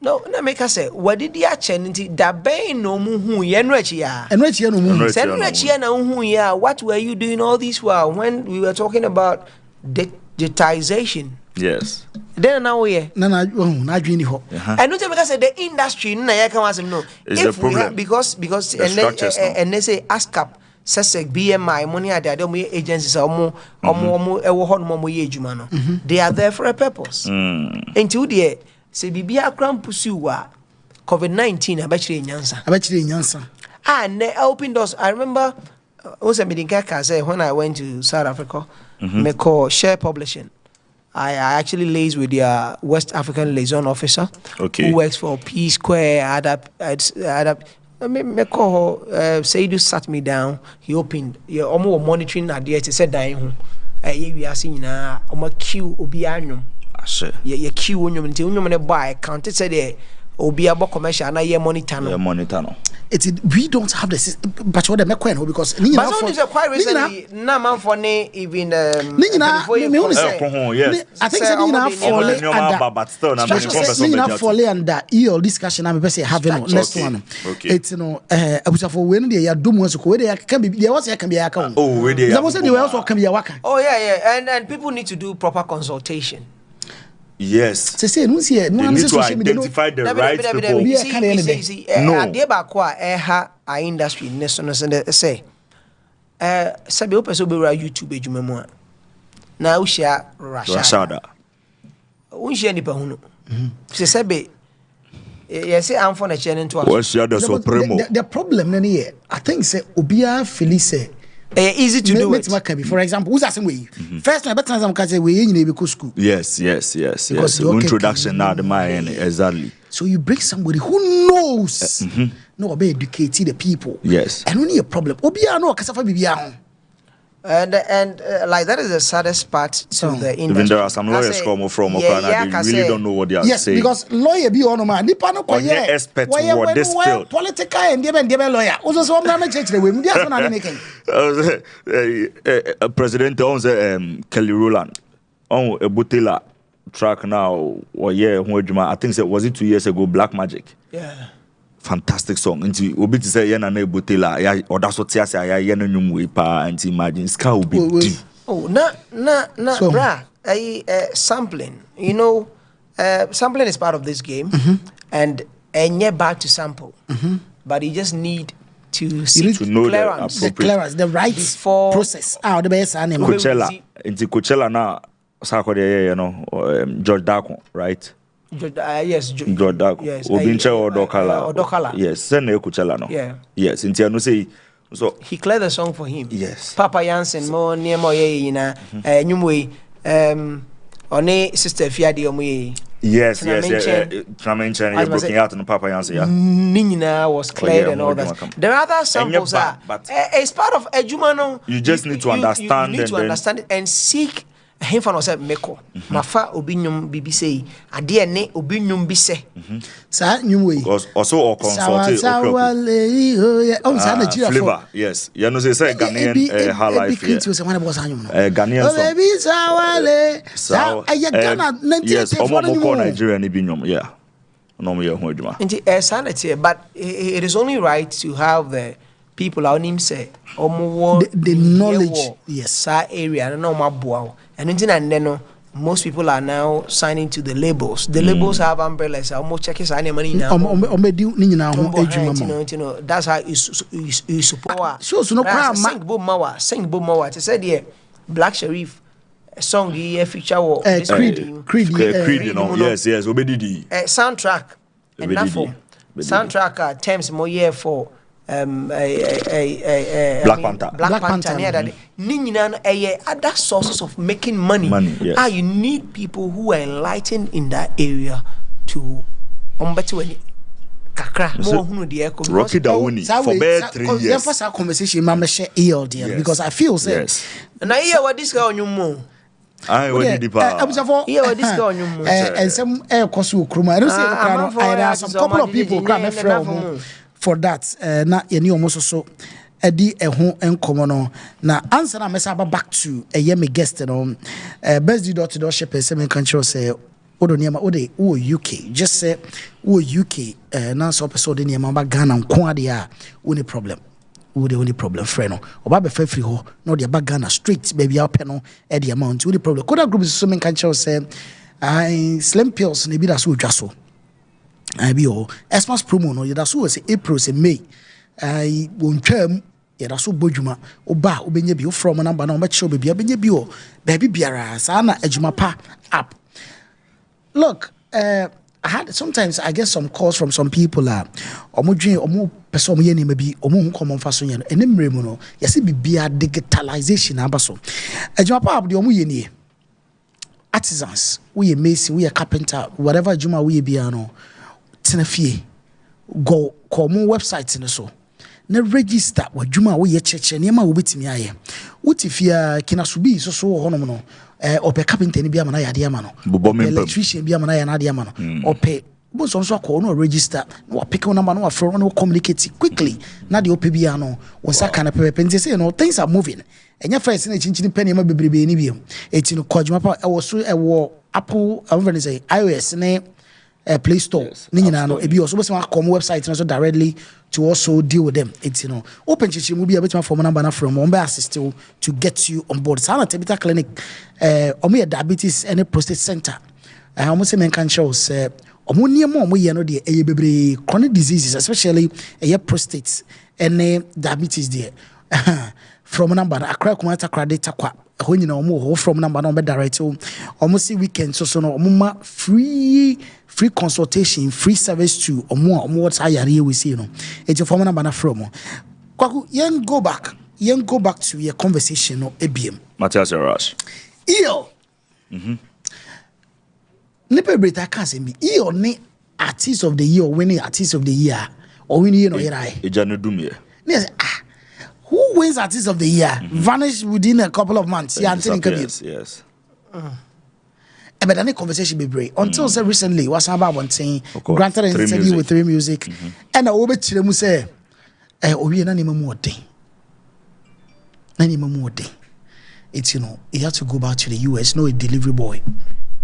No, make us say what did the action da bay no muhu yenrechia. And rechia no muhu. Senrechia na muhu ya. What were you doing all this while when we were talking about digitization? Yes. Then now we na dream ho. And not because the industry na ya can wasem no. If we have, because and they say ASCAP SESEC BMI money at the agencies omo ewo ho no mo ye adwuma no. They are there for a purpose. Until the say bibia kram pursue wa COVID-19 abachire nyansa. And open doors. I remember also meeting Kaka say when I went to South Africa, me call Share Publishing. I actually liaise with their West African liaison officer who works for P Square. Me call Saidu sat me down. He opened. You almost monitoring at the said dying. We are seeing na queue obianum. You queue unyum until unyum buy counted said there. Obi abo commercial na ye monitor no. We don't have the system, but what the make because quite recently na man for ne even I think say Nina fall under all discussion am be say having next one. It's abusa for when they are dum so we they can be there was can be account. Oh we they also can be waka. Oh yeah and people need to do proper consultation. Yes. Say no see no need to identify the right people. See, idea ba kwa our industry national say sabi o person be YouTube adwuma mu a na wo share Rashad. Wo share ni pa hu no. Say sabi yes am for na chair into the problem na here I think say obia felice easy to do it. For example, who's asking way? First time, better time say we in the school. Yes. Introduction now the mind exactly. So you bring somebody who knows, no, be educated the people. Yes. And only a problem. Obia no kasafa bibia. And like that is the saddest part to the industry. Even there are some lawyers come from Okana, they really don't know what they are saying. Yes, because lawyer be on man. Nipa no koye expert what this field. Political and dem lawyer. Also so na church the way. Ndi aso na making. President on Kelly Rowland on Ebutela track now or I think was it 2 years ago Black Magic. Yeah. Fantastic song. Nti obi ti say na Ebutela ya oda so tia say ya no nwum we pa nti imagine ska will be deep. Oh na so, bra sampling. You know sampling is part of this game and you're bad to sample. But you just need to see to know the right before process. The best animal. Coachella now George Dako, right? Yes, George Dako. Yes. Obinche Odokala. Yes, send Coachella now. Yeah. Yes, inti anu say so he cleared the song for him. Yes. Papa Jansen mo near mo ye na nyumwe one sister Fiade omo. Yes. Tramenchen you're looking out on Papa Jansen, yeah. Nina was cleared and all that. There are other samples but it's part of Ejumano. You just need to understand you need to understand it and seek him for no say meko mafa obinyum bibi say ade ne obinyum bi se sa nyum we because also or consult flavor yes you know say Ghanaian high life here Ghanaian song yes omo Nigerian binyum yeah no me ho adwuma sanity but it is only right to have the people out him say the knowledge yes area no Madwoa and most people are now signing to the labels. The labels have umbrellas. Almost check his money now. That's how you support. So no problem. Sing Bomawa. They said yeah, Black Sherif song here feature Creed. You know. Yes. Obedidi. Soundtrack. Enough for soundtrack terms more year for. Black Panther near that other sources of making money. Yes. You need people who are enlightened in that area to kakra Rocky Dawuni for about 3 years. First our conversation mama share ELD because I feel yes. And I hear what this guy on your mo. I already depa. Hear what this guy on your mo. And some kosu kruma. I don't say there are some couple of people come from for that na yeni almost so edi eho enkomo no na answer na mesa back to me guest no Bestie do ship semen control say odo niema ode wo UK just say wo UK na so person de niema ba Ghana nko ade a woni problem wo the only problem friend no oba be fa free ho no de ba Ghana straight baby a pɛ no e the amount wo the problem koda group so men control say I slim pills ne bi da so dwa so. I be o Xmas promo no yeda so was April say May. I won twam yeda so bodwuma oba obenya bi from number na obeche obebi obenya bi o baby biara sa na adwuma pa app. Look, I had sometimes I get some calls from some people omo person omo ye ni bi omo hu common faso ye no enimre mu no yesi bibia digitalization abaso adwuma pa app de omo ye ni artisans we mason we carpenter whatever adwuma we bia no tenafie go common website ne so na register wadwuma wo ye cheche ne ma wo betimi aye wotifia kinasubi so honom no ope carpenter ni bia ma na yade ama no electrician bia ma na yade ama no ope bo so call no register no pick one number no afro no communicate quickly na de ope bia no won saka na pepe nti say no things are moving enya first na chinchini penny ma bebrebe ni bia eti no kwadwuma pa e wo so e wo Apple say iOS ne Play Store ni nyina no ebi also be come website no so directly to also deal with them. It's open chichi mu bi abetuma form number na from on be assist you to get you on board. Sana Tabita Clinic omo diabetes and prostate center. Omo say men kan show say omo niam omo ye no de eye bebre chronic diseases especially prostate and diabetes there. From number akra kumata credit kwa ho nyina omo from number no be direct omo see weekend so no omo free consultation, free service to omo what ayare we see no it's your form number na from kwaku yen go back to your conversation no ebiem Matthias Rash iyo nipa breta kan se bi iyo ne artist of the year winning artist of the year or winning no yerai ejanu dumie yes who wins artist of the year vanish within a couple of months yes but any conversation be break until say recently was about one thing granted an interview with 3 Music and I over chire mu say owie na nima mu odin it's he had to go back to the US no a delivery boy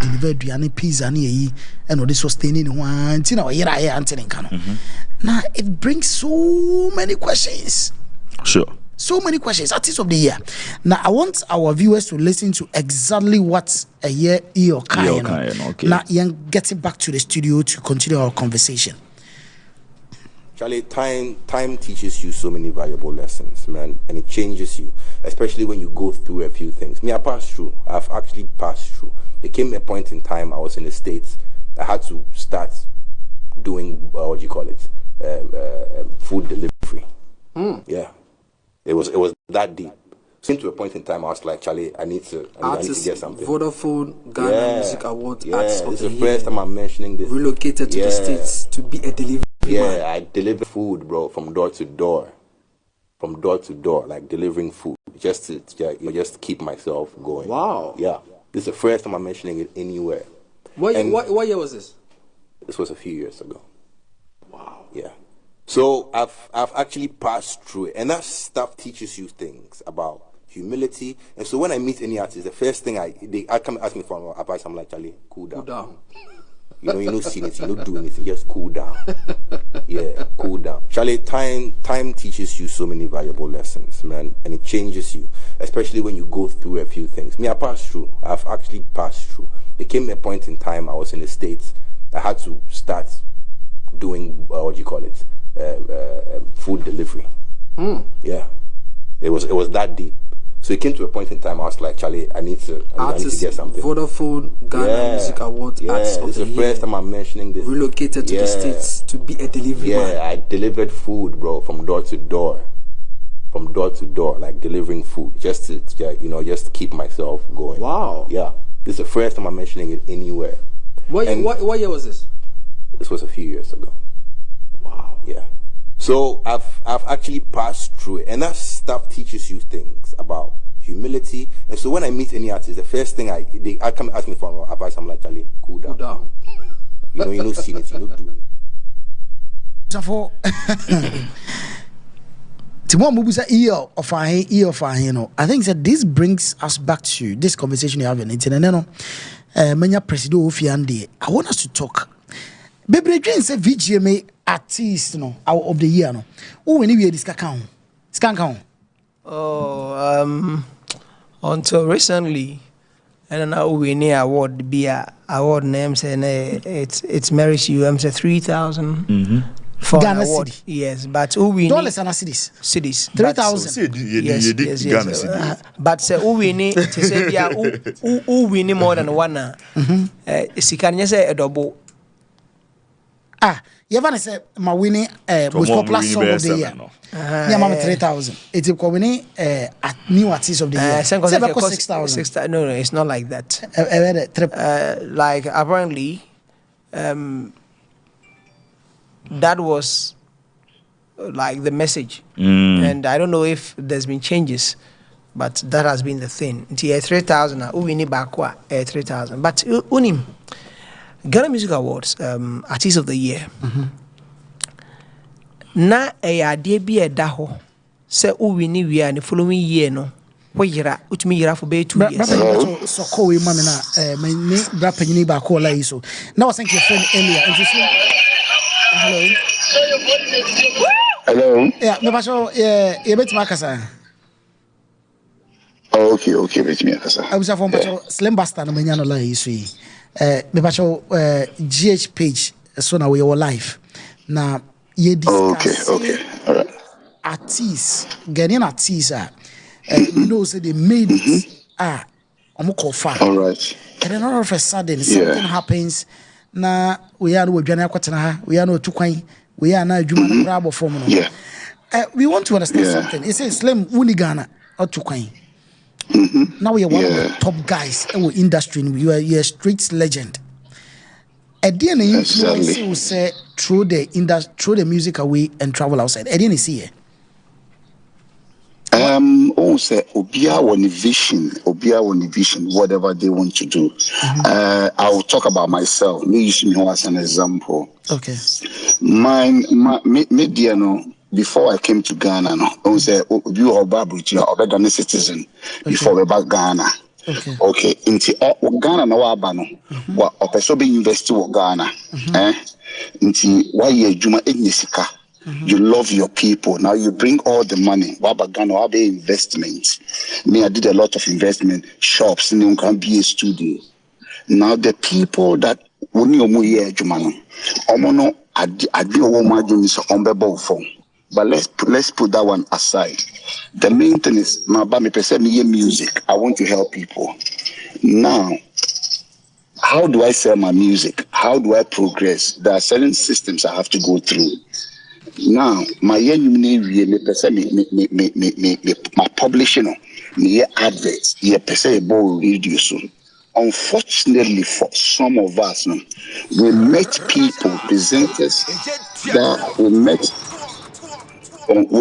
deliver duane pizza na yi and this sustaining one thing na yira ya antene kan now it brings so many questions. Sure. So many questions. Artist of the year. Now I want our viewers to listen to exactly what a year or okay. Now getting back to the studio to continue our conversation. Charlie, time teaches you so many valuable lessons, man, and it changes you, especially when you go through a few things. Me, I passed through. I've actually passed through. There came a point in time I was in the States. I had to start doing food delivery. Yeah. It was that deep. Came to a point in time I was like, Charlie, I need to get something. Vodafone Ghana Music Award. This is the first time I'm mentioning this. Relocated to the States to be a delivery man. I deliver food, bro, from door to door, like delivering food, just to keep myself going. Wow. Yeah, this is the first time I'm mentioning it anywhere. What year was this? This was a few years ago. Wow. Yeah. So I've actually passed through it, and that stuff teaches you things about humility. And so when I meet any artist, the first thing they come ask me for advice, I'm like, Charlie, cool down. Cool down. You know, see anything, you don't do anything, just cool down. Yeah, cool down. Charlie, time teaches you so many valuable lessons, man, and it changes you, especially when you go through a few things. Me, I passed through. I've actually passed through. There came a point in time I was in the States. I had to start doing food delivery. Yeah, it was that deep. So it came to a point in time I was like, Charlie, I need to get something. Vodafone Ghana Music Award. This is the first time I'm mentioning this. Relocated to the States to be a delivery man. I delivered food, bro, from door to door, like delivering food, just to keep myself going. Wow. Yeah, this is the first time I'm mentioning it anywhere. What year was this? This was a few years ago. Wow. Yeah. So I've actually passed through it, and that stuff teaches you things about humility. And so when I meet any artist, the first thing they come ask me for advice, I'm like, Charlie, cool down. Cool down. You know, see anything, you don't do anything. So for Timon Mubusa ear of our I think that this brings us back to this conversation you have in internet. Manya Presido Ofiande. I want us to talk. Bebre Jane say VGMA artist out of the year no. Oh, when we this account. Oh, until recently, And now we need award be a award names and it's merits you. I'm say 3,000 for Ghana an award. city. Yes, but who we dollars and cities. 3,000. Yes. But say who we need to say yeah who we need more than one. Sikanya say a double. You ever say my winning most popular song of the year? Yeah, mama 3,000. It's winning new artist of the year. 6,000. No, it's not like that. Like apparently, that was like the message, and I don't know if there's been changes, but that has been the thing. 3,000. We need back 3,000. But unim. Ghana Music Awards, Artist of the Year. Na idea be a daho. Say we are the following year no. Yira, which me yira for be 2 years. So call we mama na my name brapanyini ba call la iso. Now thank your friend earlier. Hello. Yeah, me bacho e bet makasa. Okay, bet me makasa. I was from bacho Slim Basta na manya no la iso yi. Me bacho GhPage so na we your life. Na ye discuss. Okay. All right. Artists, Ghanaian artists you know, say they made it. Far. All right. And then all of a sudden, something happens. Na we are no Ghana kwatena, we are no Tukwan, we are now Juma Grabo formula. Yeah. We want to understand something. It says Slim Wuni Ghana or Tukwan. Now we are one of the top guys in the industry. You are a street legend. At the end, you say throw the music away and travel outside. At the end, see it. Say Obia one vision, whatever they want to do. I will talk about myself. Me use me as an example. Okay. Media no. Before I came to Ghana, no, I say you are a Ghana citizen before we back Ghana. Okay. Into Ghana no abano. What opeso be university of Ghana. Into why ye juma etnisika. You love your people. Now you bring all the money. Waba Ghana, wabe investment. Me, I did a lot of investment. Shops, and you can be a studio. Now the people that when you move here, Jumano, omono adi omo adini so onbebo phone. But let's put that one aside. The main thing is my me person me music. I want to help people. Now, how do I sell my music? How do I progress? There are certain systems I have to go through. Now, my publishing, me adverts, radio soon. Unfortunately, for some of us, we met people, presenters that we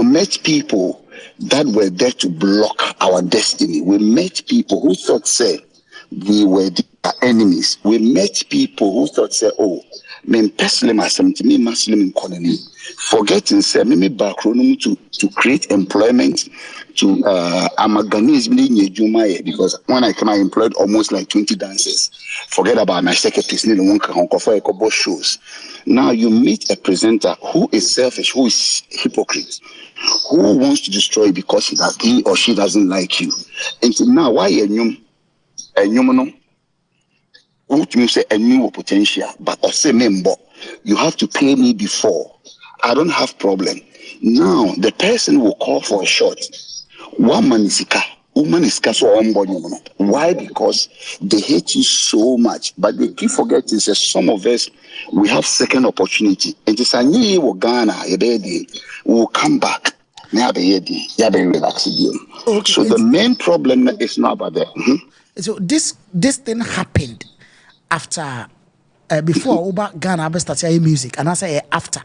met people that were there to block our destiny. We met people who thought, say, we were the enemies. We met people who thought, say, oh, me personally, me Muslim in colony. Forgetting, say, me background to create employment to Ghanaians because when I came, I employed almost like 20 dancers. Forget about my secretaries, shows. Now you meet a presenter who is selfish, who is hypocrite, who wants to destroy because he or she doesn't like you. Until now, why a human? What you say a new potential, but or say member, you have to pay me before. I don't have problem. Now the person will call for a shot. One man is so unborn. Why? Because they hate you so much. But they keep forgetting that some of us we have second opportunity. And it's a new Ghana, we will come back. So the main problem is not about that. So this thing happened after before Ghana started music, and I say after.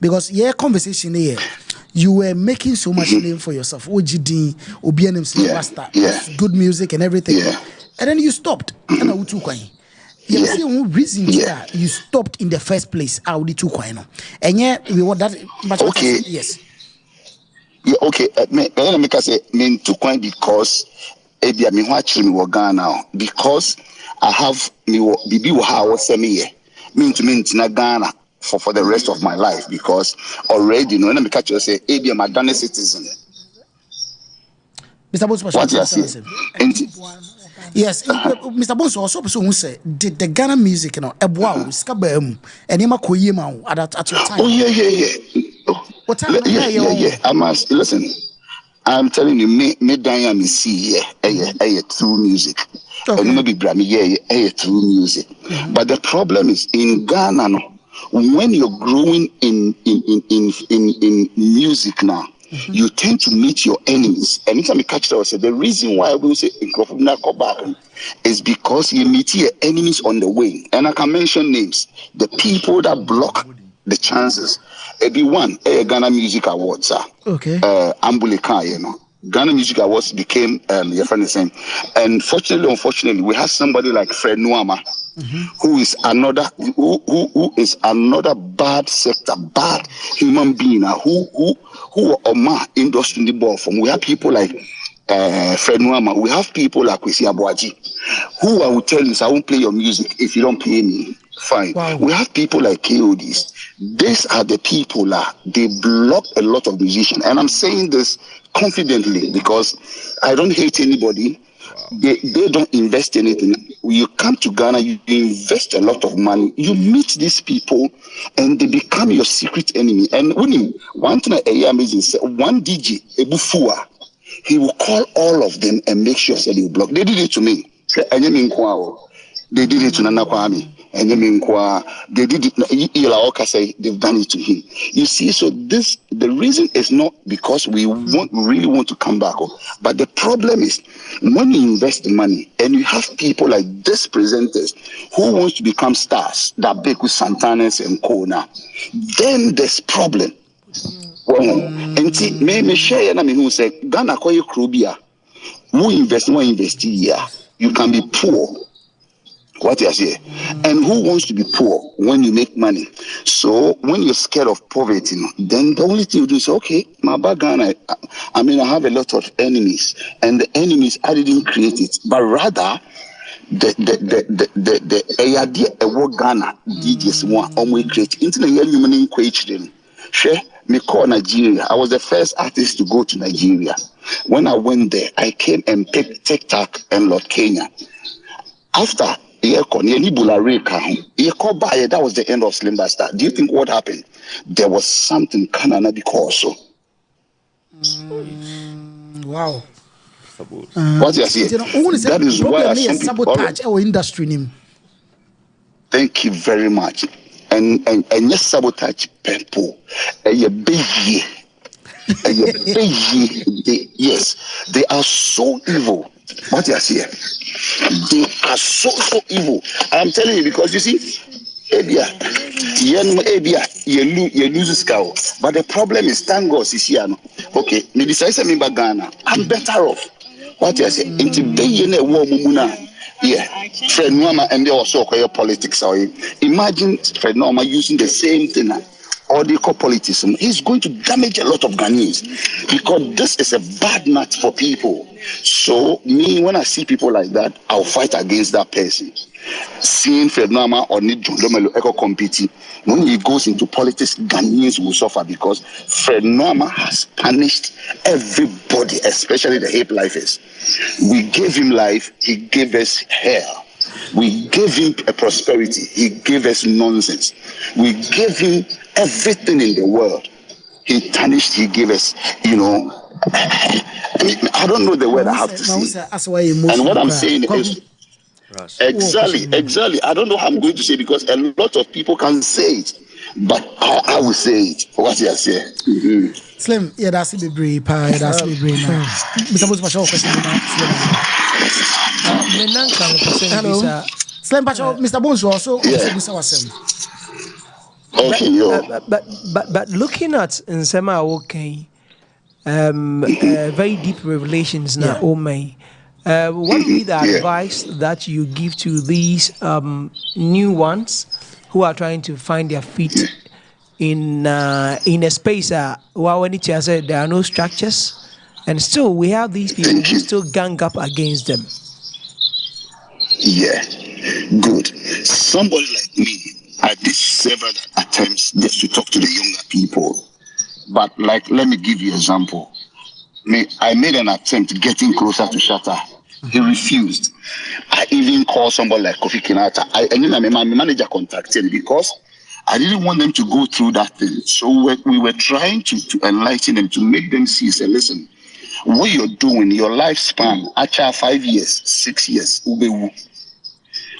Because conversation here, you were making so much name for yourself. OGD, OBNM, good music and everything. And then you stopped. And you see one reason that you stopped in the first place. And we want that much. Okay. Yes. Yeah, okay. Make us say mean to coin because me watching me Ghana because I have me bibi how was me mean to Ghana. For the rest of my life because already let me catch you say I'm a Ghana citizen. Mr. What you say? Yes, Mr. Bones also person say did the Ghana music, you know, ebwa skabam and yema koyema at your time. Oh yeah. What time? Yeah. I must listen. I'm telling you, me Diane see through music. Okay. And maybe Grammy through music. But the problem is in Ghana, when you're growing in music now, you tend to meet your enemies. Anytime you catch that, I say the reason why I will say is because you meet your enemies on the way. And I can mention names. The people that block the chances. Everyone, Ghana Music Awards. Okay. Ambulika, you know. Ghana Music Awards became your friend is saying. And unfortunately, we have somebody like Fred Nuama, who is another bad sector, bad human being, who are industry in the ball from. We have people like Fred Nuama, we have people like Kwesi Abuaji, who I will tell you, so I won't play your music if you don't pay me. Fine. Wow. We have people like KODs. These are the people they block a lot of musicians. And I'm saying this confidently because I don't hate anybody. They don't invest anything. You come to Ghana, you invest a lot of money. You meet these people and they become your secret enemy. And one thing I amazing is one DJ, Obrafour, he will call all of them and make sure that they will block. They did it to me. They did it to Nana Kwame. And they did it. They've done it to him. You see, so the reason is not because we really want to come back, but the problem is when you invest the money and you have people like these presenters who want to become stars, that big with Santanas and Kona, then there's problem. And see, me share na me who say Ghana koye krobia. Who invest here? You can be poor. What you say? And who wants to be poor when you make money? So when you're scared of poverty, then the only thing you do is okay, my Ghana, I have a lot of enemies, and the enemies I didn't create it, but rather the idea of what Ghana DJs want only create. Into the human equation. Share me call Nigeria. I was the first artist to go to Nigeria. When I went there, I came and picked TicTac and Lord Kenya. After that was the end of Slim Bastard. Do you think what happened? There was something Canada because so. Wow. What you say? That is why sabotage our industry name. Thank you very much. And yes, sabotage people. Yes, they are so evil. What you say? They are so evil. I'm telling you because you see, you lose scout. But the problem is, thank God, is here. Okay, me decide to me Ghana. I'm better off. What you say? Into Bayene war mumuna. Yeah, Fred Nuama and they also call politics. Imagine Fred Nuama using the same thing. Or they call politics. He's going to damage a lot of Ghanaians because this is a bad nut for people. So me, when I see people like that, I'll fight against that person. Seeing Fred Nuama or Nick John Lomelo Echo competing, when he goes into politics, Ghanaians will suffer because Fred Nuama has punished everybody, especially the hip lifers. We gave him life, he gave us hair. We gave him a prosperity, he gave us nonsense. We gave him everything in the world. He tarnished, he gave us, I don't know the word I have to say. And what I'm saying is, exactly. I don't know how I'm going to say because a lot of people can say it, but I will say it. What you say? Slim, yeah, that's the brave. That's the brave. Hello, Slim, Mr. Bones also. Okay, but looking at Nsema very deep revelations now, what would be the advice that you give to these new ones who are trying to find their feet in a space where when it said there are no structures, and still we have these people who still gang up against them? Yeah, good. Somebody like me, I did several attempts just to talk to the younger people. But let me give you an example. I made an attempt getting closer to Shatta. He refused. I even called somebody like Kofi Kinata. My manager contacted me because I didn't want them to go through that thing. So we were trying to enlighten them, to make them see, say, listen, what you're doing, your lifespan, actually 5 years, 6 years,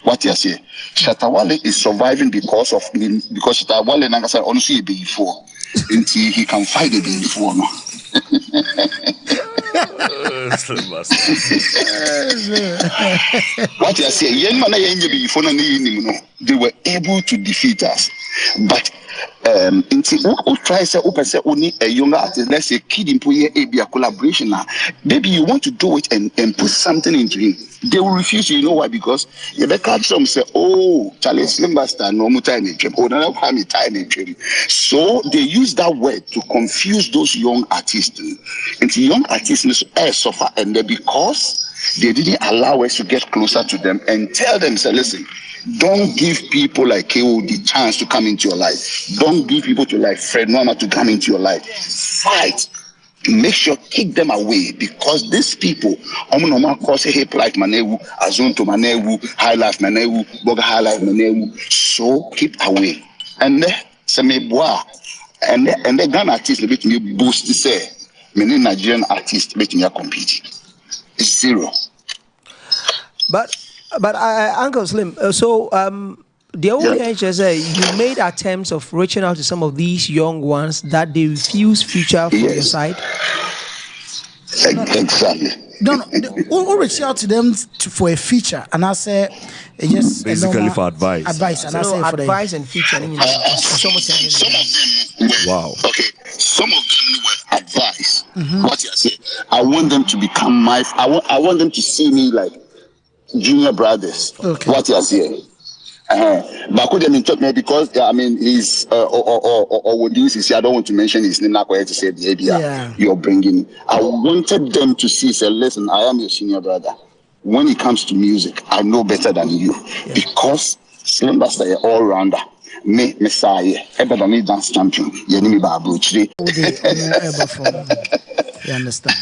what you say? Shatta Wale is surviving because Shatta Wale Nangasa honestly before until he can fight the before no. What you say? They were able to defeat us, but try say only a younger artist, let's say kid in a collaboration now. Maybe you want to do it and put something into him. They will refuse. You know why? Because you catch some say, oh, Charlie Slim Bastard, no more time in dream. Oh, no, I'm time in dream. So they use that word to confuse those young artists. And the young artists suffer, and because they didn't allow us to get closer to them and tell them, say, listen, don't give people like KO the chance to come into your life. Don't give people to like Fred Mama to come into your life. Fight. Make sure kick them away, because these people, hip like Manewu, Azunto Manewu, High Life Manewu, Boga High Life Manewu. So keep away. And then Semeboa and the Ghana artists make me boost to say, many Nigerian artists make me compete. It's zero. But Uncle Slim, the only answer is you made attempts of reaching out to some of these young ones that they refuse feature from your side. Exactly. No, we'll reach out to them for a feature, and I say just basically for advice. And I say for advice and feature. Wow. Okay, some of them were advice. What you say? I want them to become I want them to see me like junior brothers. Okay. What you say? But could them talk me because I mean he's or would you say I don't want to mention his name now to say the idea you're bringing. I wanted them to see, say, listen, I am your senior brother. When it comes to music, I know better than you because Slim Bastard all rounder. Me Messiah, ever than me dance champion. You need me Babuchi. You understand?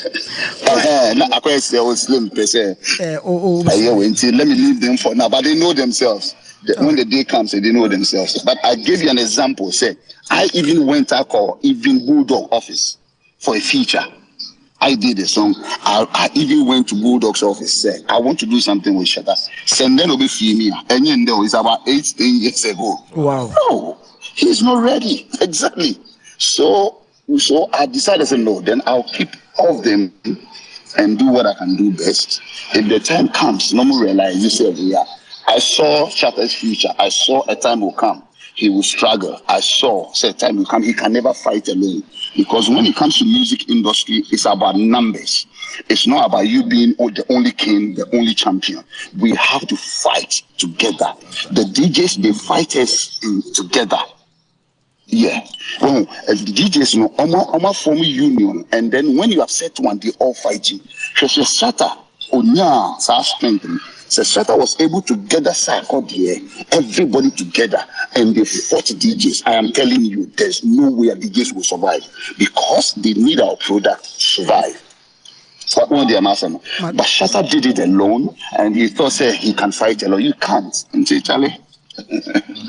I quite say was Slim per se. Let me leave them for now, but they know themselves. When the day comes, they know themselves. But I gave you an example. Say, I even went to call even Bulldog office for a feature. I did a song. I even went to Bulldog's office. Say, I want to do something with Shatta. Send them over me. And you know, it's about 8-10 years ago. Wow. No, he's not ready. Exactly. So I decided to say no. Then I'll keep all of them and do what I can do best. If the time comes, no more realize you say, I saw Shatta's future. I saw a time will come. He will struggle. I saw a time will come. He can never fight alone. Because when it comes to music industry, it's about numbers. It's not about you being the only king, the only champion. We have to fight together. The DJs, they fight us together. Yeah. Well, the DJs, you know, form a union. And then when you upset one, they all fight you. Shatta, strengthening. So Shatta was able to gather everybody together, and they fought DJs. I am telling you, there's no way DJs will survive because they need our product to survive. But Shatta did it alone, and he thought he can fight alone. You can't. And say, Charlie.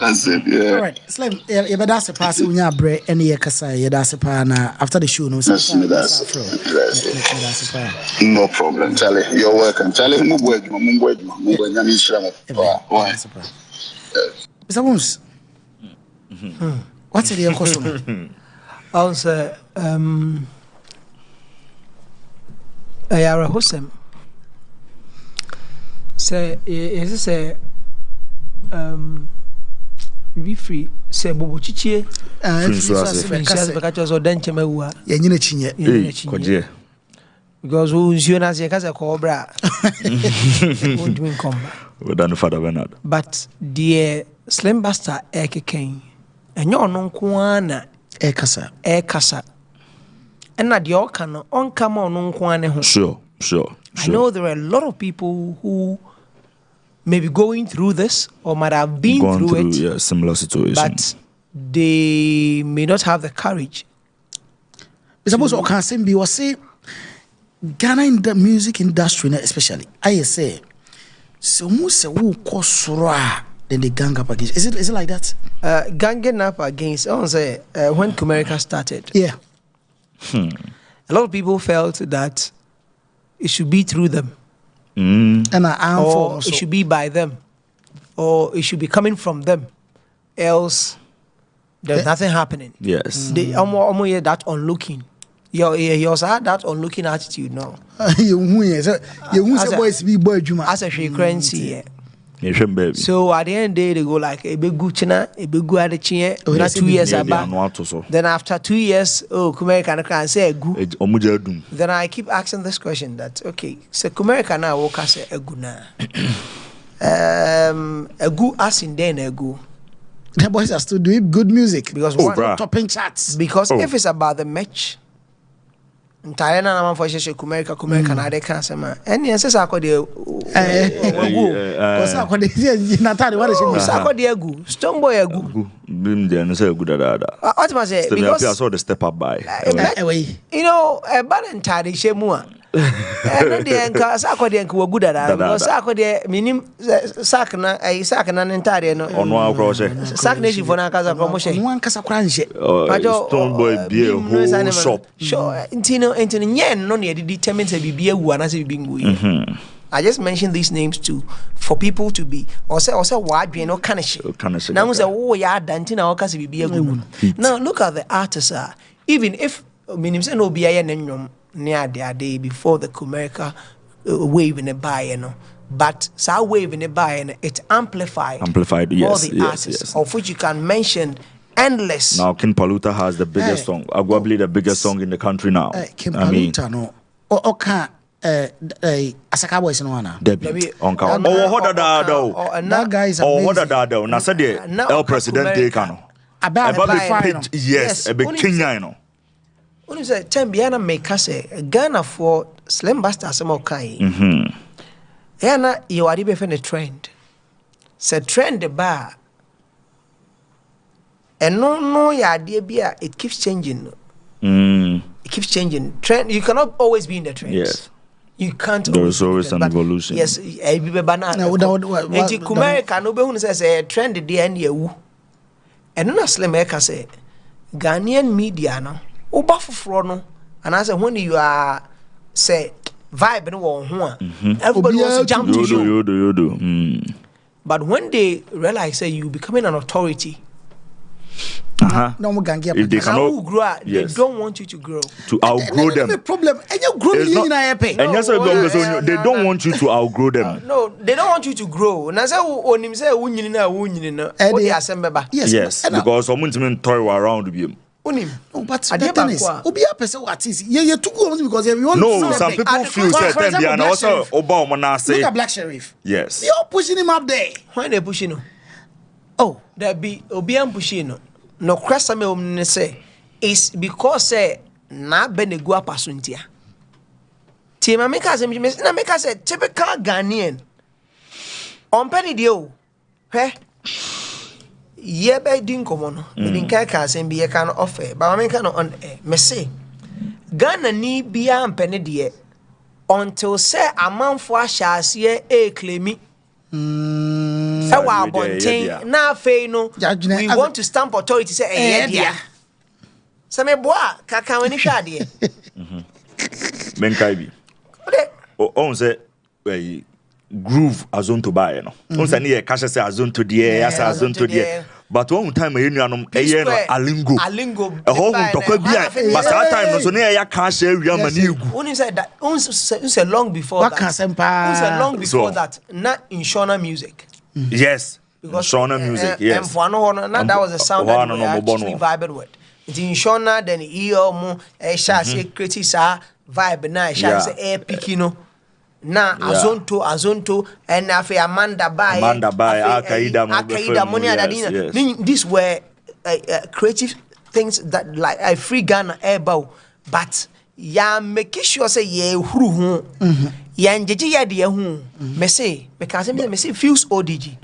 That's it, yeah. All right, Slim, that's a pass when you're bread and you're that's a pan after the show. No problem, Charlie. You're welcome, Charlie. Mr. Moons, what's the question? I'll say, Ayara Hosem say, is this be free say bobo chichie because who's you as a cobra but the Slim Bastard ekeken enyo no nkoana ekasa and na the okano on come on nkoane sure I know there are a lot of people who maybe going through this or might have been through it. Yeah, similar situation. But they may not have the courage. Suppose Okansim be was say Ghana in the music industry especially, I say, so most who cause then they gang up against. Is it like that? Ganging up against. I want to say when Kumerica started. Yeah. A lot of people felt that it should be through them, and or it should be by them, or it should be coming from them. Else, there's nothing happening. Yes. They almost that onlooking. You also had that onlooking attitude, no. As a frequency. Baby. So at the end of the day, they go like a big good china, a big good at the chin, 2 years about. Then after 2 years, Kumerica can say a good. Then I keep asking this question that okay, so Kumerica now walk as a good now. A good as in then a good. The boys are still doing good music because topping charts. Because if it's about the match. Entire na man for Kumerica na de can say man. Any says akode because akode Natali what is she? Akode egu. Stone boy egu. Bim there no say good ada. What must say because I saw the step up by. You know, a bad entire shemu a. And the enka akode enka good ada because akode minim sack na entire no. Ono akro she. Sack nation for na kasa promotion. No one kasa kra nje. Stone boy be a whole shop. Sure, no determine say bibi ewu ana say bibi ngui. I just mentioned these names too for people to be or say wadwe no kind of shit. Now say oh ya danti na oka say bibi ewu. Now look at the artists even if minim say no bia ye nnwom near their day before the Kumerica wave in the buy you know. But so wave in the buy it amplified yes, all the artists of which you can mention endless. Now King Paluta has the biggest song, arguably the biggest song in the country now. King Paluta no. Oka Asaka boys no wana. Debbie onka. Oh hoda da do. That guy is amazing. Oh hoda da do. Na said the El Presidente kano. About yes, a big Kenya no. When you say Tembiana make us a Ghana for Slim Bastard some okay. Yana you are even a trend. Say trend the bar. And no idea beer it keeps changing. It keeps changing. Trend you cannot always be in the trends. Yes. You can't. There is always an evolution. Yes, I be banana. And Kumerica no be who says a trend the end you. And no Slim can say Ghanaian media no. Obrafour no. And I say when you are say vibe no everybody wants to jump to you. You do. But when they realize say you becoming an authority. No more gang they cannot grow. They don't want you to grow. To outgrow them. The problem. And you grow they don't want you to outgrow them. No, they don't want you to grow. Na say onim say wunyini na wunyini na. O dey asembeba. Yes, because someone to toy around with him. Onim. No, but the thing is, obi a person what is you too good because we want. No, some people feel certain and also Obama na say. Look at Black Sheriff. Yes. They all pushing him up there. When they pushing him. Oh, there be obi am pushing him. No question me say is because say na benegu apasuntia. Ti ma make us na make us typical Ghanaian. On penny dio. He ye be din komo no. Me kan asem bi ye kan offer. Ba me kan on me say Ghana ni bia mpene de until say amanfo ahyase e claimi we want to stamp authority say dia. So me boa kaka wani hwade. Menkai bi. On say groove azonto buy no. On say ne ka say azonto de ya say azonto de. But one time e nuanom eye no alingo. Ho ntokwa bia but that time no so ne ya ka share wi ama na egu. Only said that say long before that. Say long before that. Not Inshona music. Yes. Inshona music. Yes. That was the sound that we actually vibed with. It's Inshona then mo sha say create sa vibe na sha say air pikino. Na azonto and afi Amanda by Akaida money adadina. These were creative things that like I free Ghana airbow, but ya make sure say ye huru ya njeje ya de hu me say because me say feels ODG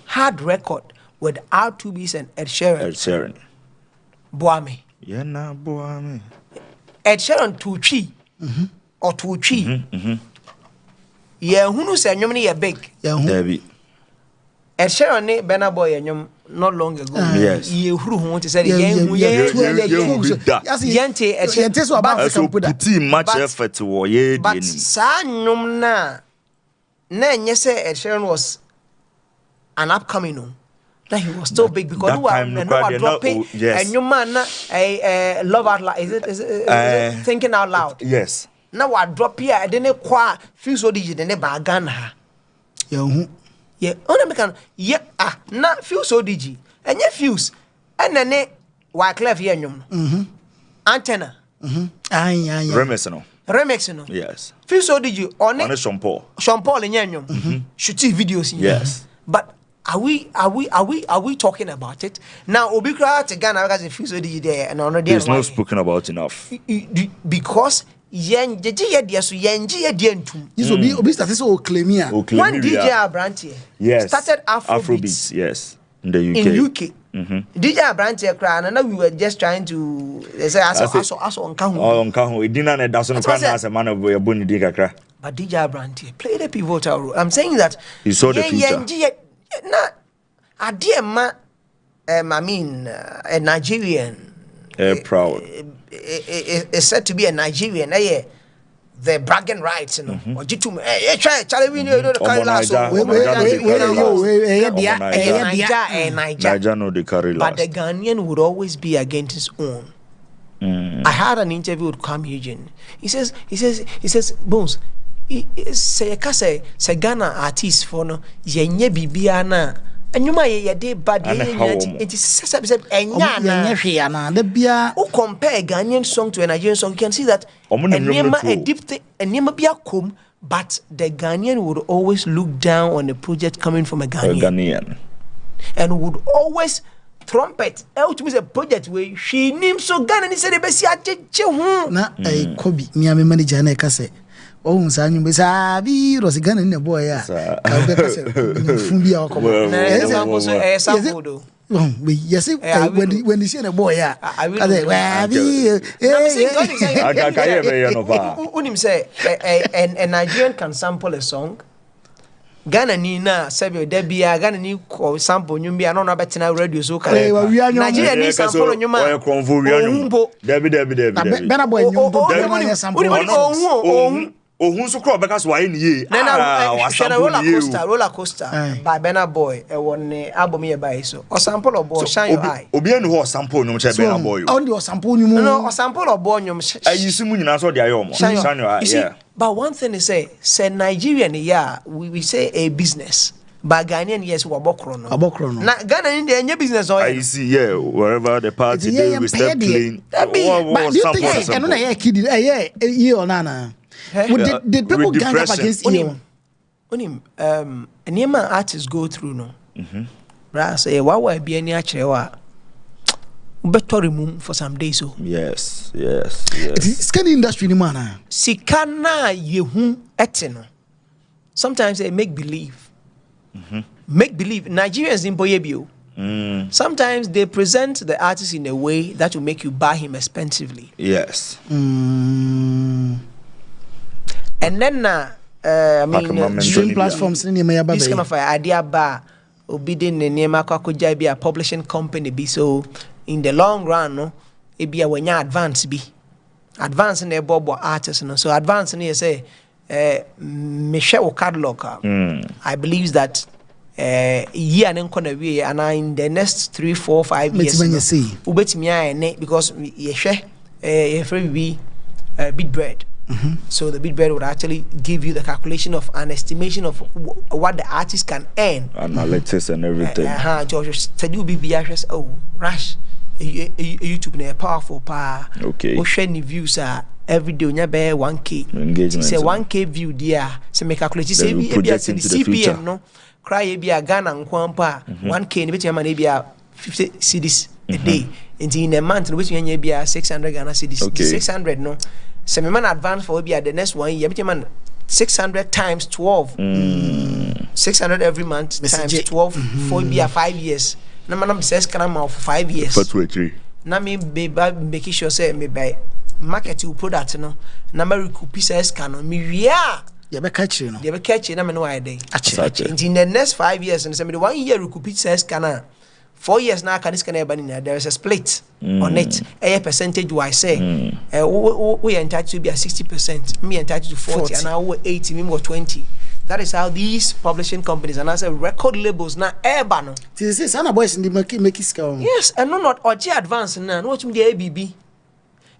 hard record with R2Bs and Ed Sheeran. Boame. Yeah na boame. Ed Sheeran to chi. or to tree. Yeah, who knows? And you big. Debbie. And Sharon Benna Boy and you not long ago. Yes. You who want to say much effort to war. But Sanum na yes, Ed Sheeran was an upcoming. That he was so big because you are dropping and your man love out loud. Is it thinking out loud? Yes. Now I drop here. I didn't quite feel so digit and never gun her. Yeah, only can not feel so digi and your fuse and then why clef here antenna remix yes feel so did you on it Sean Paul in Yanyum shoot videos in yes but are we talking about it now? Obikra to Ghana because feel so did there and on there's no spoken about enough because yen dia so yen dia ntum this will be started so claim here one DJ Abrantie yes started Afrobeats yes in the UK DJ Abrantie cry and now we were just trying to say aso on kahu it didn't doesn't cry as a man of your boni kakra but DJ Abrantie played a pivotal role. I'm saying that he saw the future na adie ma I mean a Nigerian proud is said to be a Nigerian. The bragging rights, you know. Or Jitum, try Charlie, know the Niger no the carry last. But the Ghanaian would always be against his own. I had an interview with Kwame Eugene. He says, Bones, say Ghana artists for no yenye bibiana. And you might a bad it is who compare a Ghanaian song to a Nigerian song, you can see that a deep thing and but the Ghanaian would always look down on the project coming from a Ghanaian. And would always trumpet out with a project where she named so Ghana and said the best na Kobe me am manager na ka say oh nsanyu be sabi ro Ghana ne boy ya ka be ka say fun bia o komo yes when you see a boy ya unim say a Nigerian can sample a song Ghana ni na sabi debia Ghana ni sample nyumbi ano na betina radio so ka Nigeria ni sample nyuma debi Bena boy nyumbo Ghana sample ohun so crop because why ni roller coaster by Bena Boy e won album here by so o sample of boy shine your eye obi enu ho sample nyum che Bena Boy on the sample nyum no o sample of boy nyum ayisimu nyina so de ayo mo shine your eye yeah but one thing is say Nigerian yeah we say a business but Ghanaian yes wabokro no na Ghana in the business or I see yeah wherever the party they we start playing but you think I know na kid or nana did people gang up against you? Nema artists go through no. Right, say why be any achewa. Better remove for some days so. Yes. It's kind of industry ni mana. Sikana yehu etino. Sometimes they make believe. Make believe. Nigerians in Boyebio. Sometimes they present the artist in a way that will make you buy him expensively. Yes. And then I mean stream platforms ni me yaba this kind of idea ba obidin ne nema kwakoja be a publishing company be so in the long run no e be a wenya advance na bobo artist no so advance na say me share o catalog I believe that year and we and in the next 3 4 5 years ubetimi ane because ye share free be bit bread. So the bit bread would actually give you the calculation of an estimation of what the artist can earn, analytics and everything. George said you be oh Rash YouTube na powerful pa. Okay. We share new views every day on your 1K. Engagement. Say 1K view there. So make calculate. Say be a CPM no. Cry be a Ghana nkwampa 1K. Ni beti man be a 50 cedis a day. In a month, which you be a 600 Ghana cedis. Okay. 600 no. So me man advance for be at the next 1 year. Man 600 times 12. 600 every month times 12 for be a 5 years. Na man am says can am for 5 years. For 23. Na me be making sure say me buy market your product no number recoup pieces can me wia you be catch you no you be catch na me no why dey actually in the next 5 years and say me 1 year recoup pieces can 4 years now can this can there is a split on it a percentage wise say we entitled to be at 60%, me entitled to 40 and now we 80, me more 20. That is how these publishing companies and as a record labels now no. This is Anna boys in the make it. Yes, and no not or advance now. No, what me the ABB.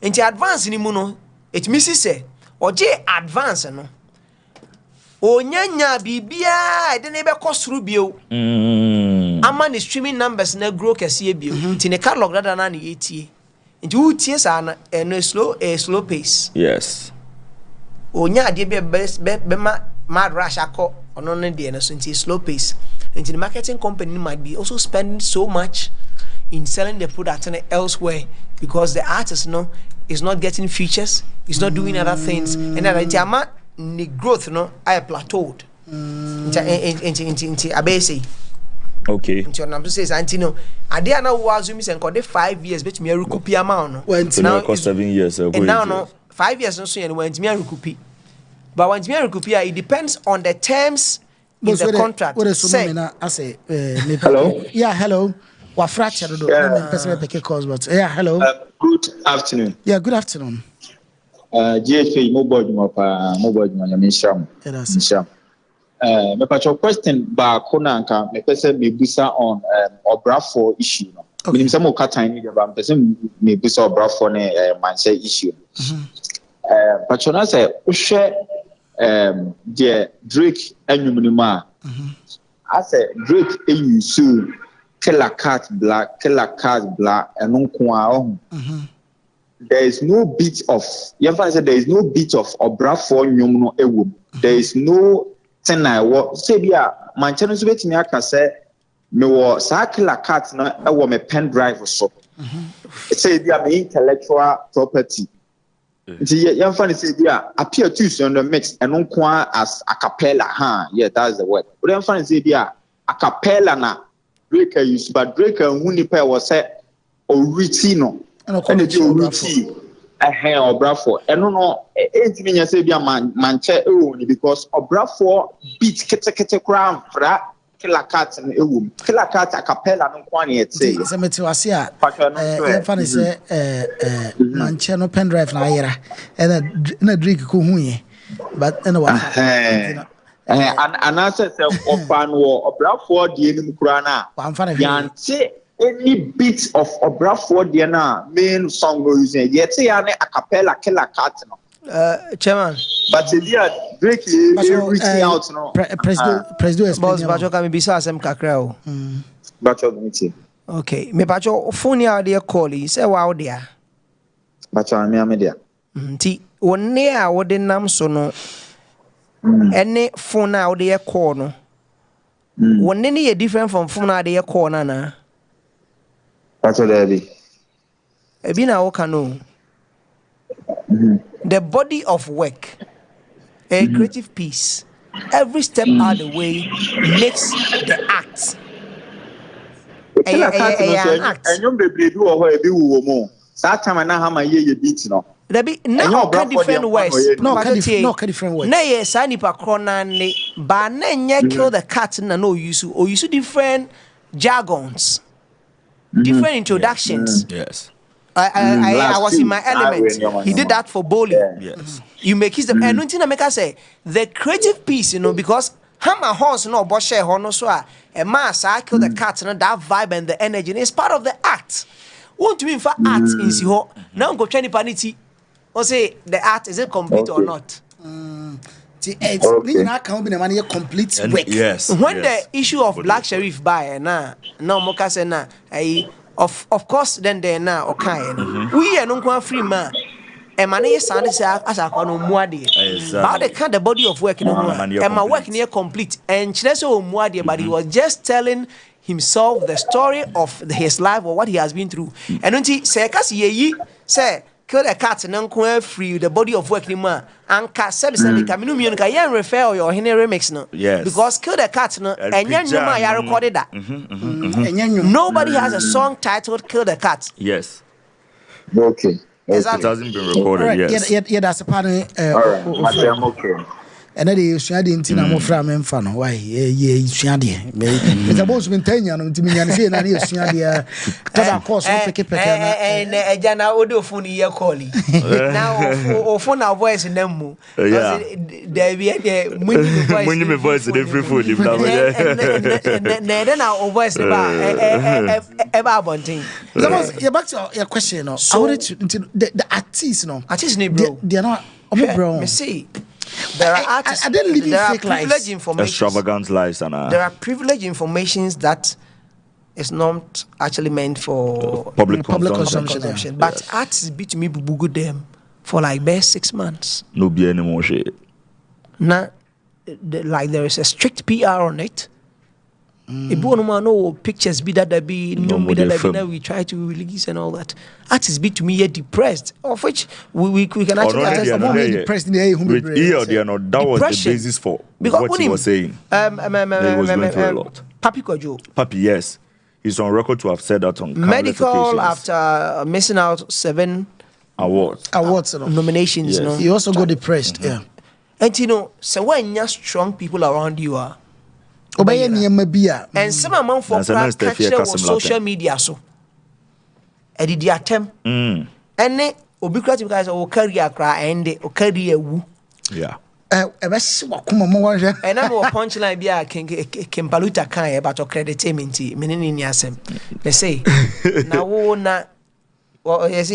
And the advance ni muno. It misses say or advance no. O nyanya bibia I didn't ever cost through bio. Ama the streaming numbers na grow kese bio. Ti ne catalog that na ni 80. Nti uties ana a slow pace. Yes. O nya de be mad rush akọ ono ne de na so nti slow pace. Nti the marketing company might be also spending so much in selling the product elsewhere because the artist is not getting features, is not doing other things, and that the growth I plateaued. Into abese. Okay. Into your number says Antino. I dare now was me and got 5 years, but me a recoup amount. Went now cost 7 years. And now 5 years no so and went me a recoup. But when me a recoup, it depends on the terms in the contract. Say, I say, hello. Yeah, hello. What fracture do? Yeah, hello. Good afternoon. Yeah, good afternoon. GhPage mobile Misham. Me pacho question ba kona nka me pese me busa on Obrafour issue no. Minim some okatan ni ba pese me busa Obrafour ne manche issue. Pacho na say uhwe the Drake enwumnima. I say Drake use killer cat black and no there is no bit of there is no bit of Obrafour nyum no there is no thing I say bia mancheno so betimi aka say me wo sa killer cat na me pen drive so say bia me intellectual property nti say bia appear to on the mix and no as a cappella that's the word but say bia a cappella na Drake use but Drake who nipa was say original and Obrafour and no entimi say bia manche because Obrafour beat kete crown fra killer cat and killer cat a cappella no kwan yet say semeti wase a say manche no pen drive na ayera and Drake ko hu ye but and what and I said opan wo Obrafour die nim kura na yante any bit of Obrafour die na main song go using yet ya ne a cappella killer cat no chairman but the Drake reaching out no president boss bacho ka me bisa asem kakra o bacho meeting okay me bacho phone ya dey call you say wow there bacho me am there nti wonne a wode nam so no any phone now they call no one any different from phone now they call na that's what they be na waka no the body of work a creative piece every step out the way makes the act an act and you be do or e be wo mo that time na ha ma ye beat no there be no different ways no different ways na yes anipa kronanle ba na nye kill the cat na no use different jargons different introductions yes I was in my element. He did that for bowling. Yes. You make his and nothing I make us say the creative piece, because hammer horse no bosh hono so a mass I kill the cat and that vibe and the energy and it's part of the act. What do you mean for art in Siho? Now go try panity or say the art is it complete or not? It's complete work. Yes. When the issue of Black Sheriff by now Moka say na of course then there now okay. We are no free man. And my sound is as I call no muadi. But they can't the body of work no more. And my work near complete. And Chileso muadi, but he was just telling himself the story of his life or what he has been through. And when he say, say, kill the cat and uncle free the body of work anymore. And cat service and the community can refer your henry remix no. Yes. Because kill the cat no and I recorded that. Nobody has a song titled Kill the Cat. Yes. Okay. Exactly. It hasn't been recorded yet. Yeah, that's a panel. I'm okay. And then you share the intina mo from him fan. Why? Yeah, share the. It's about to maintain you. To me, and say, and you share the. That course, pick it. And Jana audio phone here calling. Now, or phone our voice in them. Yeah. There be a when you voice in every food. Then our voice about bunting. Back to your question. I wanted to the artists, bro. They are not. Bro, me see. There are artists. I didn't live in there fake are privileged lives. information. Extravagant lives and there are privileged informations that is not actually meant for public consumption. But artists be to me bugu them for like best 6 months. No be any more shit. Now, like there is a strict PR on it. If you want to know pictures be that be no that we try to release and all that. Artists be to me yet depressed, of which we can actually depressed. That was the basis for what he was saying. He was going through a lot. Papi Kojo. Papi, yes, he's on record to have said that on medical after missing out 7 awards nominations. Yes. You know, he also got depressed. Yeah, and you know, so when you strong people around you are. And some amount for catch social media so. I did the attempt. And then ubiquitous guys will carry a cry and they carry a woo. Yeah. And I'm a punchline be a Kimpaluta kind about your credit meaning in Yasem. They say, now, na, well, yes,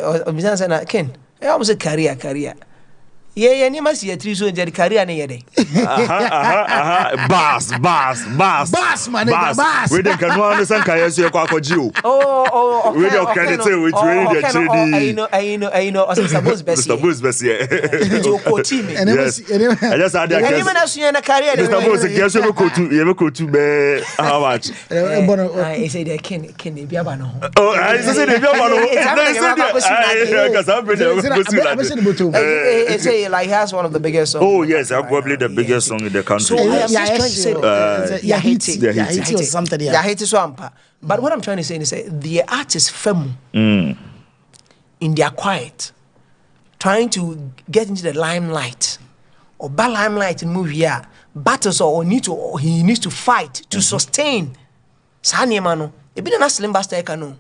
or business and I can. I almost a career. Yeah, you must see a 3 so in the career any day. Bass, man, bass. We don't can understand Kayasu Kwakoju. Oh, we don't credit with really the I know, I suppose Bestie. Mr. Bestie. I just had that. Anyone else in a career? Mr. Bestie, guess you go to be how much? I say they can be abano. Oh, I say they be abano. Like he has one of the biggest songs. Oh yes, probably the biggest song in the country. So I am just trying to say Yahiti or something. Yahiti swampa. But what I'm trying to say is the artists femu in their quiet, trying to get into the limelight or bad limelight in movie here. Battles or he needs to fight to sustain. Sani mano. E bi na slim basta kanu.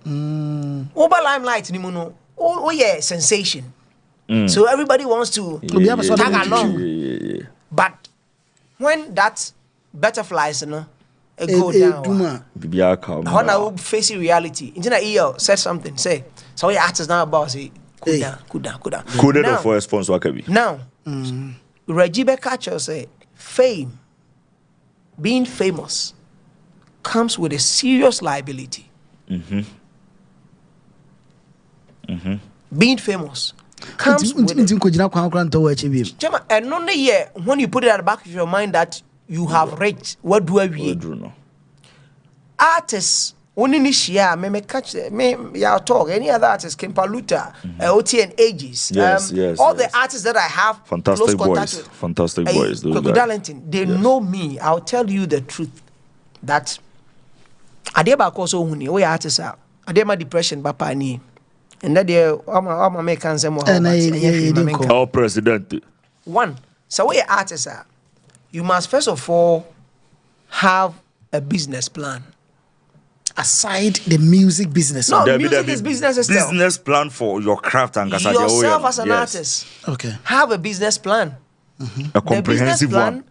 Over limelight ni muno. Oh yeah, sensation. So everybody wants to tag along. But when that butterflies, go down, when I will face reality, Engineer said something, say, so your artist now about say, cool down. Cool for a sponsor. Now, Rajibe Kacho say, fame, being famous, comes with a serious liability. Being famous comes with and only here when you put it at the back of your mind that you have reached what do we artists only this year me catch me ya talk any other artist Kimpaluta OT and Ages all the artists that I have fantastic boys they know me. I'll tell you the truth that adeba koso huni we artists are adema depression bapa ni. And that I'm American our president. One, so what your artists are, you must first of all have a business plan. Aside the music business. No, music is business itself. Business plan for your craft and yourself as an artist. Okay. Have a business plan. A comprehensive one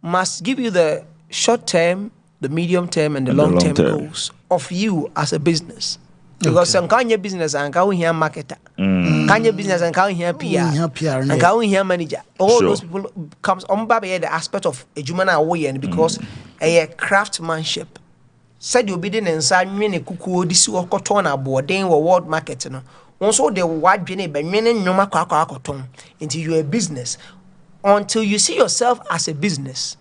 must give you the short term, the medium term, and the long term goals of you as a business. Because some kind of business and can here marketer, kind of business and can here PR, and can here manager. All those people comes on by the aspect of a human away, and because a craftsmanship. Said you be in inside many cuckoo this or cotton aboard then or world market. Also the white jenny by many noma cotton into your business until you see yourself as a business.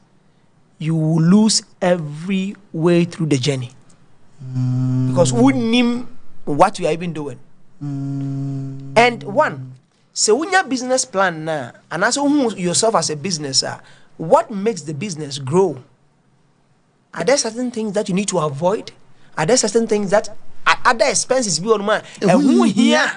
You will lose every way through the journey because who name what you are even doing. And one, so when your business plan now, and also yourself as a business, what makes the business grow? Are there certain things that you need to avoid? Are there certain things that other expenses be on man? And who here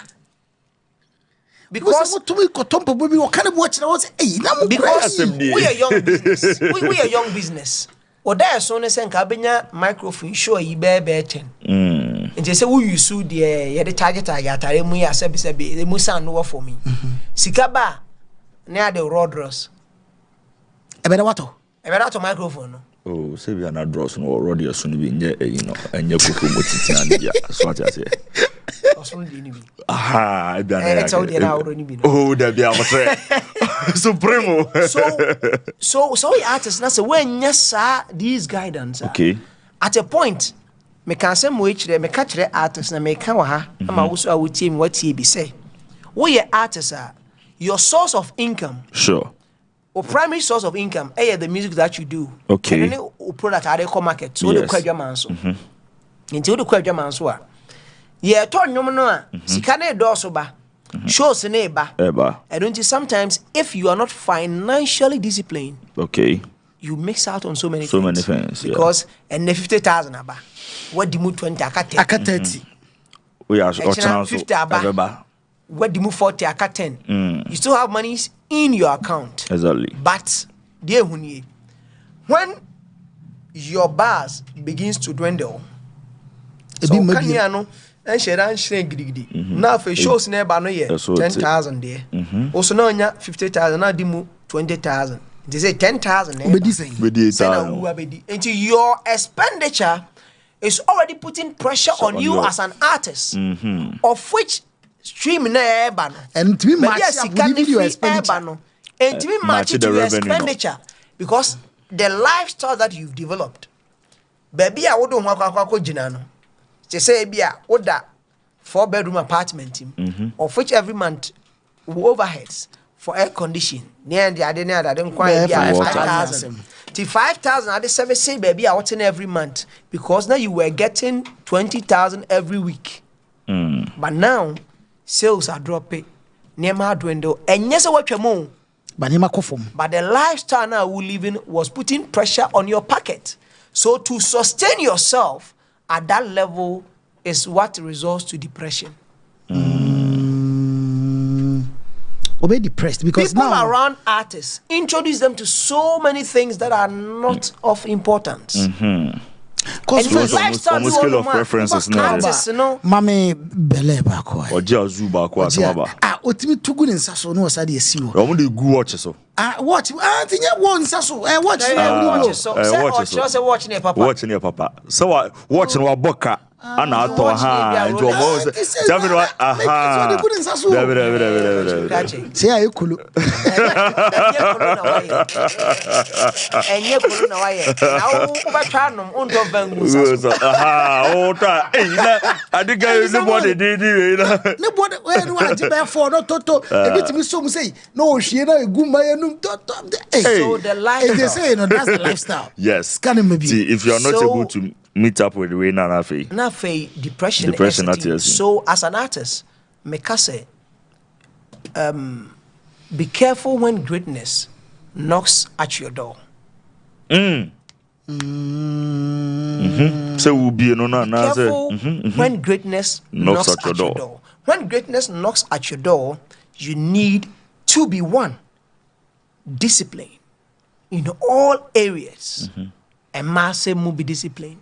because to me kotompo baby what kind of watch now say hey na because we are young business we are young business oda so ne sen ka benya microphone show yi be 10 nti say we use the ye the target atare mu ya sebi mu san no for me sika ba na the rodros ebe na microphone no oh say we na dross no rodros so no bi nye enye koko motiti na dia so what I say aha oh that be am supremo so artists na say when yes these guidance okay at a point me can say mo each me ka kire artists na me ka wa ha ama wo so awutie me watie bi say we artists your source of income sure or primary source of income the music that you do okay and then product are the market so the kwadwaman so until the kwadwaman so yeah to nyom no a sika na do so ba shows na eba I don't think sometimes if you are not financially disciplined okay you mix out on so many things because and 50,000 aba what the mood 20 aka 30 we are 50 aba what the move 40 aka 10 you still have money in your account exactly but dear when your bars begins to dwindle so kanyano and sheran shrink gidi now for shows never no year 10,000 there also no nya 50,000 now dimu 20,000 they say 10,000 until your expenditure is already putting pressure on you as an artist of which stream na eba no and to be match your expenditure and to be match to your expenditure because the lifestyle that you've developed baby I would ho gina no they say bia oda 4-bedroom apartment of which every month overheads for air condition near the adena quite 5,000 to 5,000 at the service say baby I want every month because now you were getting 20,000 every week but now sales are dropping nema dwindle and yes what you but the lifestyle now we living was putting pressure on your pocket so to sustain yourself at that level is what results to depression. Or be depressed because people now around artists introduce them to so many things that are not of importance. Because the lifestyle scale of preferences now. Mame bele bako. Oje azu bako asaba. Otimi tugu ni nsaso no osade esi wo. Omo dey gu watch so. Watch. Tinya wo nsaso. Watch so. Watch ne papa. Watch ne papa. So watch no aboka. Ana ato ha nti omo tell me what aha say ayekulu enye kulu na waye na wo ba twa nom ondo vangu so aha o ta na adiga ne body di na ne body we no agi be for no toto ebitimi so mu say no ohwie na eguma yanum toto so the life they say no that's the lifestyle yes can it maybe see if you are not able to meet up with the way na fe depression so as an artist make say be careful when greatness knocks at your door. So will be no na careful when greatness knocks at your door. When greatness knocks at your door, you need to be disciplined in all areas. And masse mu be disciplined.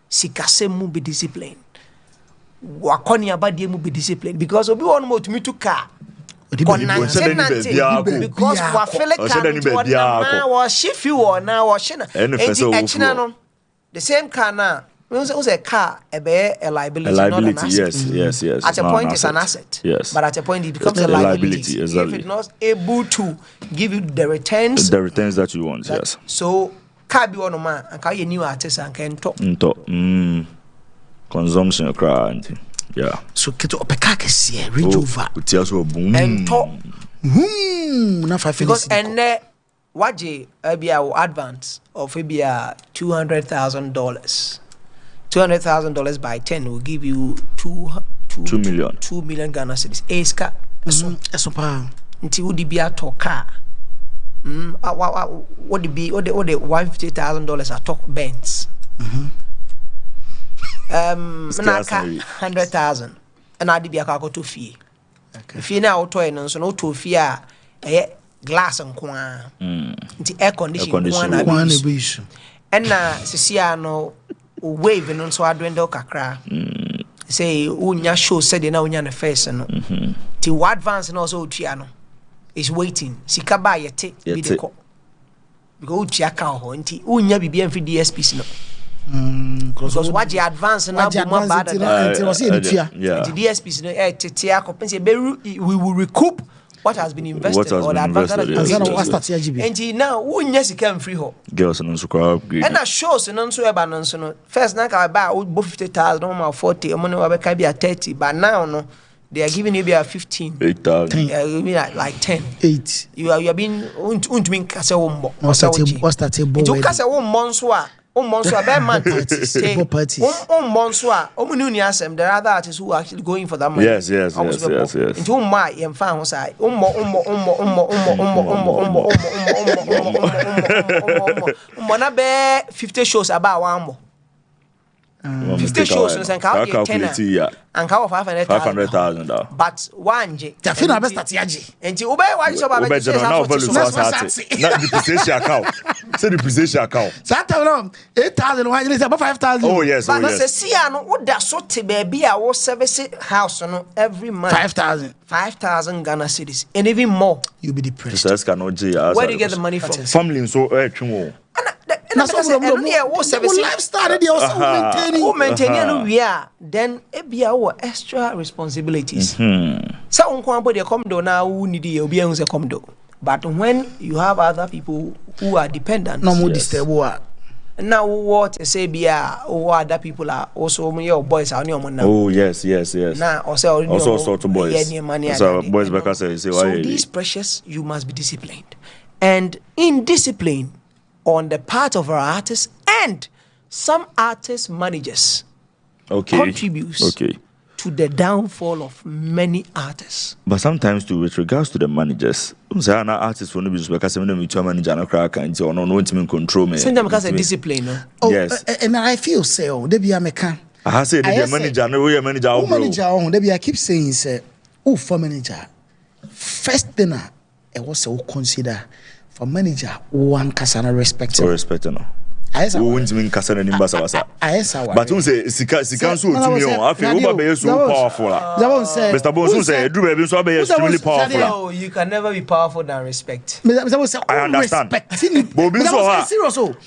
Sikase mu be disciplined. Wakoni abadie mu be disciplined because obi won mo to me to car. Because wa fele car was shift you or now was shina. The same car now. Was a car a liability, not an asset. Yes. At a point it's an asset. Yes. But at a point it becomes a liability. Exactly. If it's not able to give you the returns that you want, yes. So car be one man and can you new artist and can talk. Consumption cry. Yeah. So keto opeka kese range over. Utiaso boom. And talk. Na because and what je be our advance of maybe $200,000. $200,000 by 10 will give you 2 million. 2 million Ghana cedis. Eska eso pa. Nti wo di bia to car. What the $150,000 are talk Benz. Naka 100,000 and I did be a to fee. If you now toy no so no to fear glass and kwa. Air condition one issue. And Cecilia no wave and so I dwindle kakra. Say unya show said na unya na face no. Ti advance and also Tiano is waiting. Sikaba yete be the call. Because Tiaka ho nti unya bibi en fi DSPC no. Because what you advance and now more bad than the DSPC no Tiaka pense we will recoup what has been invested or the advance and now unya sika free ho. Girls and upgrade. And that shows and so eba no so first na ka buy 50,000 no 40 money we can be at 30 but now no they are giving you be at 15 8,000 like 10 8 you are being untumi kase wo mbo what's that bo you kase wo mbo so a be man so a omuni uni asem there are other artists who are actually going for that money. Yes into my yem fan ho sai na be 50 shows about one 50 shows and count 10 and count 500,000 but one j tafina best atiaji enti ube wa so ba be now value so na depreciation account say depreciation account that no 8,000 one is about 5,000 oh yes but say see no wo da so te baby a wo service house no every month 5,000 Ghana cedis and even more you be depressed. Where do you get the money from? Family so twin na so wo service lifestyle dey also maintaining we are then ebia wo extra responsibilities so unko abode come do na wo need e obi ehun say come do but when you have other people who are dependent no more disturb now what say bia other people are also your boys are on now. Oh yes now also sort of boys so boys because say so these precious you must be disciplined and in discipline on the part of our artists and some artist managers contributes to the downfall of many artists. But sometimes too, with regards to the managers, some artists will not be because some manager no crack and or no control me. Sometimes because of discipline, no? Oh, yes. And I feel so. They be a mechanic. I say the manager, no way manager. Manager, they be. I keep saying, say, oh, for manager, first dinner, I was so consider. For manager, one kasana respect. Respect no. Ayesa. Wo won't mean kasana ni mbasa wasa. Ayesa. But un say sika so otumi on. Afi wo ba be so powerful. Mr. Bonson say edru be so be extremely powerful. No, you can never be powerful than respect. I understand. But obi so ha.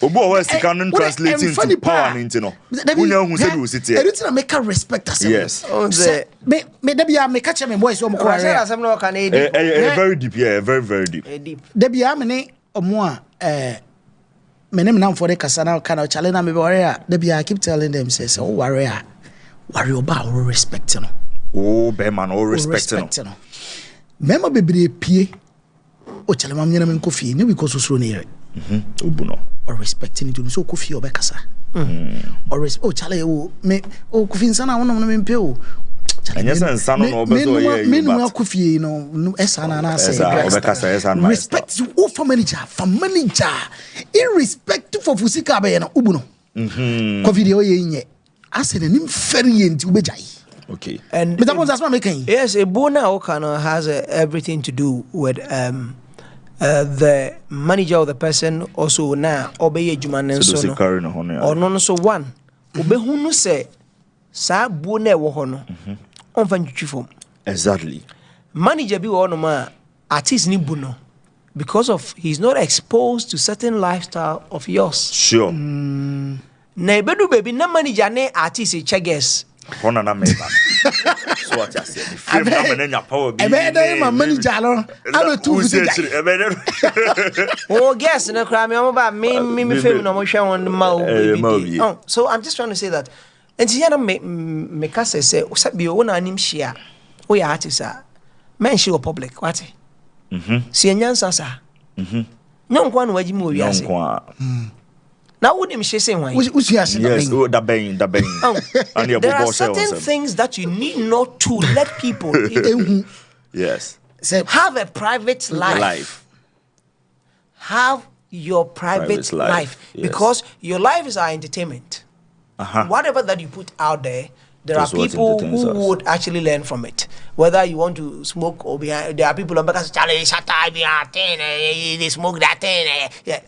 Obi o wa sika no translating to power ni ntino. Unya hu say do sit here. Everything make respect us. Yes. Me da bia me catch me boys o mo kwa. Very deep, yeah, very deep. Da bia me ne omo a menem nam for the kasana kind of challenge na me warrior. Da bia I keep telling them say oh warrior ba o respect no. Oh be man o respect no. Mema bebre pie o challenge mam nyina me kofi ni because so ne yere. Obu no. Or respecting it so kofi obekasa. Or challenge o me o kofi nsana wono me mpe o. And yes, and son of Kofi, no, respect you for manager, irrespective of Fusika and Ubuno. Kofi, I said, an inferior to Ubejai. Okay, and but that was that's not making. Yes, a Bona Okano has everything to do with the manager of the person also now obey Juman and so or no, so one. Ubehunu say, Sa Bune Wohono. Exactly. Manager be one ma artist ni buno because of he's not exposed to certain lifestyle of yours. Sure. Na bedu baby na manager ne artist checkers. Hona na meba. So what I said. Frame na manager power be. Ebe ma manager no. Aba tu futi. Oh guess na kra me ba me frame no mo hwe won ma baby. Oh, so I'm just trying to say that. And here me kase say osabi o na anim hia o ya artist men show public what si enyansa sa nyonkwa na waji mu wi ase na wo nim hye say hwan usu ase yes da ben and your there are certain things that you need not to let people yes say have a private life. Have your private life. Yes. Because your life is our entertainment. Whatever that you put out there, there are people who would actually learn from it. Whether you want to smoke or behind, there are people who because they smoke that thing, yeah,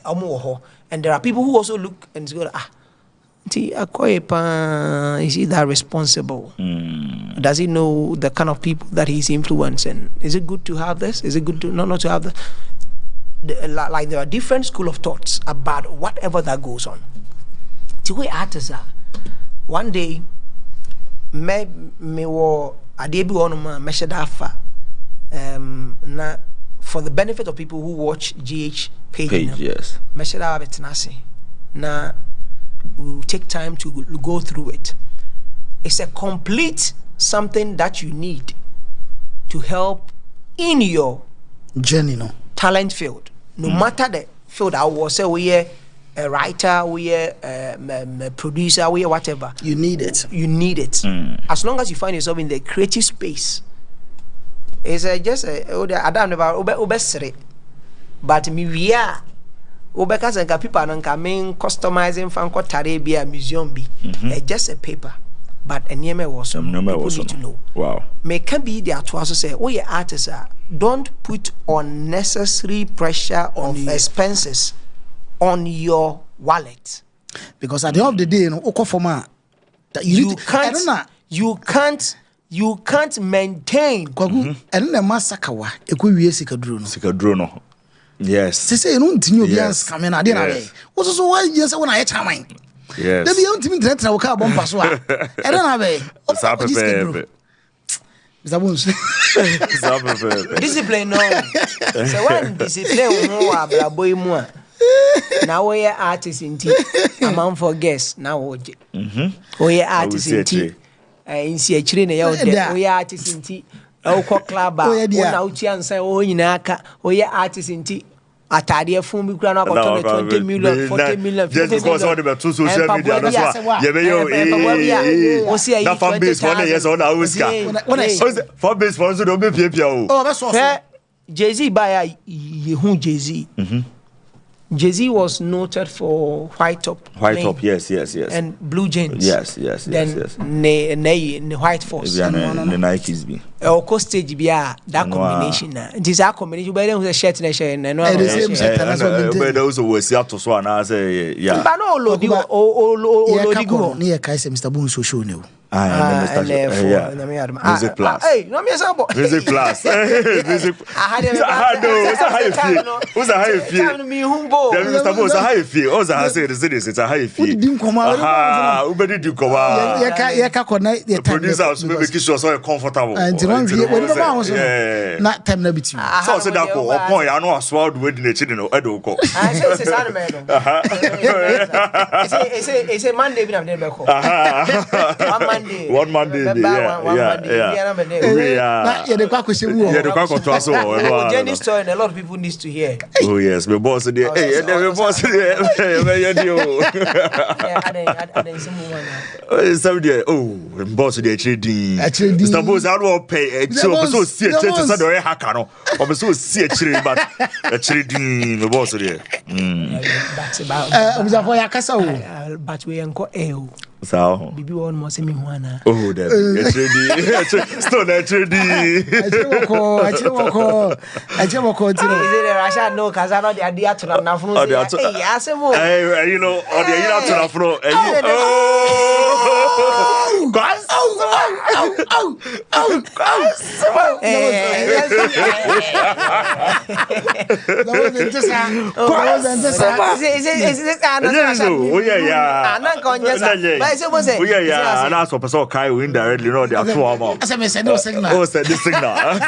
and there are people who also look and go, is he that responsible? Does he know the kind of people that he's influencing? Is it good to have this? Is it good to not to have this? Like there are different school of thoughts about whatever that goes on. To way artists are. One day, me wo ade bi ono ma mehyɛ da afa na for the benefit of people who watch GhPage, yes. Mehyɛ da betena ase na we'll take time to go through it. It's a complete something that you need to help in your journey, talent field. No matter the field, I was say we are a writer, we are a producer, we are whatever. You need it. You need it. As long as you find yourself in the creative space. It's just I don't know but me are because people are customizing fanko Tarabia museum be just a paper. But a name was some people need to know. Wow. May can be there to also say, oh, your artists are don't put unnecessary pressure on expenses on your wallet. Because at the end of the day, you can't maintain. And then massacre Sikadrono. Yes. They say you don't know yes. Coming at dinner. What's so why you say when I time? Yes. They be on to me that I car bomb pass. I don't have discipline no. So when discipline no boy more. Now we are artists in tea. Amount for guests now. We are artists in tea. In CH we are artists in tea. Club and say, oh, in Aka, we are artists in tea. Atade fun bi kura na ko 20 million 40 million 50 million just because all the social media that's why you be that fan base for the years on Oscar fan base for so do be pia oh that's so Jay-Z by Jay-Z Jay-Z was noted for white top, yes, and blue jeans, yes. Then ne white force, the Nikes be. Or stage be that combination. This are combination, but then with a shirt and a shirt, and no same shirt. But those who were to so and I say, yeah. But no, Lodi go near Kaisa, Mr. Boone, so show you. Music Plus. Hey, no me sabo. Music Plus. Music. Who's a high feel? Me humbo. Mr. Boone, a high feel. Oh, I say it's a high feel. Ubedi do come out. The producers will make sure so comfortable. And not time na between. So say that ko upon ya no aswa do we dey chidi no edoko. I say sad man no. It's a Monday bi na dey be ko. One Monday. Yeah. Yeah, the quack was a Jenny story and a lot of people need to hear. Oh yes, my boss there. Hey, my boss there. Oh, boss there trading. Mr. Boss, I don't pay. So see a church so do hacker no. Or so see a trade but a trading my boss there. That's about but we enko so bibi one more semi one. Oh, that still that trading. I just Rashad no cause I know the idea to na funu. Hey, you know, or the idea to na funu. Yeah, and also person kai win directly no the actual amount. Oh, said the signal.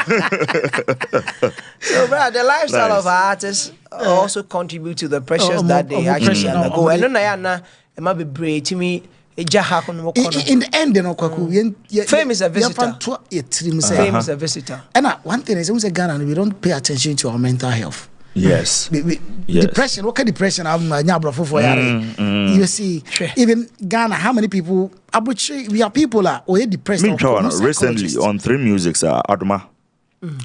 So, bro, the lifestyle of artists also contribute to the pressures that they actually undergo. And then it might be brave to me. In the end, fame is a visitor. Fame is a visitor. And one thing is, in Ghana, we don't pay attention to our mental health. Yes. Depression. What kind of depression? You see, even Ghana, how many people? We are people are depressed. Recently on 3 Musics, Adama.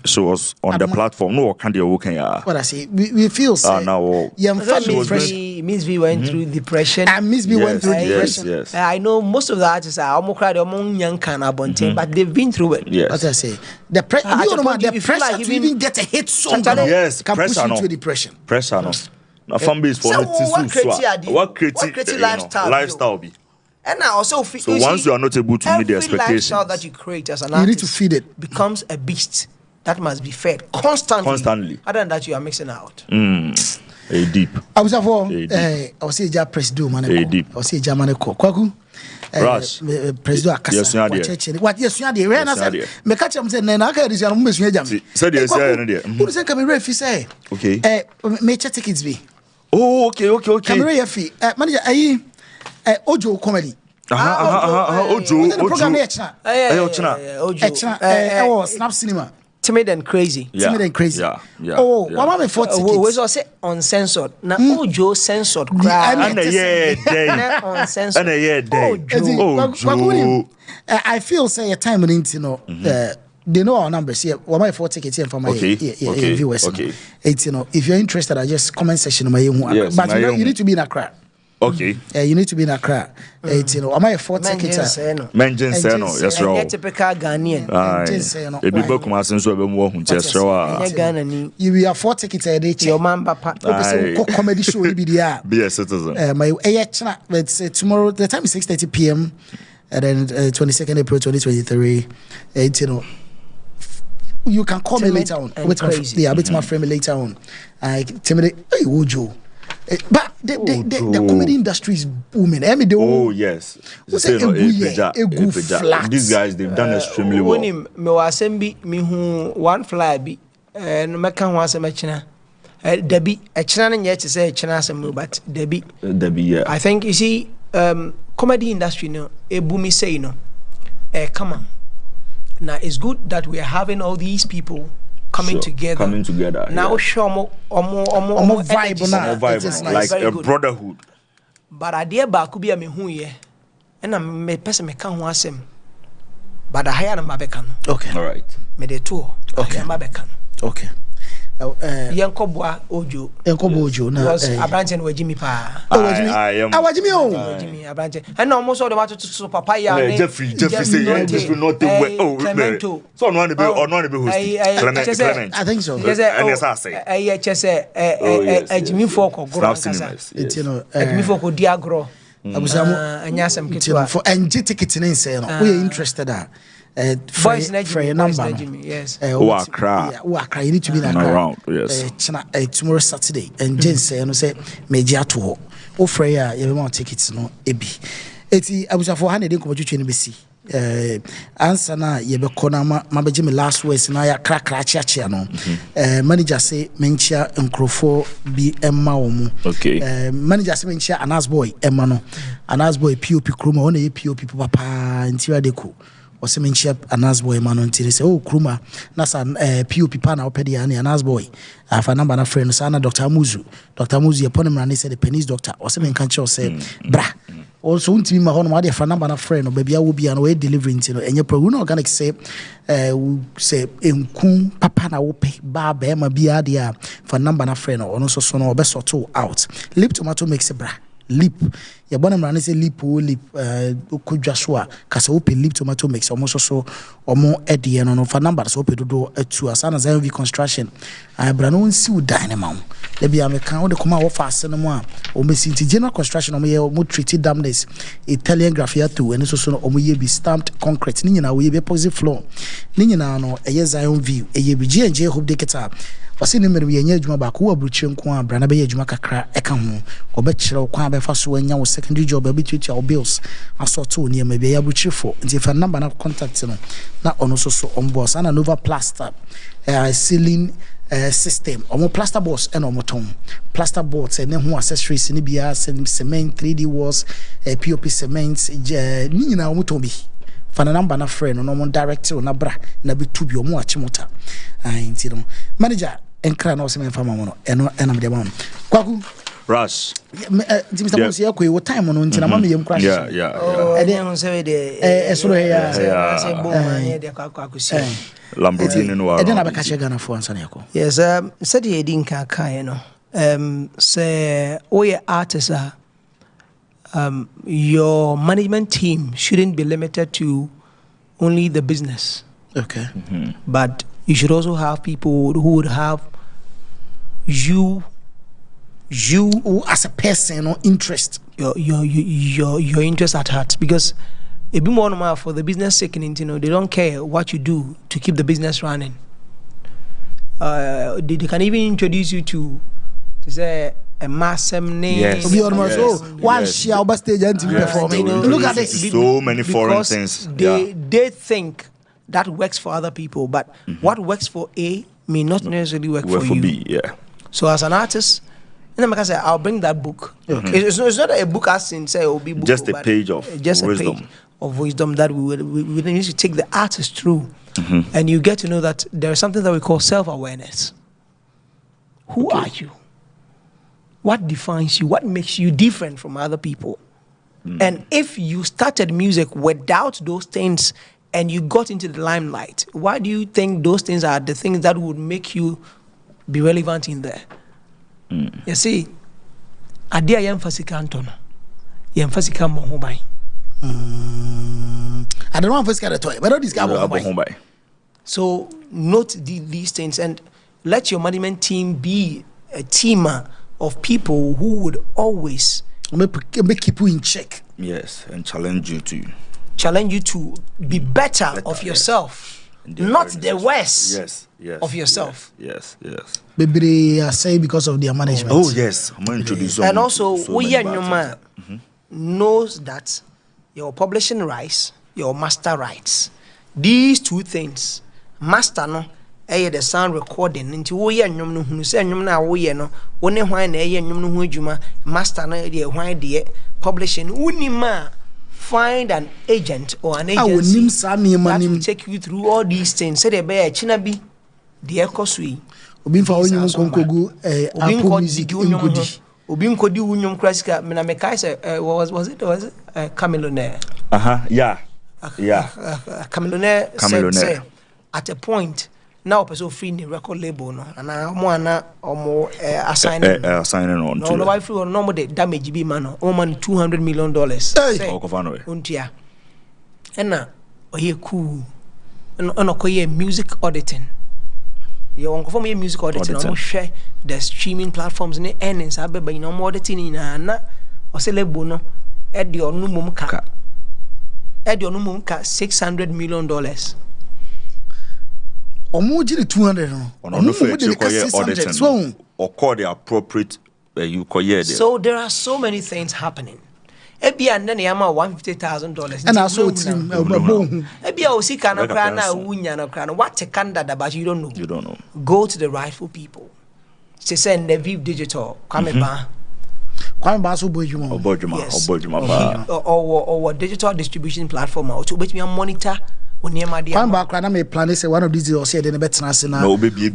She was on the platform. No, can't you working? What I say, we feel say. Miss V went through depression. And Miss V went through depression. Yes. I know most of the artists are almost cried among young but they've been through it. Yes. What I say, the pressure to even get a hit song. Yes, can push pressure you to depression. Pressure no. Now fan base for what creative lifestyle be. And I also feel so once you are not able to meet the expectations that you create as an artist, you need to feed it. Becomes a beast that must be fed constantly. Other than that, you are mixing out. A deep. I was for I was say ja president man. A deep. I was say Germany ko. Kwaku. Rush. President Akasa. What yes you dey. When I say me catch am say na aka dey no me sua jam. Say dey say no dey. Who say come refi say. Okay. Me check tickets be. Oh, okay. Come refi. Manager ayi Ojo comedy. Ojo. Program Ojo. Snap Cinema. Timid and crazy. Timid and crazy. Yeah. Oh, what about me 4 tickets? We also uncensored. Now Ojo censored. And uncensored. Ojo. I feel say a time in they know our numbers here. What my 4 tickets here for my viewers. Okay. It's if you're interested, I just comment section on my yes, but you need to be in Accra. Okay. You need to be in Accra. It's am I a 4 tickets? Mention Seno, yes, right. Typical Ghanaian. People come out since we have more who you will have 4 tickets a day. Your man papa. Comedy show will be there. Be a citizen. It's tomorrow. The time is 6:30 p.m. and then 22nd April 2023. You can call me later on. With my friend later on. Hey, Ojo. But the comedy industry is booming. Oh yes. These guys, they've done extremely well. One fly be and Mekan was a machina. Debbie, a china yet to say china some but Debbie, yeah. I think you see comedy industry no a boomy say no. Come on. Now it's good that we are having all these people coming together. Now show more vibe, like a brotherhood. But I dear ba could be a me who ye, and I'm me person me can was him. But I hire my becan. Okay, all right. Me the tour. Okay, my becan. Okay. Yankobwa Ojo. Na was a branch and we Jimmy Pa. Jimmy. A branch. And almost all the water to papaya. Jeffrey say Jeffrey not the way. Oh, so no one be Clement. I think so. Yes, I say. Jimmy Folk or Grant. It's Jimmy Folk or Diagro. I was for and tickets in say we interested at. Voice number. Yes. Accra. You need to be in Accra. Around, yes. Tomorrow Saturday. And Jen say, no say, Major to O Freya, you want tickets, no, Ebi. I was a 400 in Commodity NBC. Answer na, ye be corner, my Jimmy last words, and I crack no. Manager say, Mencha and Crofo be Emma. Okay. Manager say, Mencha, an ass boy, Emma no. An ass boy, POP Kruma, only POP Papa, interior deco. Was some chip and as boy man until they say, oh, Kruma, Nasa POP pana opedi and as boy. I have a number of friends, Sana Dr. Muzu. Dr. Muzu upon him and he said the pennies doctor or something can't say, bra. Also, to me, my own idea for a number of friends, or baby, I will be an way delivering to and your pro organic say, in Kum Papa na ope, Bab, Emma Biadia for a number of friends or also son or best or two out. Lip tomato makes a bra. Lip ya bwana mrani say lip Joshua kasa open lip tomato mix almost so omo edie no for number so open do etu asana ZV construction brano nsi dynamo le bia me kan de koma wo fa asene mo a o mesi nti general construction omo ye omo treated damness Italian graffia to and so omo ye be stamped concrete ni nyina we be epoxy floor ni nyina no eye Zion view eye bi GhPage de keta wasi ni mere yenye adwuma ba ko abruchi nko a brana be ye adwuma kakra eka ho obekire kwa be fa so anya wo secondary job be tutu bills asort o ne ma be ya abruchi fo nti fa number na contact no na ono so on boss ana Nova plaster ceiling system omo plaster boards and omo ton plaster boards and ho accessories ni bia cement 3D walls POP cement ni nyina omo ton bi fa na number na friend no mo direct na bra na be tubi omo achimota nti no manager enkra na o se me fa ma mo no eno enam de ma no kwaku Rush. Mr. Monsi, okay, what time on until I'm yam crash? Yeah. I didn't say the Lamborghini Noir. I didn't have a catch a gun for Ansaniako. Yes, said he didn't say, oh, yeah, artists are. Your management team shouldn't be limited to only the business. Okay. But you should also have people who would have you as a person or interest. Your interest at heart. Because a bit more normal for the business sake, they don't care what you do to keep the business running. They can even introduce you to say a massive name. Yes. One share stage and performing. Look at this. So many foreign things. They think that works for other people, but what works for A may not necessarily work for you. B, yeah. So as an artist, like I said, I'll bring that book. It's not a book as in say it'll be book, just a page of wisdom. A page of wisdom that we need to take the artist through, and you get to know that there is something that we call self-awareness. Who are you? What defines you? What makes you different from other people? And if you started music without those things and you got into the limelight, why do you think those things are the things that would make you be relevant in there? You see, adia yemfasika antono, yemfasika mbohubai. I don't know if it's got a toy, but this guy mbohubai. So note these things and let your management team be a team of people who would always keep you in check. Yes, and challenge you to be better of yourself, not the worst of yourself. Yes. Maybe they say because of their management. Oh yes, I'm going to introduce and also knows that your publishing rights, your master rights, these two things, master no. The sound recording into wo ye nwom no hunu say nwom na wo ye no wo ne hwan na ye nwom no hu adwuma master na de hwan de publishing unima find an agent or an agency that will take you through all these things say the be china bi de ekosui obi fa onyum konkogu Apple Music ngodi obi nkodi unyum klasika me na me kai say was it Camillionaire Camillionaire said at a point now person free the record label no and omo assigning on to no free no more the damage be man no man $200 million untia and oye cool no koye music auditing you won't for me music auditing no share the streaming platforms ne earnings abeba no more auditing na o se label no e de onu mum ka $600 million Omo jiri 200 no. Ono fe auditing or call the appropriate you there. So there are so many things happening. Ebia and then yama $150,000. And I saw it. Ebia osika na kra na wunya na kra. What a candidate but you don't know. You don't know. Go to the rightful people. Say send the Viv Digital Kwame Ba. Kwame Ba so bojuma. Or digital distribution platform to which me monitor. Kwame me plan say one of these or say the better na or maybe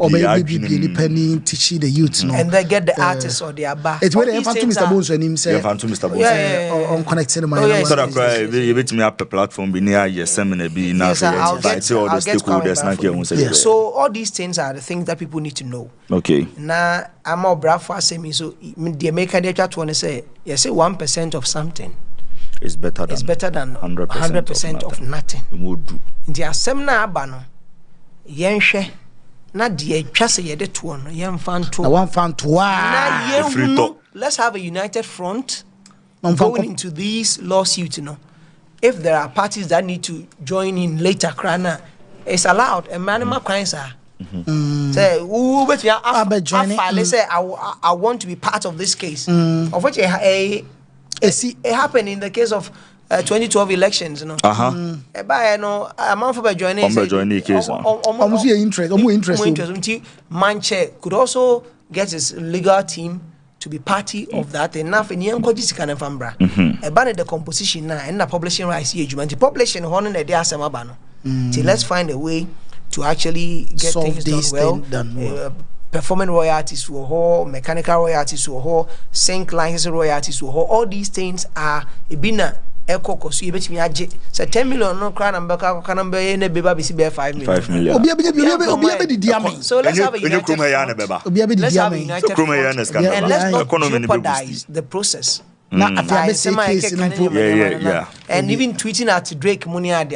penny teach the youth no and they get the artists or their bar it's where Mr. Bones and him say Mr. Bones on connecting my so that you bet me up a platform be near your seminar be now so all the stakeholders so all these things are the things that people need to know. Okay, now I'm Obrafour say so the American data to say 1% of something is better than 100% of nothing. Nti asem na aba no yenhwe na de atwa se yede to no yemfa nto na wan fa nto na yehu let's have a united front going into these lawsuits, if there are parties that need to join in later crana it's allowed a minimum crimes are say let's say I want to be part of this case of which it happened in the case of 2012 elections, I'm for joining case. Interest. Manche could also get his legal team to be party of that. Enough in young coaches can fambra. A banner the composition now and the publishing rights here. Publishing honor the day Samabano. Let's find a way to actually get solve things done well. performing royalties to a whole, mechanical royalties to a whole, sync license royalties to a whole. All these things are ibina echo so you bet me aje. So 10 million no crown and baka can number in a baby 5 million. 5 million. So let's have a united and let's not jeopardize the process. Yeah. And even tweeting at Drake money at the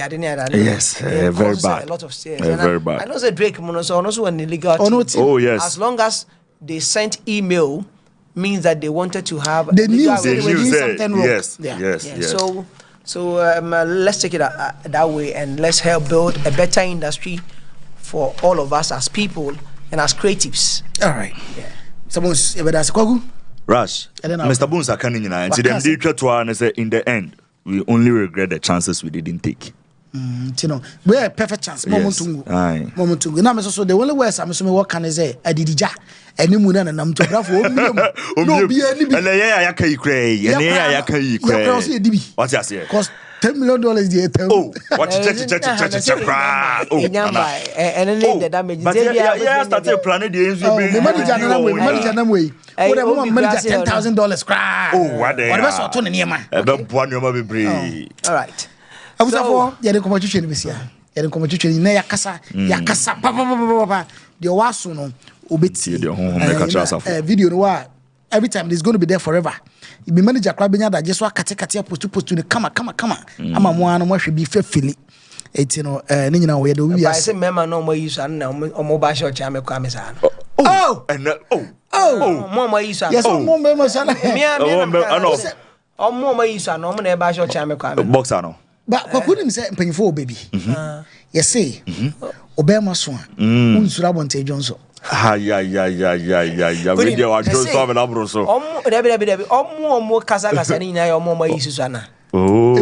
yes, very bad. A lot of shares. Very bad. I know the Drake money so also an illegal. Oh yes. As long as they sent email, means that they wanted to have the news. Yes. So let's take it that way, and let's help build a better industry for all of us as people and as creatives. All right. Yeah. Someone's Rash, Mr. Bones are coming in, and in the end, we only regret the chances we didn't take. You know, we are a perfect chance. Moment to now, so the only words I'm assuming what can I say? I did ja, and you and I'm to graph. No, be any. What's that say? Cost $10 million the oh, what and then the damage. But yeah, started planning the $10,000 cry. Oh, what they are. All right. I was for the competition this year. The competition in Yakasa, Papa. The Wasuno, Ubiti, video no every time it's going to be there forever. If the manager club that just want katia post to come I'm a one should be fairly. It's you know where do we I say member no more use and mobile short chame kwamesa. More use yes more members more use and no more short chame kwamesa. Boxer no. But couldn't say painful baby. Yes say Obama so unsura bonte Johnson. Yeah. We do our Johnson have an abroso. More kasa ni na more use sana. Oh,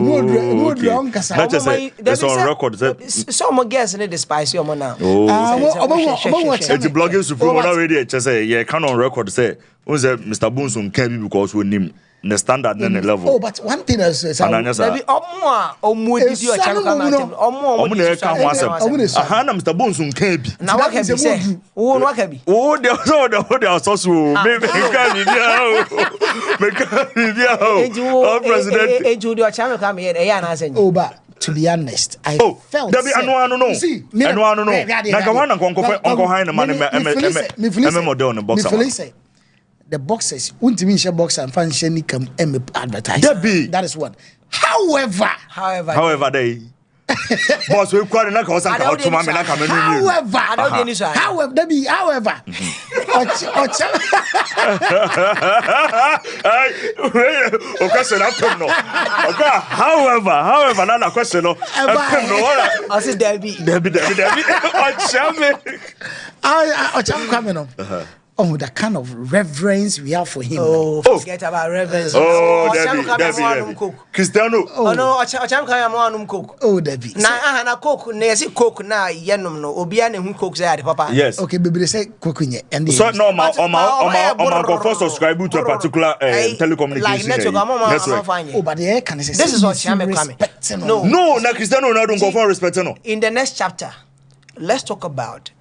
that's on record. So more guests in the spice your now. It's blogging supreme already. Just say yeah, can on record say Mr. Bunsun can't be because we name the standard and the level. Oh, but one thing is Mr. Bunsun can't be. Now what can be said? What can be? Oh, they are so smooth. Maybe can't be. Oh, but to be honest, I felt. No. See, the boxers won't mean share box and fan shany come advertise. That is one. However, they boss we quite na cause and to mama na come however there be however question after no however na question no I said Debbie coming up. Oh, the kind of reverence we have for him. Oh, forget about reverence. Debbie. Cristiano. Oh no, Ocham kan am cook. Oh, Debbie. Na na cook, na yesi cook na yenum no. Obia na hu cook say papa. Yes. Okay, baby, they say cooking and so no go first subscribe to a particular telecommunication network. Oh, but they can say this is what Ocham coming. No, na Cristiano na don't go for respect no. In the next chapter, let's talk about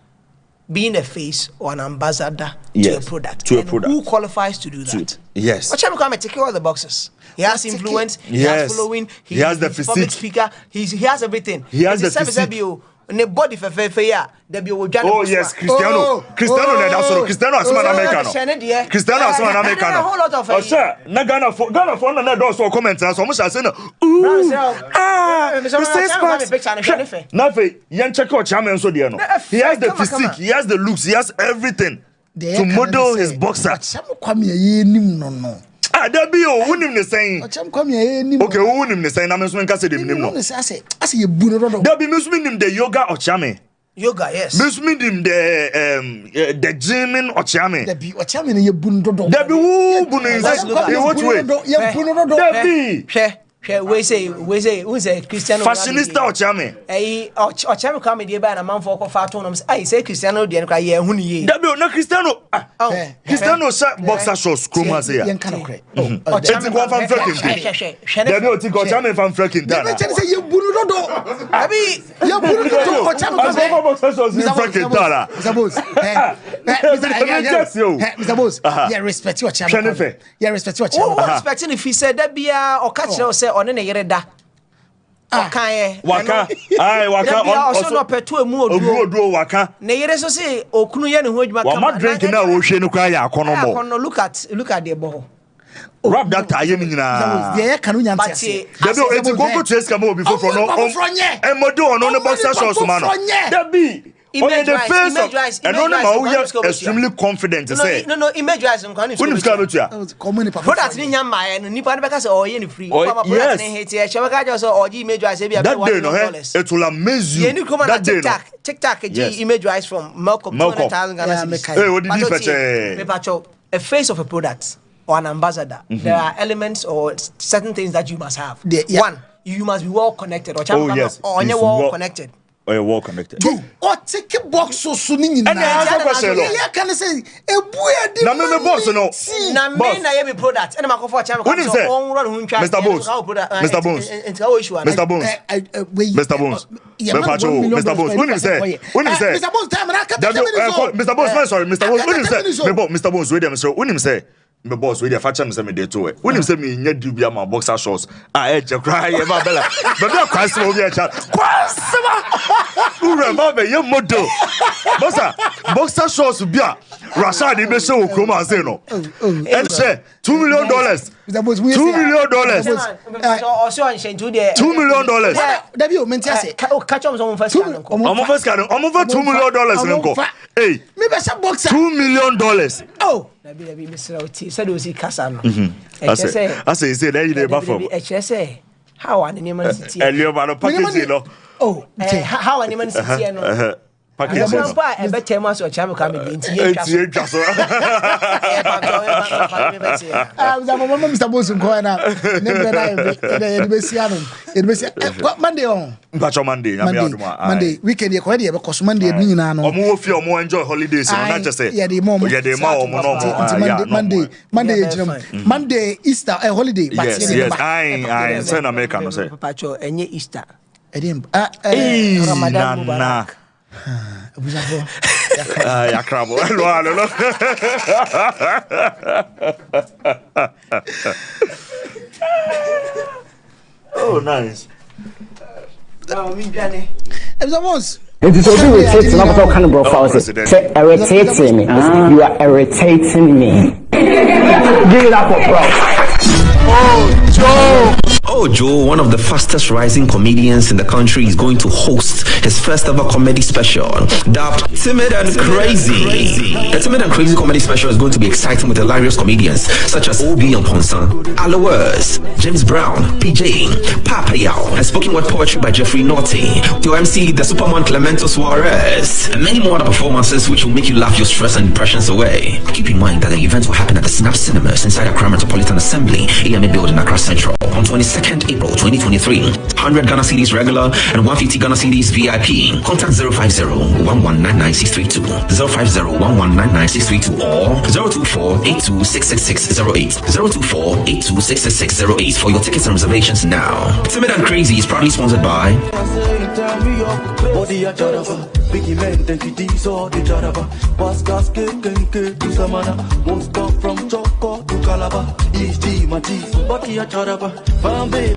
being a face or an ambassador to a product. Who qualifies to do that? Yes. Ocham Kwame take all the boxes. He has influence, he has following, he has the public speaker, he has everything. He has the physique. Ne body for oh yes, Cristiano that's all. Cristiano as man American. Cristiano as man American. Oh sir, na Ghana for na do so comment so mo say na Nafe yan check out chairman so there no. He has the physique, he has the looks, he has everything to model his boxer. Some Kwame ye nim no. There be unim the saying. Okay, unim the saying. I'm assuming say them no. I say you buno. There be assuming the yoga or chame. Yoga, yes. Assuming the gymming or chame. There be or chame you buno. There be who buno inside. What way? Yeah, buno. There be. We say Cristiano fashionista or chame. Or chame come dey by na man for fat on I say Cristiano dey nka ye hu ni ye. There be no Cristiano. Cristiano boxer shorts chroma say ya. Yen kan okre. Oh, it's go fan freaking. There be o ti go chame fan freaking. There be say you buno abi you buno or chame boxer shorts freaking tara. Suppose Mr. Boss, yeah, respect your chairman. Yeah, respect your chairman. Respecting if he said that be or catch or say on any reda. Waka. Also not per 2 more do waka. Nay, so say, O Kunuyan who I'm drinking now, ocean cry. I look at the ball. Rap that I am in yeah, can you answer? It's go to Eskimo before from and Modo on the boxer shows, man. That be. In the face and on the extremely confident to say. No, image rise and product in your mind, and Nippon because or any free. Yes, or image rise. It will amaze you. You come on TicTac image rise from Malcolm 200,000. A face of a product or an ambassador. There are elements or certain things that you must have. One, you must be well connected or well connected. Or you're well connected. Or take a box so soon. And I can say, a boy, no, boss, no. Na product. And I'm for Mr. Bones, Mr. Bones, Mr. Bones, Mr. Bones, Mr. Bones, when you say, Mr. Bones, time, Mr. Bones, sorry, Mr. Bones, when you say, Mr. Bones, wait a minute, when you say, my boss, we are fetching me day to it. When you say me, you do be my boxer shorts. I had to cry, my bella. But not quite so be a chat. Who remember your motto? Boxer shorts be a Rashad, you may show Kroma Zeno. And say $2 million. $2 million. $2 million. That you meant to say, catch on first. I'm over $2 million. Hey, maybe a boxer $2 million. Oh. Mr. said was he Casano. I say, there you never for HSA. How an animal city? And you're about a package, oh, how an animal city? Package. I bet 10 months or Chamo coming into Mr. Bosun Corner. Monday on Monday weekend you quite because Monday more enjoy holidays not just say Monday Easter a holiday but yes I send America no say Pacho enye Easter Ramadan Mubarak Yakrabo oh nice It is also irritating. I'm talking about say irritating me. You are irritating me. Give it up for bro. Oh, Joe. Oh, Joe, one of the fastest rising comedians in the country, is going to host his first ever comedy special, dubbed Timid and Crazy. The Timid and Crazy comedy special is going to be exciting with hilarious comedians such as Obi and Ponsan, Aloes, James Brown, PJ, Papayao, and spoken word poetry by Jeffrey Naughty, your MC, the Superman Clemento Suarez, and many more other performances which will make you laugh your stress and depressions away. Keep in mind that the event will happen at the Snap Cinemas inside Accra Metropolitan Assembly, AMA Building, Accra Central, on 22nd April 2023. 100 Ghana cedis regular and 150 Ghana cedis VIP. Contact 050-1199-632, 050-1199-632, or 024-82-66608, 024-82-66608 for your tickets and reservations now. Timid and Crazy is proudly sponsored by Biggie men identities or the Jaraba. Pascas Kenke to Samana. Most come from Choco to Calabar. EG Matisse, Body a Jaraba. Fambe.